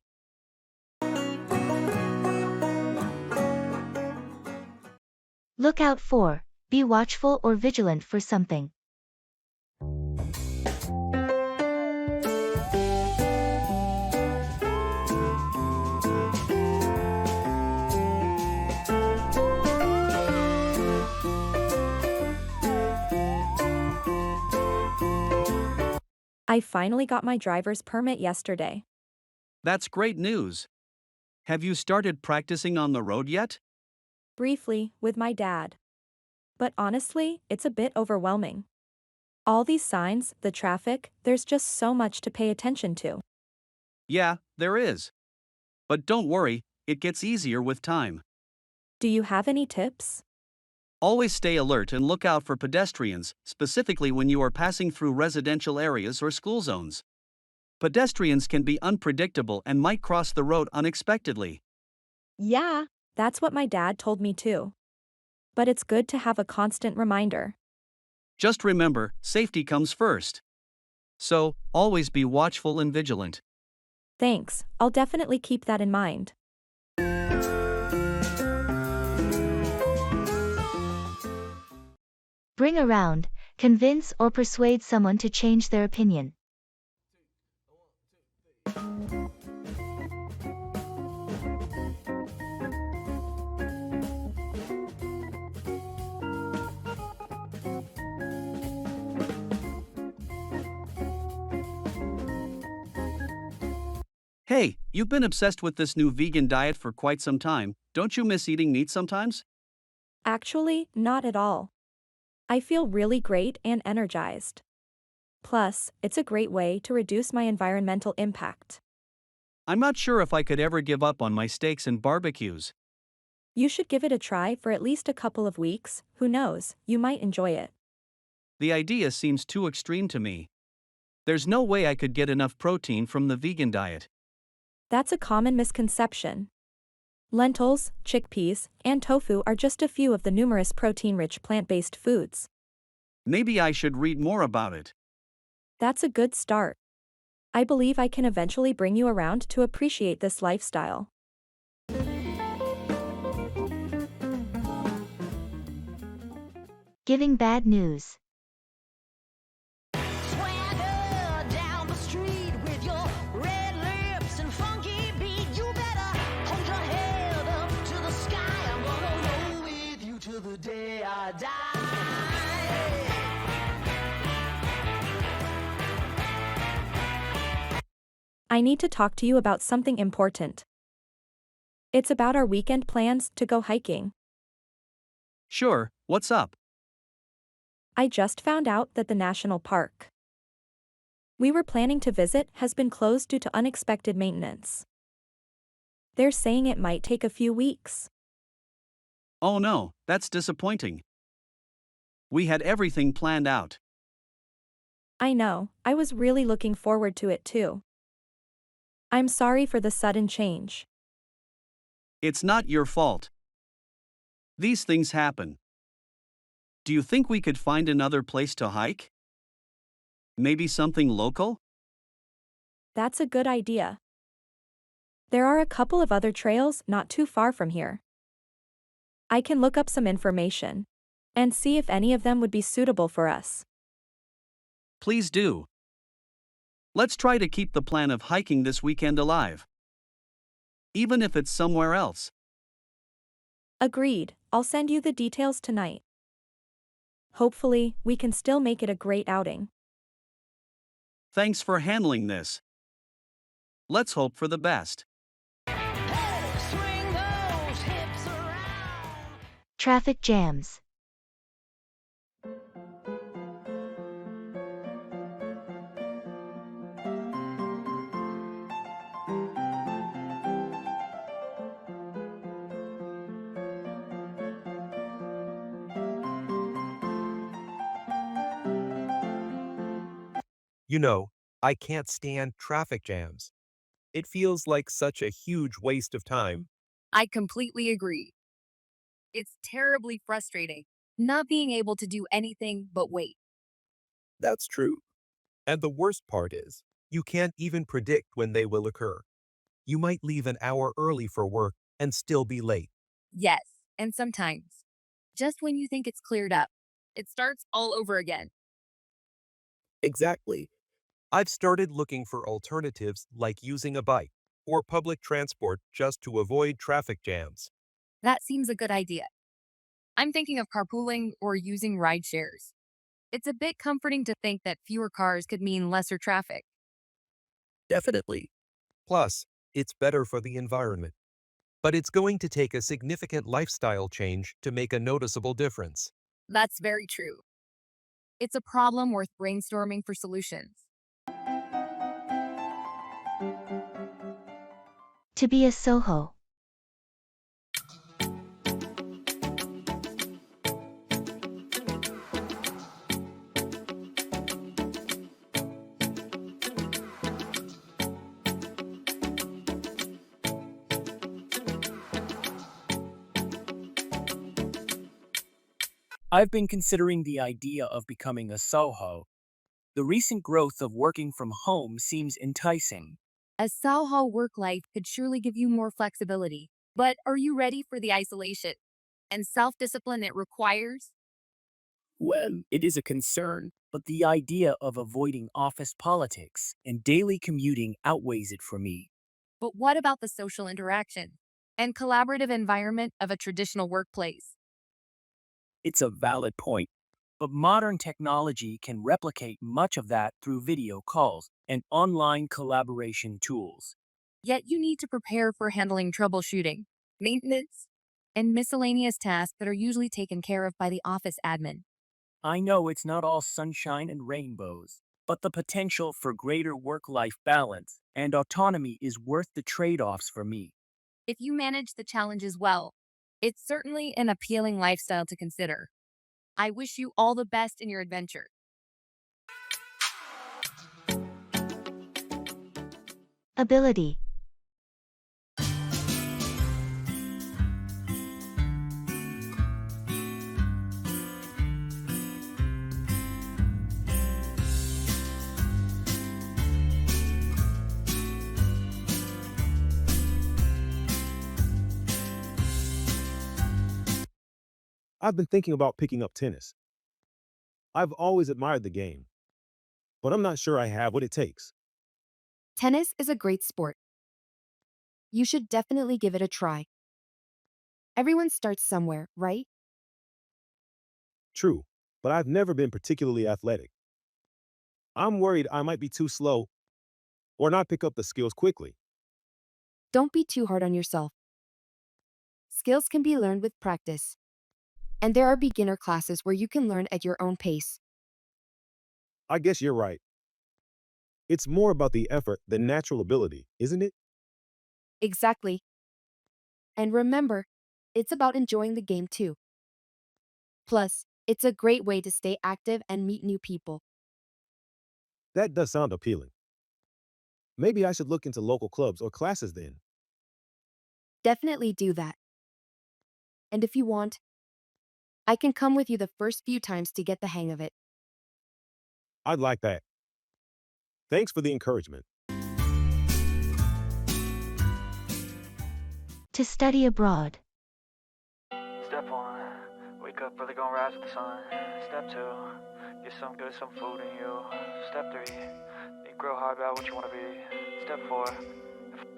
Look out for, be watchful or vigilant for something. I finally got my driver's permit yesterday. That's great news. Have you started practicing on the road yet? Briefly, with my dad. But honestly, it's a bit overwhelming. All these signs, the traffic, there's just so much to pay attention to. Yeah, there is. But don't worry, it gets easier with time. Do you have any tips? Always stay alert and look out for pedestrians, specifically when you are passing through residential areas or school zones. Pedestrians can be unpredictable and might cross the road unexpectedly. Yeah, that's what my dad told me too. but it's good to have a constant reminder. Just remember, safety comes first. So, always be watchful and vigilant. Thanks, I'll definitely keep that in mind. Bring around, convince or persuade someone to change their opinion. Hey, you've been obsessed with this new vegan diet for quite some time. Don't you miss eating meat sometimes? Actually, not at all. I feel really great and energized. Plus, it's a great way to reduce my environmental impact. I'm not sure if I could ever give up on my steaks and barbecues. You should give it a try for at least a couple of weeks, who knows, you might enjoy it. The idea seems too extreme to me. There's no way I could get enough protein from the vegan diet. That's a common misconception. Lentils, chickpeas, and tofu are just a few of the numerous protein-rich plant-based foods. Maybe I should read more about it. That's a good start. I believe I can eventually bring you around to appreciate this lifestyle. Giving bad news. Swagger down the street with your red lips and funky beat. You better hold your head up to the sky. I'm gonna roll with you till the day I die. I need to talk to you about something important. It's about our weekend plans to go hiking. Sure, what's up? I just found out that the national park we were planning to visit has been closed due to unexpected maintenance. They're saying it might take a few weeks. Oh no, that's disappointing. We had everything planned out. I know, I was really looking forward to it too. I'm sorry for the sudden change. It's not your fault. These things happen. Do you think we could find another place to hike? Maybe something local? That's a good idea. There are a couple of other trails not too far from here. I can look up some information and see if any of them would be suitable for us. Please do. Let's try to keep the plan of hiking this weekend alive. Even if it's somewhere else. Agreed, I'll send you the details tonight. Hopefully, we can still make it a great outing. Thanks for handling this. Let's hope for the best. Swing those hips around. Traffic jams. You know, I can't stand traffic jams. It feels like such a huge waste of time. I completely agree. It's terribly frustrating not being able to do anything but wait. That's true. And the worst part is, you can't even predict when they will occur. You might leave an hour early for work and still be late. Yes, and sometimes, just when you think it's cleared up, it starts all over again. Exactly. I've started looking for alternatives like using a bike or public transport just to avoid traffic jams. That seems a good idea. I'm thinking of carpooling or using ride shares. It's a bit comforting to think that fewer cars could mean lesser traffic. Definitely. Plus, it's better for the environment. But it's going to take a significant lifestyle change to make a noticeable difference. That's very true. It's a problem worth brainstorming for solutions. To be a Soho. I've been considering the idea of becoming a Soho. The recent growth of working from home seems enticing. A Soho work life could surely give you more flexibility. But are you ready for the isolation and self discipline it requires? Well, it is a concern, but the idea of avoiding office politics and daily commuting outweighs it for me. But what about the social interaction and collaborative environment of a traditional workplace? It's a valid point, but modern technology can replicate much of that through video calls and online collaboration tools. Yet you need to prepare for handling troubleshooting, maintenance, and miscellaneous tasks that are usually taken care of by the office admin. I know it's not all sunshine and rainbows, but the potential for greater work life balance and autonomy is worth the trade offs for me. If you manage the challenges well, it's certainly an appealing lifestyle to consider. I wish you all the best in your adventure. Ability. I've been thinking about picking up tennis. I've always admired the game, but I'm not sure I have what it takes. Tennis is a great sport. You should definitely give it a try. Everyone starts somewhere, right? True, but I've never been particularly athletic. I'm worried I might be too slow or not pick up the skills quickly. Don't be too hard on yourself. Skills can be learned with practice. And there are beginner classes where you can learn at your own pace. I guess you're right. It's more about the effort than natural ability, isn't it? Exactly. And remember, it's about enjoying the game too. Plus, it's a great way to stay active and meet new people. That does sound appealing. Maybe I should look into local clubs or classes then. Definitely do that. And if you want, I can come with you the first few times to get the hang of it. I'd like that. Thanks for the encouragement. To study abroad. Step 1, wake up early, gonna rise with the sun. Step 2, get some good, some food in you. Step 3, think real hard about what you wanna be. Step 4,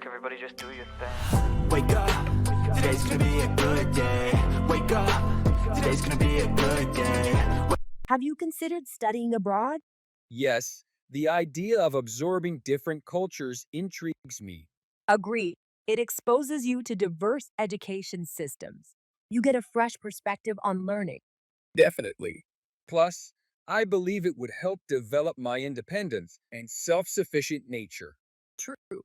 everybody just do your thing. Wake up, today's gonna be a good day. Wake up, today's gonna be a good day. Have you considered studying abroad? Yes, the idea of absorbing different cultures intrigues me. Agreed. It exposes you to diverse education systems. You get a fresh perspective on learning. Definitely. Plus, I believe it would help develop my independence and self-sufficient nature. True.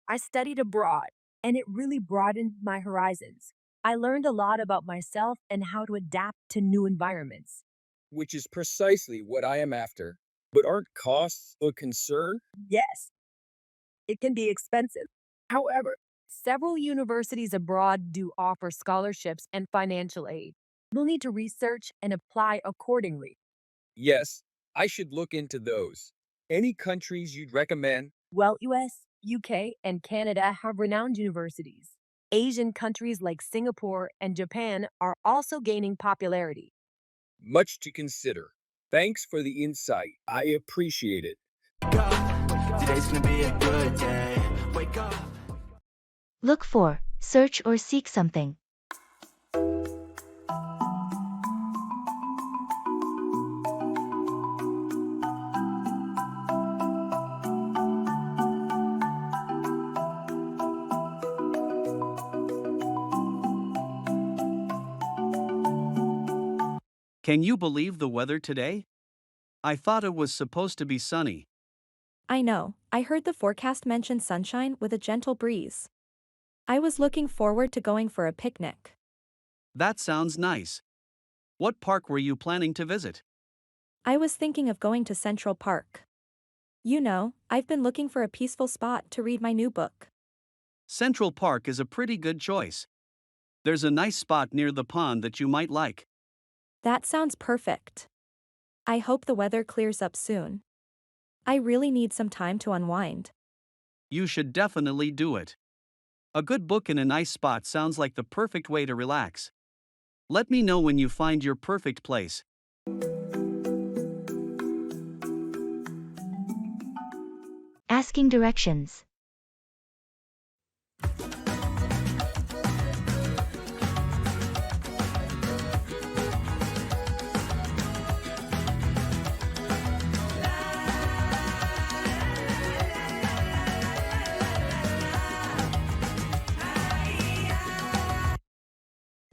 I studied abroad, and it really broadened my horizons. I learned a lot about myself and how to adapt to new environments. Which is precisely what I am after. But aren't costs a concern? Yes, it can be expensive. However, several universities abroad do offer scholarships and financial aid. You'll need to research and apply accordingly. Yes, I should look into those. Any countries you'd recommend? Well, US, UK, and Canada have renowned universities. Asian countries like Singapore and Japan are also gaining popularity. Much to consider. Thanks for the insight. I appreciate it. Today's gonna be a good day. Wake up. Look for, search or seek something. Can you believe the weather today? I thought it was supposed to be sunny. I know, I heard the forecast mention sunshine with a gentle breeze. I was looking forward to going for a picnic. That sounds nice. What park were you planning to visit? I was thinking of going to Central Park. You know, I've been looking for a peaceful spot to read my new book. Central Park is a pretty good choice. There's a nice spot near the pond that you might like. That sounds perfect. I hope the weather clears up soon. I really need some time to unwind. You should definitely do it. A good book in a nice spot sounds like the perfect way to relax. Let me know when you find your perfect place. Asking directions.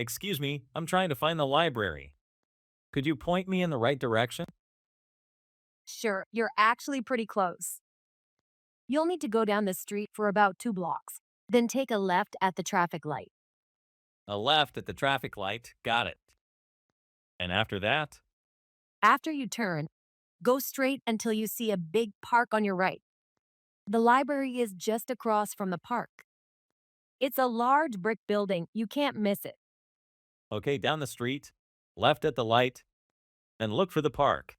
Excuse me, I'm trying to find the library. Could you point me in the right direction? Sure, you're actually pretty close. You'll need to go down the street for about 2 blocks, then take a left at the traffic light. A left at the traffic light, got it. And after that? After you turn, go straight until you see a big park on your right. The library is just across from the park. It's a large brick building, you can't miss it. Okay, down the street, left at the light, and look for the park.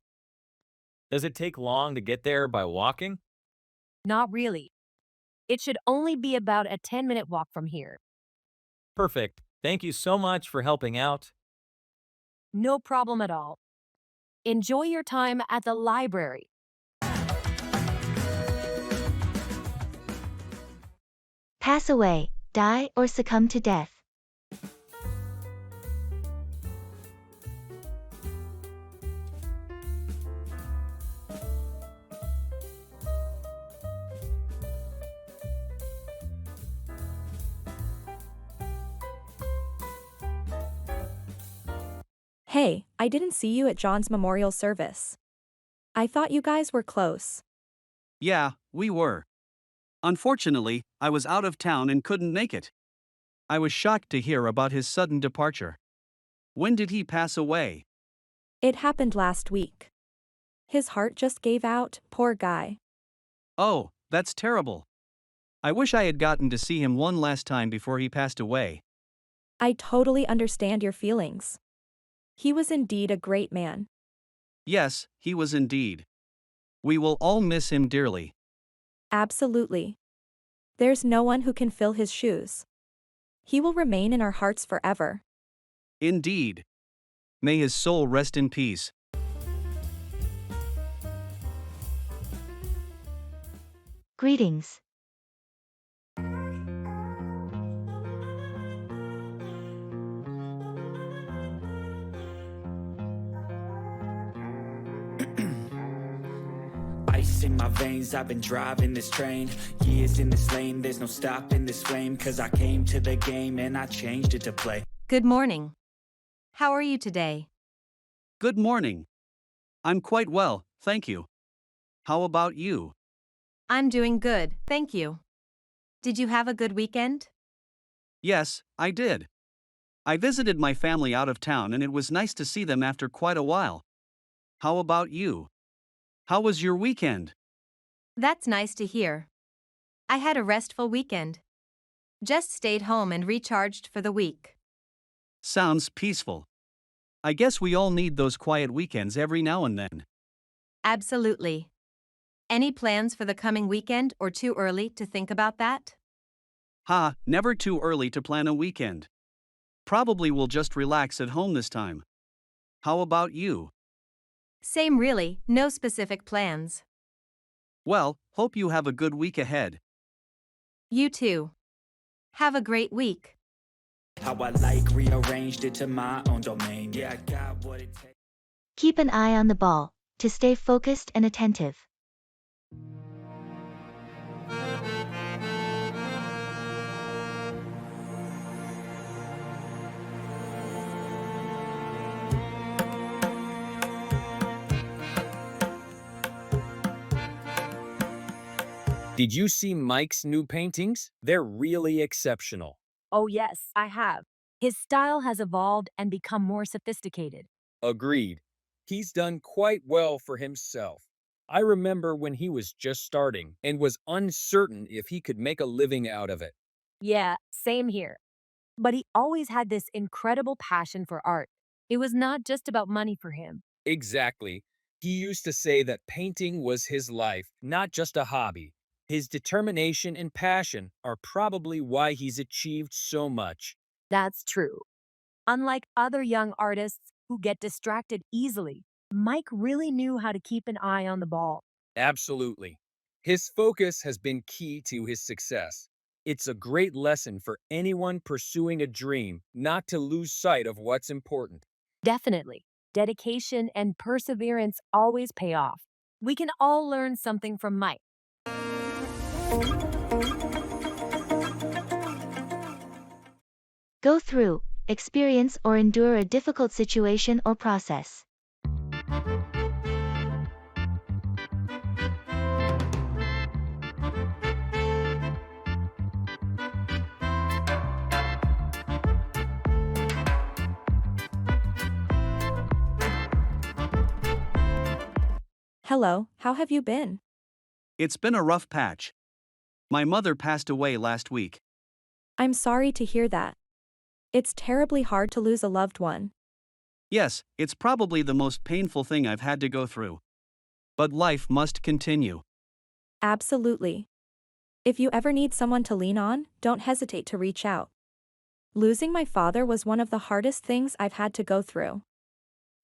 Does it take long to get there by walking? Not really. It should only be about a 10-minute walk from here. Perfect. Thank you so much for helping out. No problem at all. Enjoy your time at the library. Pass away, die, or succumb to death. Hey, I didn't see you at John's memorial service. I thought you guys were close. Yeah, we were. Unfortunately, I was out of town and couldn't make it. I was shocked to hear about his sudden departure. When did he pass away? It happened last week. His heart just gave out, poor guy. Oh, that's terrible. I wish I had gotten to see him one last time before he passed away. I totally understand your feelings. He was indeed a great man. Yes, he was indeed. We will all miss him dearly. Absolutely. There's no one who can fill his shoes. He will remain in our hearts forever. Indeed. May his soul rest in peace. Greetings. Ice in my veins, I've been driving this train. Years in this lane, there's no stopping this flame. Cause I came to the game and I changed it to play. Good morning. How are you today? Good morning. I'm quite well, thank you. How about you? I'm doing good, thank you. Did you have a good weekend? Yes, I did. I visited my family out of town and it was nice to see them after quite a while. How about you? How was your weekend? That's nice to hear. I had a restful weekend. Just stayed home and recharged for the week. Sounds peaceful. I guess we all need those quiet weekends every now and then. Absolutely. Any plans for the coming weekend or too early to think about that? Ha, never too early to plan a weekend. Probably will just relax at home this time. How about you? Same really, no specific plans. Well, hope you have a good week ahead. You too. Have a great week. How I like rearranged it to my own domain. Yeah, I got what it takes. Keep an eye on the ball, to stay focused and attentive. Did you see Mike's new paintings? They're really exceptional. Oh, yes, I have. His style has evolved and become more sophisticated. Agreed. He's done quite well for himself. I remember when he was just starting and was uncertain if he could make a living out of it. Yeah, same here. But he always had this incredible passion for art. It was not just about money for him. Exactly. He used to say that painting was his life, not just a hobby. His determination and passion are probably why he's achieved so much. That's true. Unlike other young artists who get distracted easily, Mike really knew how to keep an eye on the ball. Absolutely. His focus has been key to his success. It's a great lesson for anyone pursuing a dream not to lose sight of what's important. Definitely. Dedication and perseverance always pay off. We can all learn something from Mike. Go through, experience or endure a difficult situation or process. Hello, how have you been? It's been a rough patch. My mother passed away last week. I'm sorry to hear that. It's terribly hard to lose a loved one. Yes, it's probably the most painful thing I've had to go through. But life must continue. Absolutely. If you ever need someone to lean on, don't hesitate to reach out. Losing my father was one of the hardest things I've had to go through.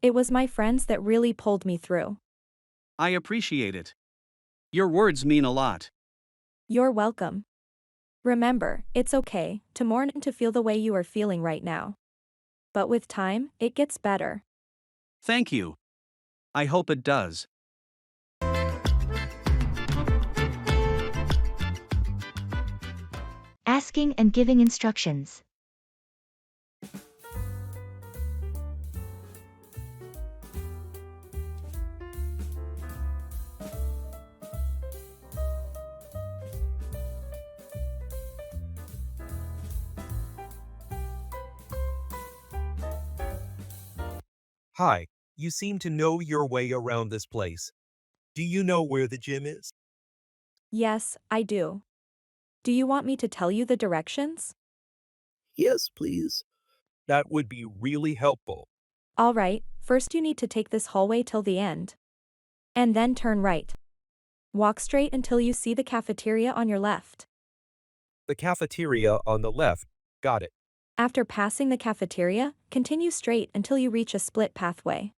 It was my friends that really pulled me through. I appreciate it. Your words mean a lot. You're welcome. Remember, it's okay to mourn and to feel the way you are feeling right now. But with time, it gets better. Thank you. I hope it does. Asking and giving instructions. Hi, you seem to know your way around this place. Do you know where the gym is? Yes, I do. Do you want me to tell you the directions? Yes, please. That would be really helpful. All right, first you need to take this hallway till the end. And then turn right. Walk straight until you see the cafeteria on your left. The cafeteria on the left. Got it. After passing the cafeteria, continue straight until you reach a split pathway.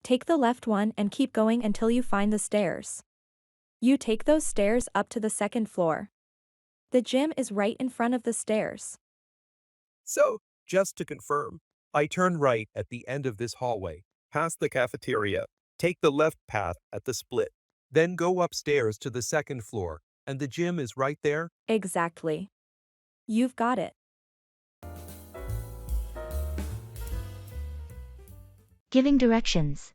Take the left one and keep going until you find the stairs. You take those stairs up to the second floor. The gym is right in front of the stairs. So, just to confirm, I turn right at the end of this hallway, past the cafeteria, take the left path at the split, then go upstairs to the second floor, and the gym is right there? Exactly. You've got it. Giving directions.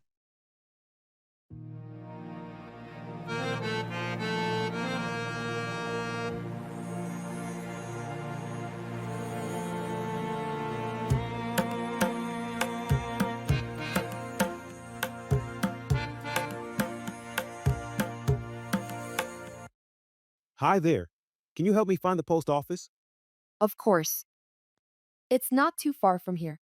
Hi there. Can you help me find the post office? Of course. It's not too far from here.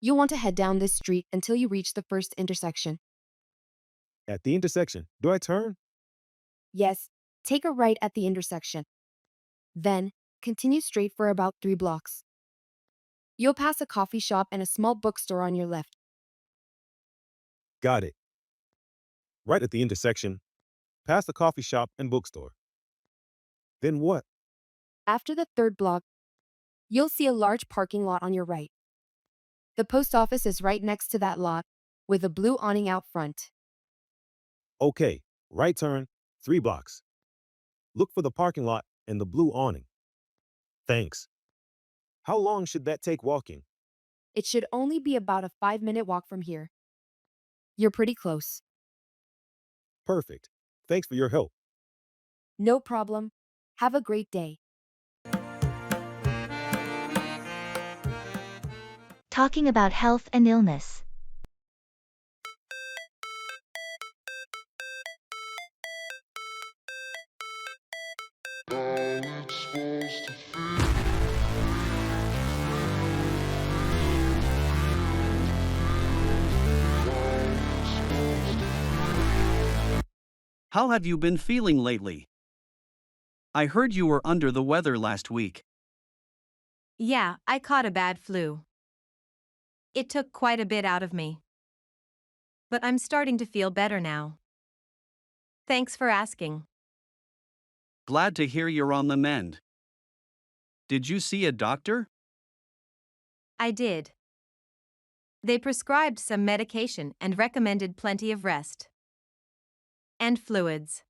You'll want to head down this street until you reach the first intersection. At the intersection. Do I turn? Yes, take a right at the intersection. Then, continue straight for about 3 blocks. You'll pass a coffee shop and a small bookstore on your left. Got it. Right at the intersection. Past the coffee shop and bookstore. Then what? After the 3rd block, you'll see a large parking lot on your right. The post office is right next to that lot, with a blue awning out front. Okay. Right turn, 3 blocks. Look for the parking lot and the blue awning. Thanks. How long should that take walking? It should only be about a 5-minute walk from here. You're pretty close. Perfect. Thanks for your help. No problem. Have a great day. Talking about health and illness. How have you been feeling lately? I heard you were under the weather last week. Yeah, I caught a bad flu. It took quite a bit out of me. But I'm starting to feel better now. Thanks for asking. Glad to hear you're on the mend. Did you see a doctor? I did. They prescribed some medication and recommended plenty of rest. And fluids.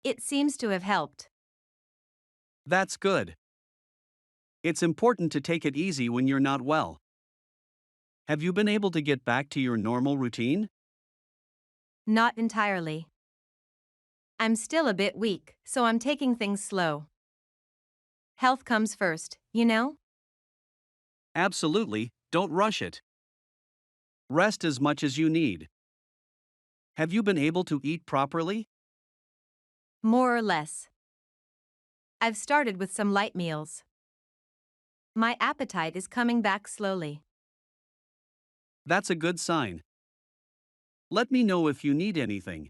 It seems to have helped. That's good. It's important to take it easy when you're not well. Have you been able to get back to your normal routine? Not entirely. I'm still a bit weak, so I'm taking things slow. Health comes first, you know? Absolutely, don't rush it. Rest as much as you need. Have you been able to eat properly? More or less. I've started with some light meals. My appetite is coming back slowly. That's a good sign. Let me know if you need anything.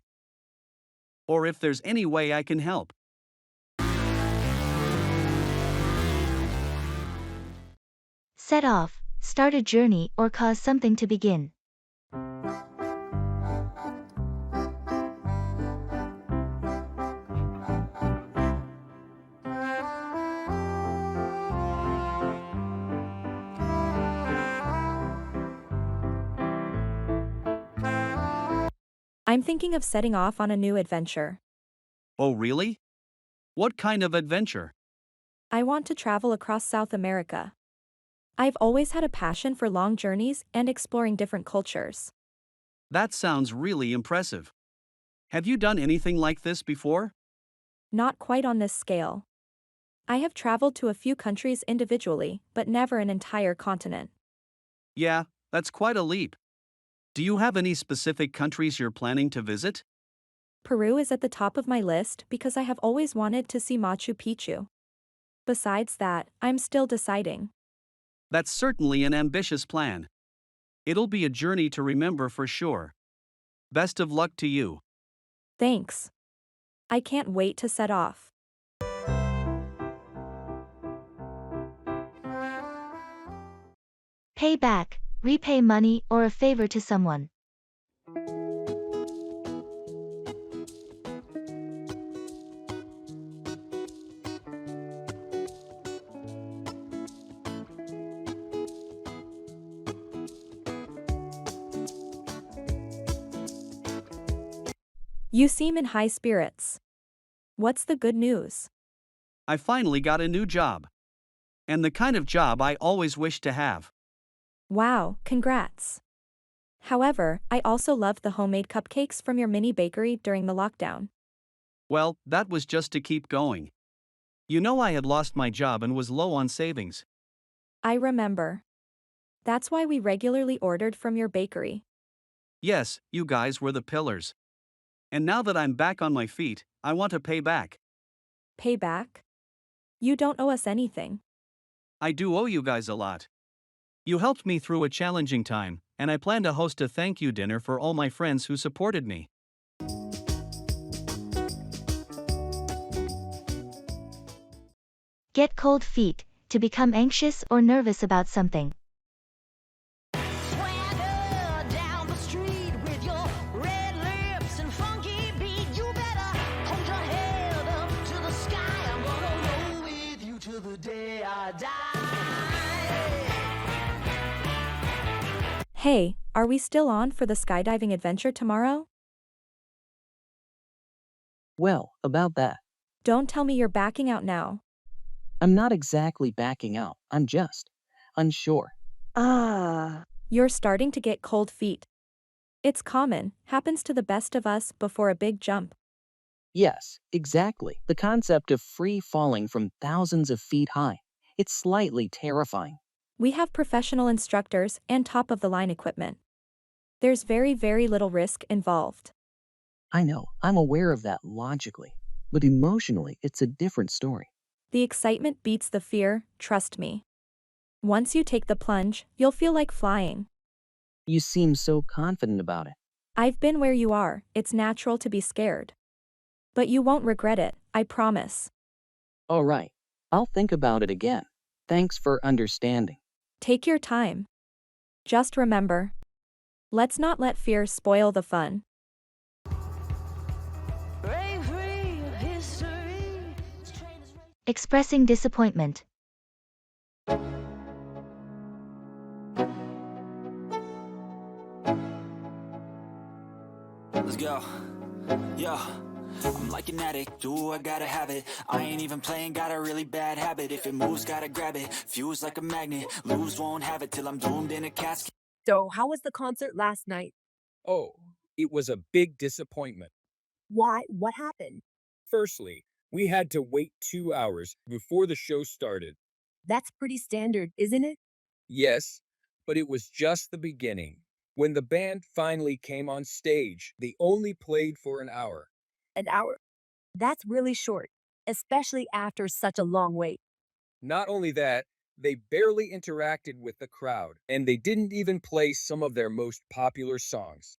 Or if there's any way I can help. Set off, start a journey or cause something to begin. I'm thinking of setting off on a new adventure. Oh, really? What kind of adventure? I want to travel across South America. I've always had a passion for long journeys and exploring different cultures. That sounds really impressive. Have you done anything like this before? Not quite on this scale. I have traveled to a few countries individually, but never an entire continent. Yeah, that's quite a leap. Do you have any specific countries you're planning to visit? Peru is at the top of my list because I have always wanted to see Machu Picchu. Besides that, I'm still deciding. That's certainly an ambitious plan. It'll be a journey to remember for sure. Best of luck to you. Thanks. I can't wait to set off. Pay back, repay money or a favor to someone. You seem in high spirits. What's the good news? I finally got a new job. And the kind of job I always wished to have. Wow, congrats. However, I also loved the homemade cupcakes from your mini bakery during the lockdown. Well, that was just to keep going. You know, I had lost my job and was low on savings. I remember. That's why we regularly ordered from your bakery. Yes, you guys were the pillars. And now that I'm back on my feet, I want to pay back. Pay back? You don't owe us anything. I do owe you guys a lot. You helped me through a challenging time, and I plan to host a thank you dinner for all my friends who supported me. Get cold feet, to become anxious or nervous about something. Swagger down the street with your red lips and funky beat. You better hold your head up to the sky. I'm gonna roll with you till the day I die. Hey, are we still on for the skydiving adventure tomorrow? Well, about that. Don't tell me you're backing out now. I'm not exactly backing out, I'm just unsure. You're starting to get cold feet. It's common, happens to the best of us before a big jump. Yes, exactly. The concept of free falling from thousands of feet high. It's slightly terrifying. We have professional instructors and top-of-the-line equipment. There's very, very little risk involved. I know, I'm aware of that logically. But emotionally, it's a different story. The excitement beats the fear, trust me. Once you take the plunge, you'll feel like flying. You seem so confident about it. I've been where you are, it's natural to be scared. But you won't regret it, I promise. All right. I'll think about it again. Thanks for understanding. Take your time. Just remember, let's not let fear spoil the fun. Expressing disappointment. Let's go. Yo, I'm like an addict, ooh, I gotta have it. I ain't even playing, got a really bad habit. If it moves, gotta grab it. Fuse like a magnet, lose, won't have it till I'm doomed in a casket. So, how was the concert last night? Oh, it was a big disappointment. Why? What happened? Firstly, we had to wait 2 hours before the show started. That's pretty standard, isn't it? Yes, but it was just the beginning. When the band finally came on stage, they only played for an hour. An hour. That's really short, especially after such a long wait. Not only that, they barely interacted with the crowd, and they didn't even play some of their most popular songs.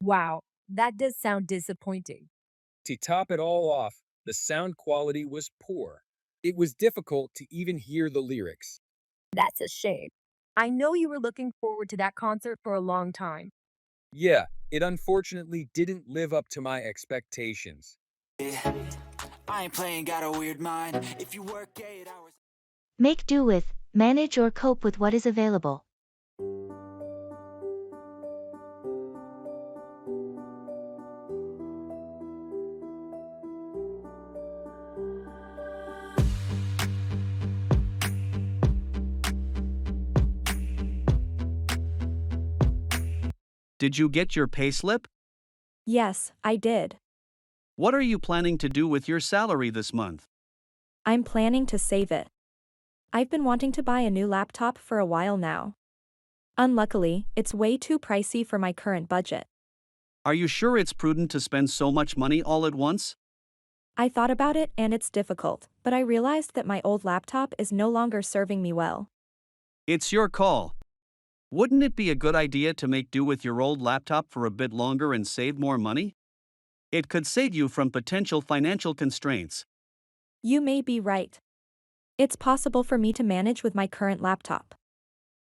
Wow, that does sound disappointing. To top it all off, the sound quality was poor. It was difficult to even hear the lyrics. That's a shame. I know you were looking forward to that concert for a long time. Yeah, it unfortunately didn't live up to my expectations. I ain't playing, got a weird mind. If you work 8 hours. Make do with, manage or cope with what is available. Did you get your payslip? Yes, I did. What are you planning to do with your salary this month? I'm planning to save it. I've been wanting to buy a new laptop for a while now. Unluckily, it's way too pricey for my current budget. Are you sure it's prudent to spend so much money all at once? I thought about it and it's difficult, but I realized that my old laptop is no longer serving me well. It's your call. Wouldn't it be a good idea to make do with your old laptop for a bit longer and save more money? It could save you from potential financial constraints. You may be right. It's possible for me to manage with my current laptop.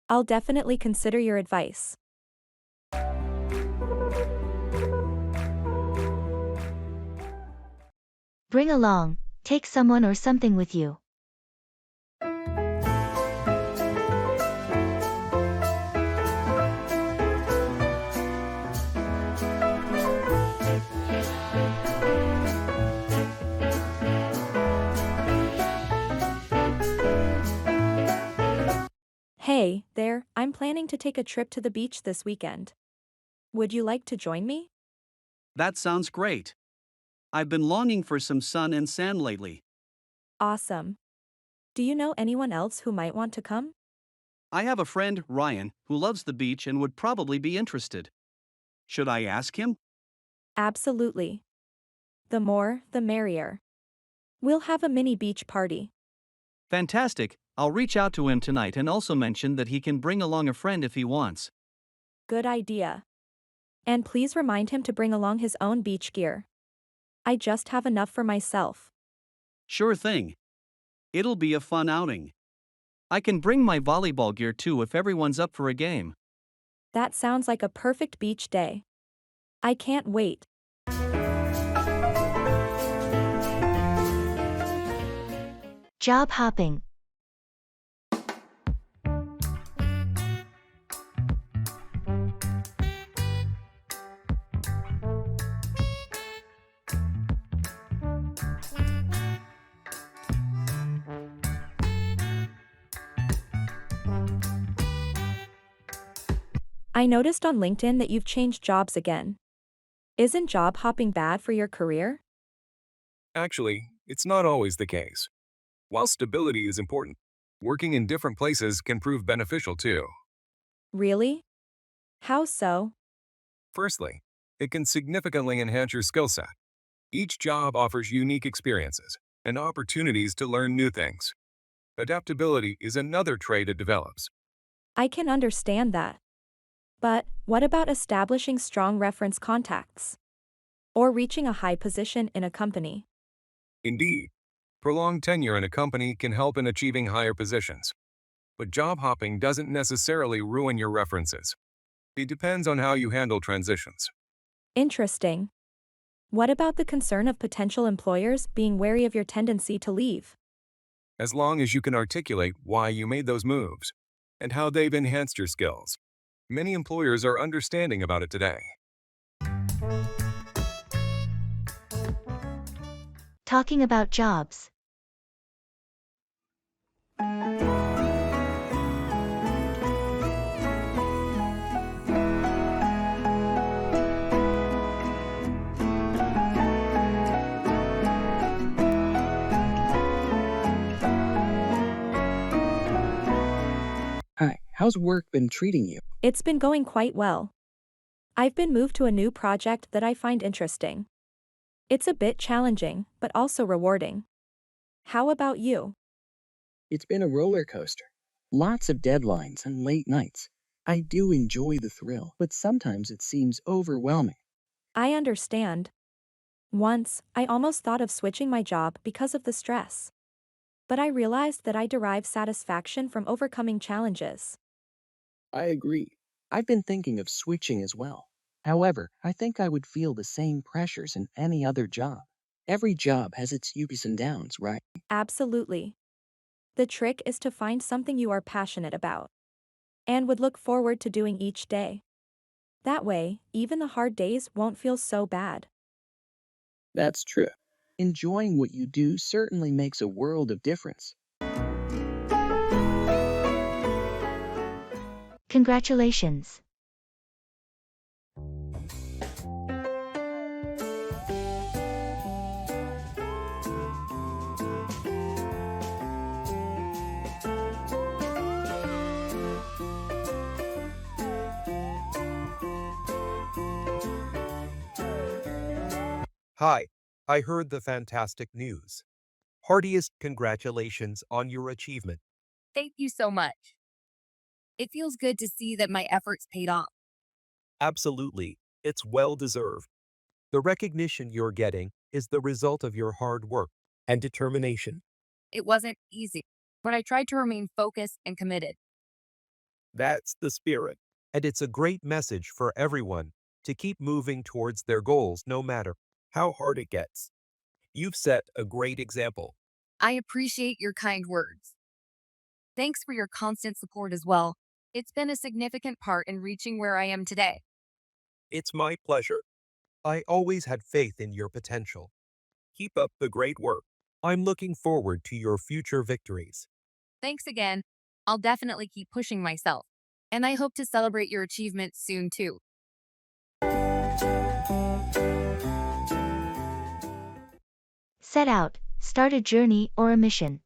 I'll definitely consider your advice. Bring along, take someone or something with you. Hey, there, I'm planning to take a trip to the beach this weekend. Would you like to join me? That sounds great. I've been longing for some sun and sand lately. Awesome. Do you know anyone else who might want to come? I have a friend, Ryan, who loves the beach and would probably be interested. Should I ask him? Absolutely. The more, the merrier. We'll have a mini beach party. Fantastic. I'll reach out to him tonight and also mention that he can bring along a friend if he wants. Good idea. And please remind him to bring along his own beach gear. I just have enough for myself. Sure thing. It'll be a fun outing. I can bring my volleyball gear too if everyone's up for a game. That sounds like a perfect beach day. I can't wait. Job hopping. I noticed on LinkedIn that you've changed jobs again. Isn't job hopping bad for your career? Actually, it's not always the case. While stability is important, working in different places can prove beneficial too. Really? How so? Firstly, it can significantly enhance your skill set. Each job offers unique experiences and opportunities to learn new things. Adaptability is another trait it develops. I can understand that. But what about establishing strong reference contacts? Or reaching a high position in a company? Indeed, prolonged tenure in a company can help in achieving higher positions. But job hopping doesn't necessarily ruin your references. It depends on how you handle transitions. Interesting. What about the concern of potential employers being wary of your tendency to leave? As long as you can articulate why you made those moves and how they've enhanced your skills. Many employers are understanding about it today. Talking about jobs. Hi, how's work been treating you? It's been going quite well. I've been moved to a new project that I find interesting. It's a bit challenging, but also rewarding. How about you? It's been a roller coaster. Lots of deadlines and late nights. I do enjoy the thrill, but sometimes it seems overwhelming. I understand. Once, I almost thought of switching my job because of the stress. But I realized that I derive satisfaction from overcoming challenges. I agree. I've been thinking of switching as well. However, I think I would feel the same pressures in any other job. Every job has its ups and downs, right? Absolutely. The trick is to find something you are passionate about and would look forward to doing each day. That way, even the hard days won't feel so bad. That's true. Enjoying what you do certainly makes a world of difference. Congratulations. Hi, I heard the fantastic news. Heartiest congratulations on your achievement. Thank you so much. It feels good to see that my efforts paid off. Absolutely, it's well deserved. The recognition you're getting is the result of your hard work and determination. It wasn't easy, but I tried to remain focused and committed. That's the spirit. And it's a great message for everyone to keep moving towards their goals no matter how hard it gets. You've set a great example. I appreciate your kind words. Thanks for your constant support as well. It's been a significant part in reaching where I am today. It's my pleasure. I always had faith in your potential. Keep up the great work. I'm looking forward to your future victories. Thanks again. I'll definitely keep pushing myself. And I hope to celebrate your achievements soon too. Set out, start a journey or a mission.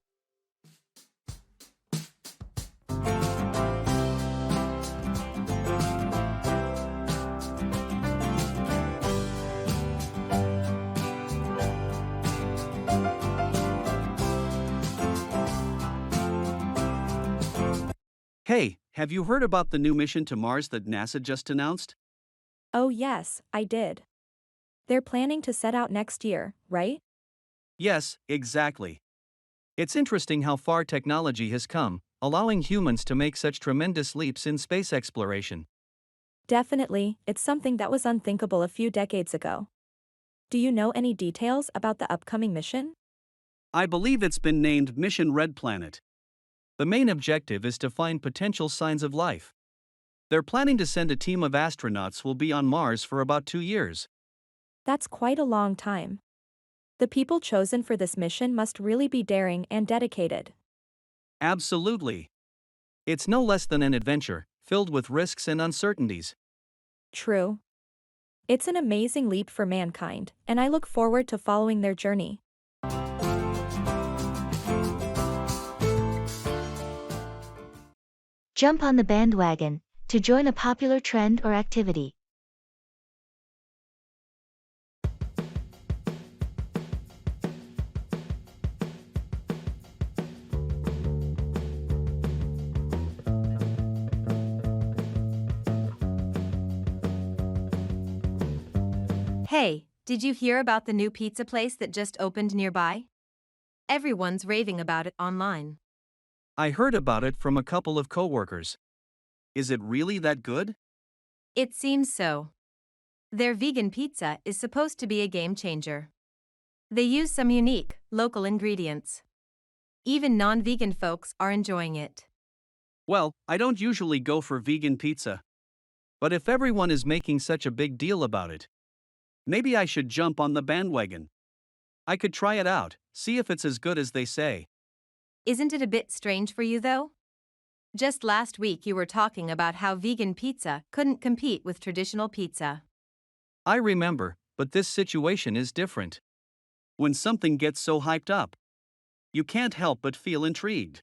Hey, have you heard about the new mission to Mars that NASA just announced? Oh yes, I did. They're planning to set out next year, right? Yes, exactly. It's interesting how far technology has come, allowing humans to make such tremendous leaps in space exploration. Definitely, it's something that was unthinkable a few decades ago. Do you know any details about the upcoming mission? I believe it's been named Mission Red Planet. The main objective is to find potential signs of life. They're planning to send a team of astronauts who will be on Mars for about 2 years. That's quite a long time. The people chosen for this mission must really be daring and dedicated. Absolutely. It's no less than an adventure, filled with risks and uncertainties. True. It's an amazing leap for mankind, and I look forward to following their journey. Jump on the bandwagon to join a popular trend or activity. Hey, did you hear about the new pizza place that just opened nearby? Everyone's raving about it online. I heard about it from a couple of coworkers. Is it really that good? It seems so. Their vegan pizza is supposed to be a game changer. They use some unique, local ingredients. Even non-vegan folks are enjoying it. Well, I don't usually go for vegan pizza. But if everyone is making such a big deal about it, maybe I should jump on the bandwagon. I could try it out, see if it's as good as they say. Isn't it a bit strange for you, though? Just last week you were talking about how vegan pizza couldn't compete with traditional pizza. I remember, but this situation is different. When something gets so hyped up, you can't help but feel intrigued.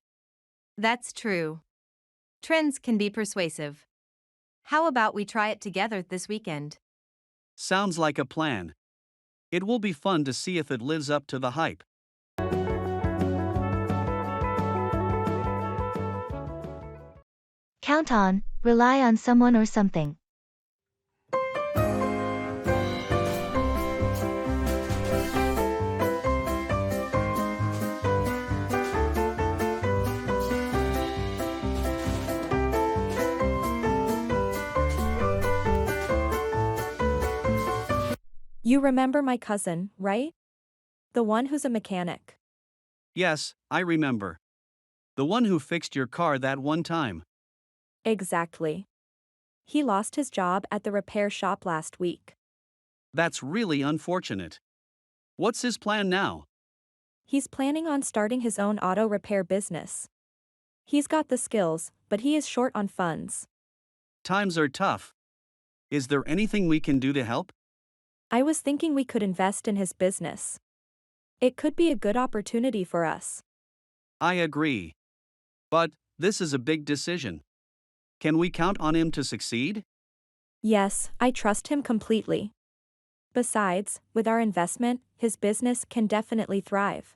That's true. Trends can be persuasive. How about we try it together this weekend? Sounds like a plan. It will be fun to see if it lives up to the hype. Count on, rely on someone or something. You remember my cousin, right? The one who's a mechanic. Yes, I remember. The one who fixed your car that one time. Exactly. He lost his job at the repair shop last week. That's really unfortunate. What's his plan now? He's planning on starting his own auto repair business. He's got the skills, but he is short on funds. Times are tough. Is there anything we can do to help? I was thinking we could invest in his business. It could be a good opportunity for us. I agree. But this is a big decision. Can we count on him to succeed? Yes, I trust him completely. Besides, with our investment, his business can definitely thrive.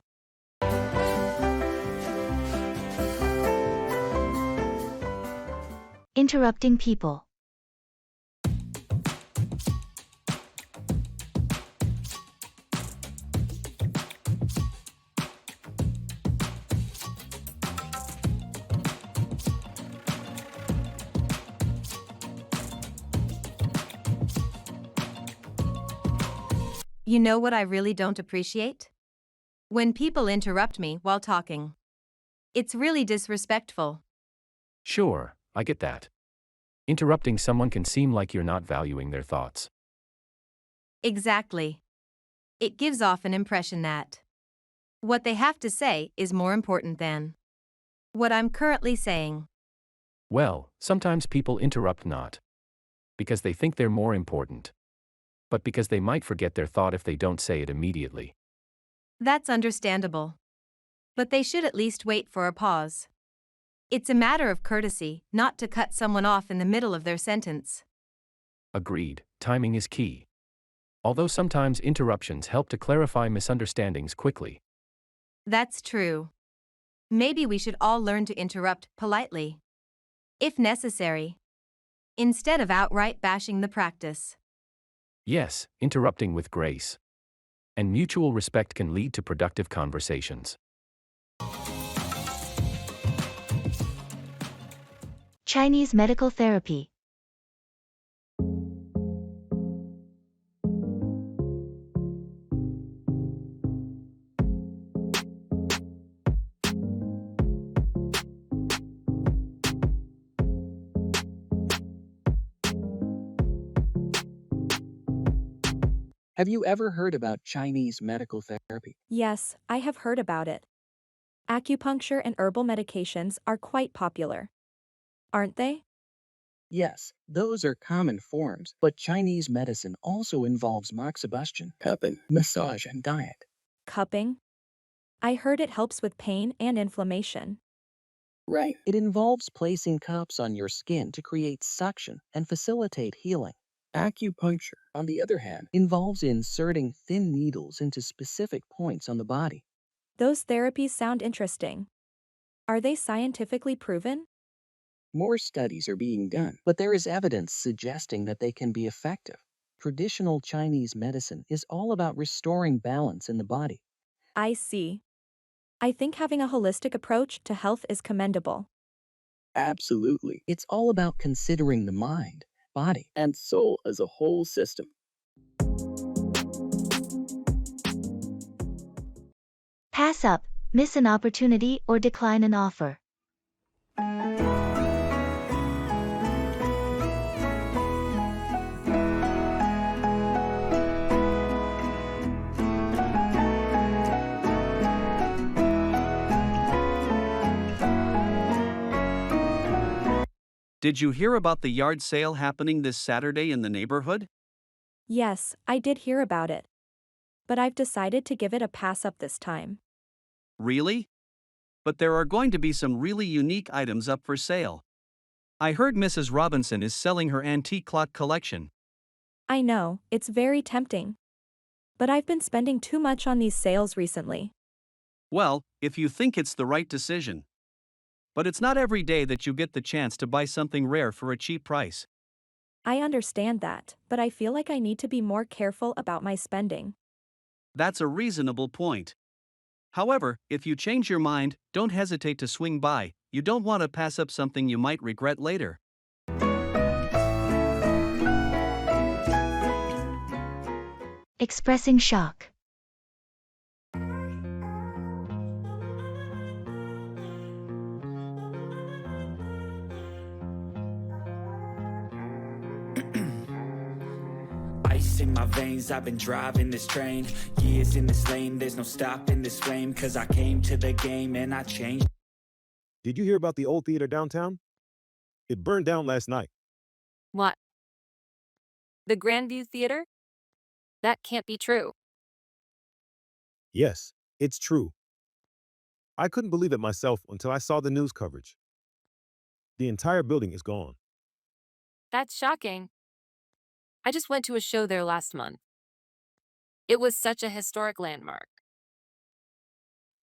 Interrupting people. You know what I really don't appreciate? When people interrupt me while talking. It's really disrespectful. Sure, I get that. Interrupting someone can seem like you're not valuing their thoughts. Exactly. It gives off an impression that what they have to say is more important than what I'm currently saying. Well, sometimes people interrupt not because they think they're more important, but because they might forget their thought if they don't say it immediately. That's understandable. But they should at least wait for a pause. It's a matter of courtesy not to cut someone off in the middle of their sentence. Agreed, timing is key. Although sometimes interruptions help to clarify misunderstandings quickly. That's true. Maybe we should all learn to interrupt politely, if necessary, instead of outright bashing the practice. Yes, interrupting with grace and mutual respect can lead to productive conversations. Chinese medical therapy. Have you ever heard about Chinese medical therapy? Yes, I have heard about it. Acupuncture and herbal medications are quite popular. Aren't they? Yes, those are common forms, but Chinese medicine also involves moxibustion, cupping, massage, and diet. Cupping? I heard it helps with pain and inflammation. Right. It involves placing cups on your skin to create suction and facilitate healing. Acupuncture, on the other hand, involves inserting thin needles into specific points on the body. Those therapies sound interesting. Are they scientifically proven? More studies are being done, but there is evidence suggesting that they can be effective. Traditional Chinese medicine is all about restoring balance in the body. I see. I think having a holistic approach to health is commendable. Absolutely. It's all about considering the mind, body, and soul as a whole system. Pass up, miss an opportunity, or decline an offer. Did you hear about the yard sale happening this Saturday in the neighborhood? Yes, I did hear about it. But I've decided to give it a pass up this time. Really? But there are going to be some really unique items up for sale. I heard Mrs. Robinson is selling her antique clock collection. I know, it's very tempting. But I've been spending too much on these sales recently. Well, if you think it's the right decision. But it's not every day that you get the chance to buy something rare for a cheap price. I understand that, but I feel like I need to be more careful about my spending. That's a reasonable point. However, if you change your mind, don't hesitate to swing by. You don't want to pass up something you might regret later. Expressing shock. Ice in my veins, I've been driving this train. Years in this lane, there's no stopping this flame. Cause I came to the game and I changed. Did you hear about the old theater downtown? It burned down last night. What? The Grandview Theater? That can't be true. Yes, it's true. I couldn't believe it myself until I saw the news coverage. The entire building is gone. That's shocking. I just went to a show there last month. It was such a historic landmark.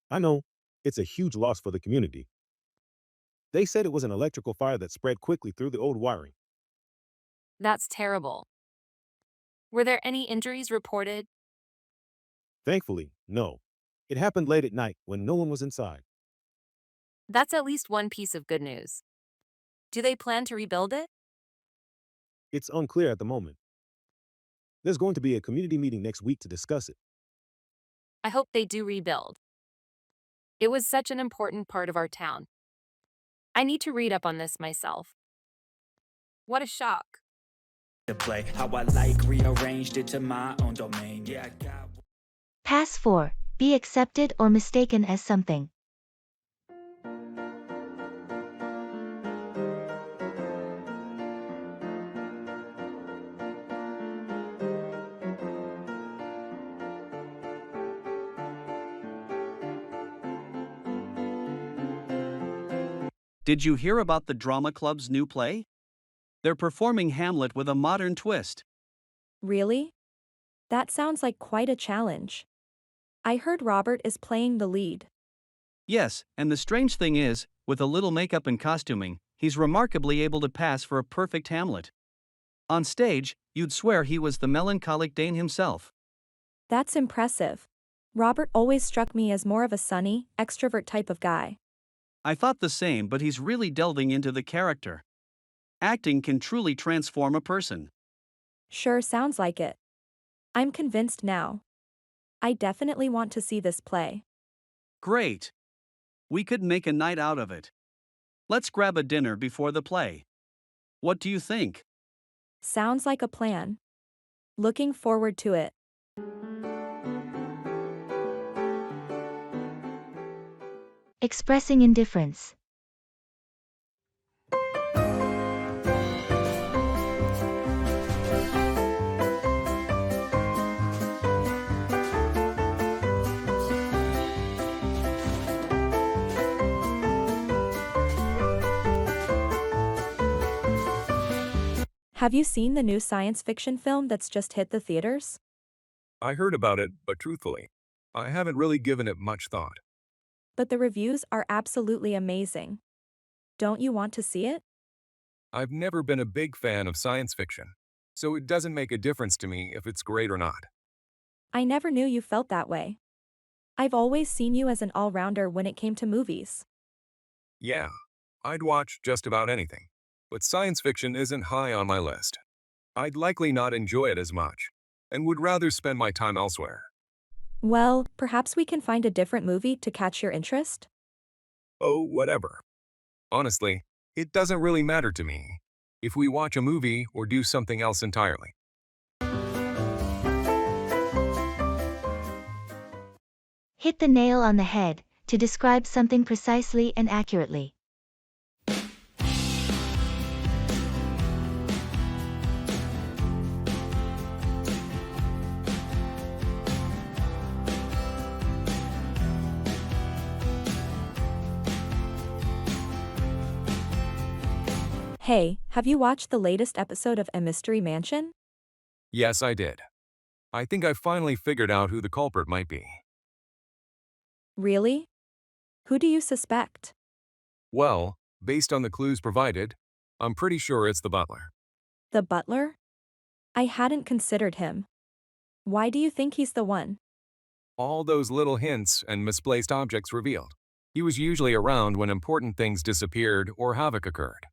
I know, it's a huge loss for the community. They said it was an electrical fire that spread quickly through the old wiring. That's terrible. Were there any injuries reported? Thankfully, no. It happened late at night when no one was inside. That's at least one piece of good news. Do they plan to rebuild it? It's unclear at the moment. There's going to be a community meeting next week to discuss it. I hope they do rebuild. It was such an important part of our town. I need to read up on this myself. What a shock. To play how I like, rearranged it to my own domain. Yeah, I got. Pass 4. Be accepted or mistaken as something. Did you hear about the drama club's new play? They're performing Hamlet with a modern twist. Really? That sounds like quite a challenge. I heard Robert is playing the lead. Yes, and the strange thing is, with a little makeup and costuming, he's remarkably able to pass for a perfect Hamlet. On stage, you'd swear he was the melancholic Dane himself. That's impressive. Robert always struck me as more of a sunny, extrovert type of guy. I thought the same, but he's really delving into the character. Acting can truly transform a person. Sure sounds like it. I'm convinced now. I definitely want to see this play. Great. We could make a night out of it. Let's grab a dinner before the play. What do you think? Sounds like a plan. Looking forward to it. Expressing indifference. Have you seen the new science fiction film that's just hit the theaters? I heard about it, but truthfully, I haven't really given it much thought. But the reviews are absolutely amazing. Don't you want to see it? I've never been a big fan of science fiction. so it doesn't make a difference to me if it's great or not. I never knew you felt that way. I've always seen you as an all-rounder when it came to movies. Yeah, I'd watch just about anything, but science fiction isn't high on my list. I'd likely not enjoy it as much, and would rather spend my time elsewhere. Well, perhaps we can find a different movie to catch your interest? Oh, whatever. Honestly, it doesn't really matter to me if we watch a movie or do something else entirely. Hit the nail on the head, to describe something precisely and accurately. Hey, have you watched the latest episode of A Mystery Mansion? Yes, I did. I think I finally figured out who the culprit might be. Really? Who do you suspect? Well, based on the clues provided, I'm pretty sure it's the butler. The butler? I hadn't considered him. Why do you think he's the one? All those little hints and misplaced objects revealed. He was usually around when important things disappeared or havoc occurred.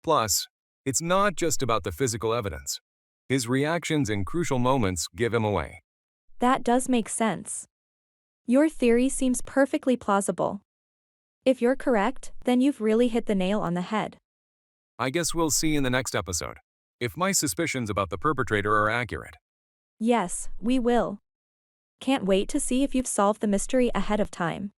Plus, it's not just about the physical evidence. His reactions in crucial moments give him away. That does make sense. Your theory seems perfectly plausible. If you're correct, then you've really hit the nail on the head. I guess we'll see in the next episode if my suspicions about the perpetrator are accurate. Yes, we will. Can't wait to see if you've solved the mystery ahead of time.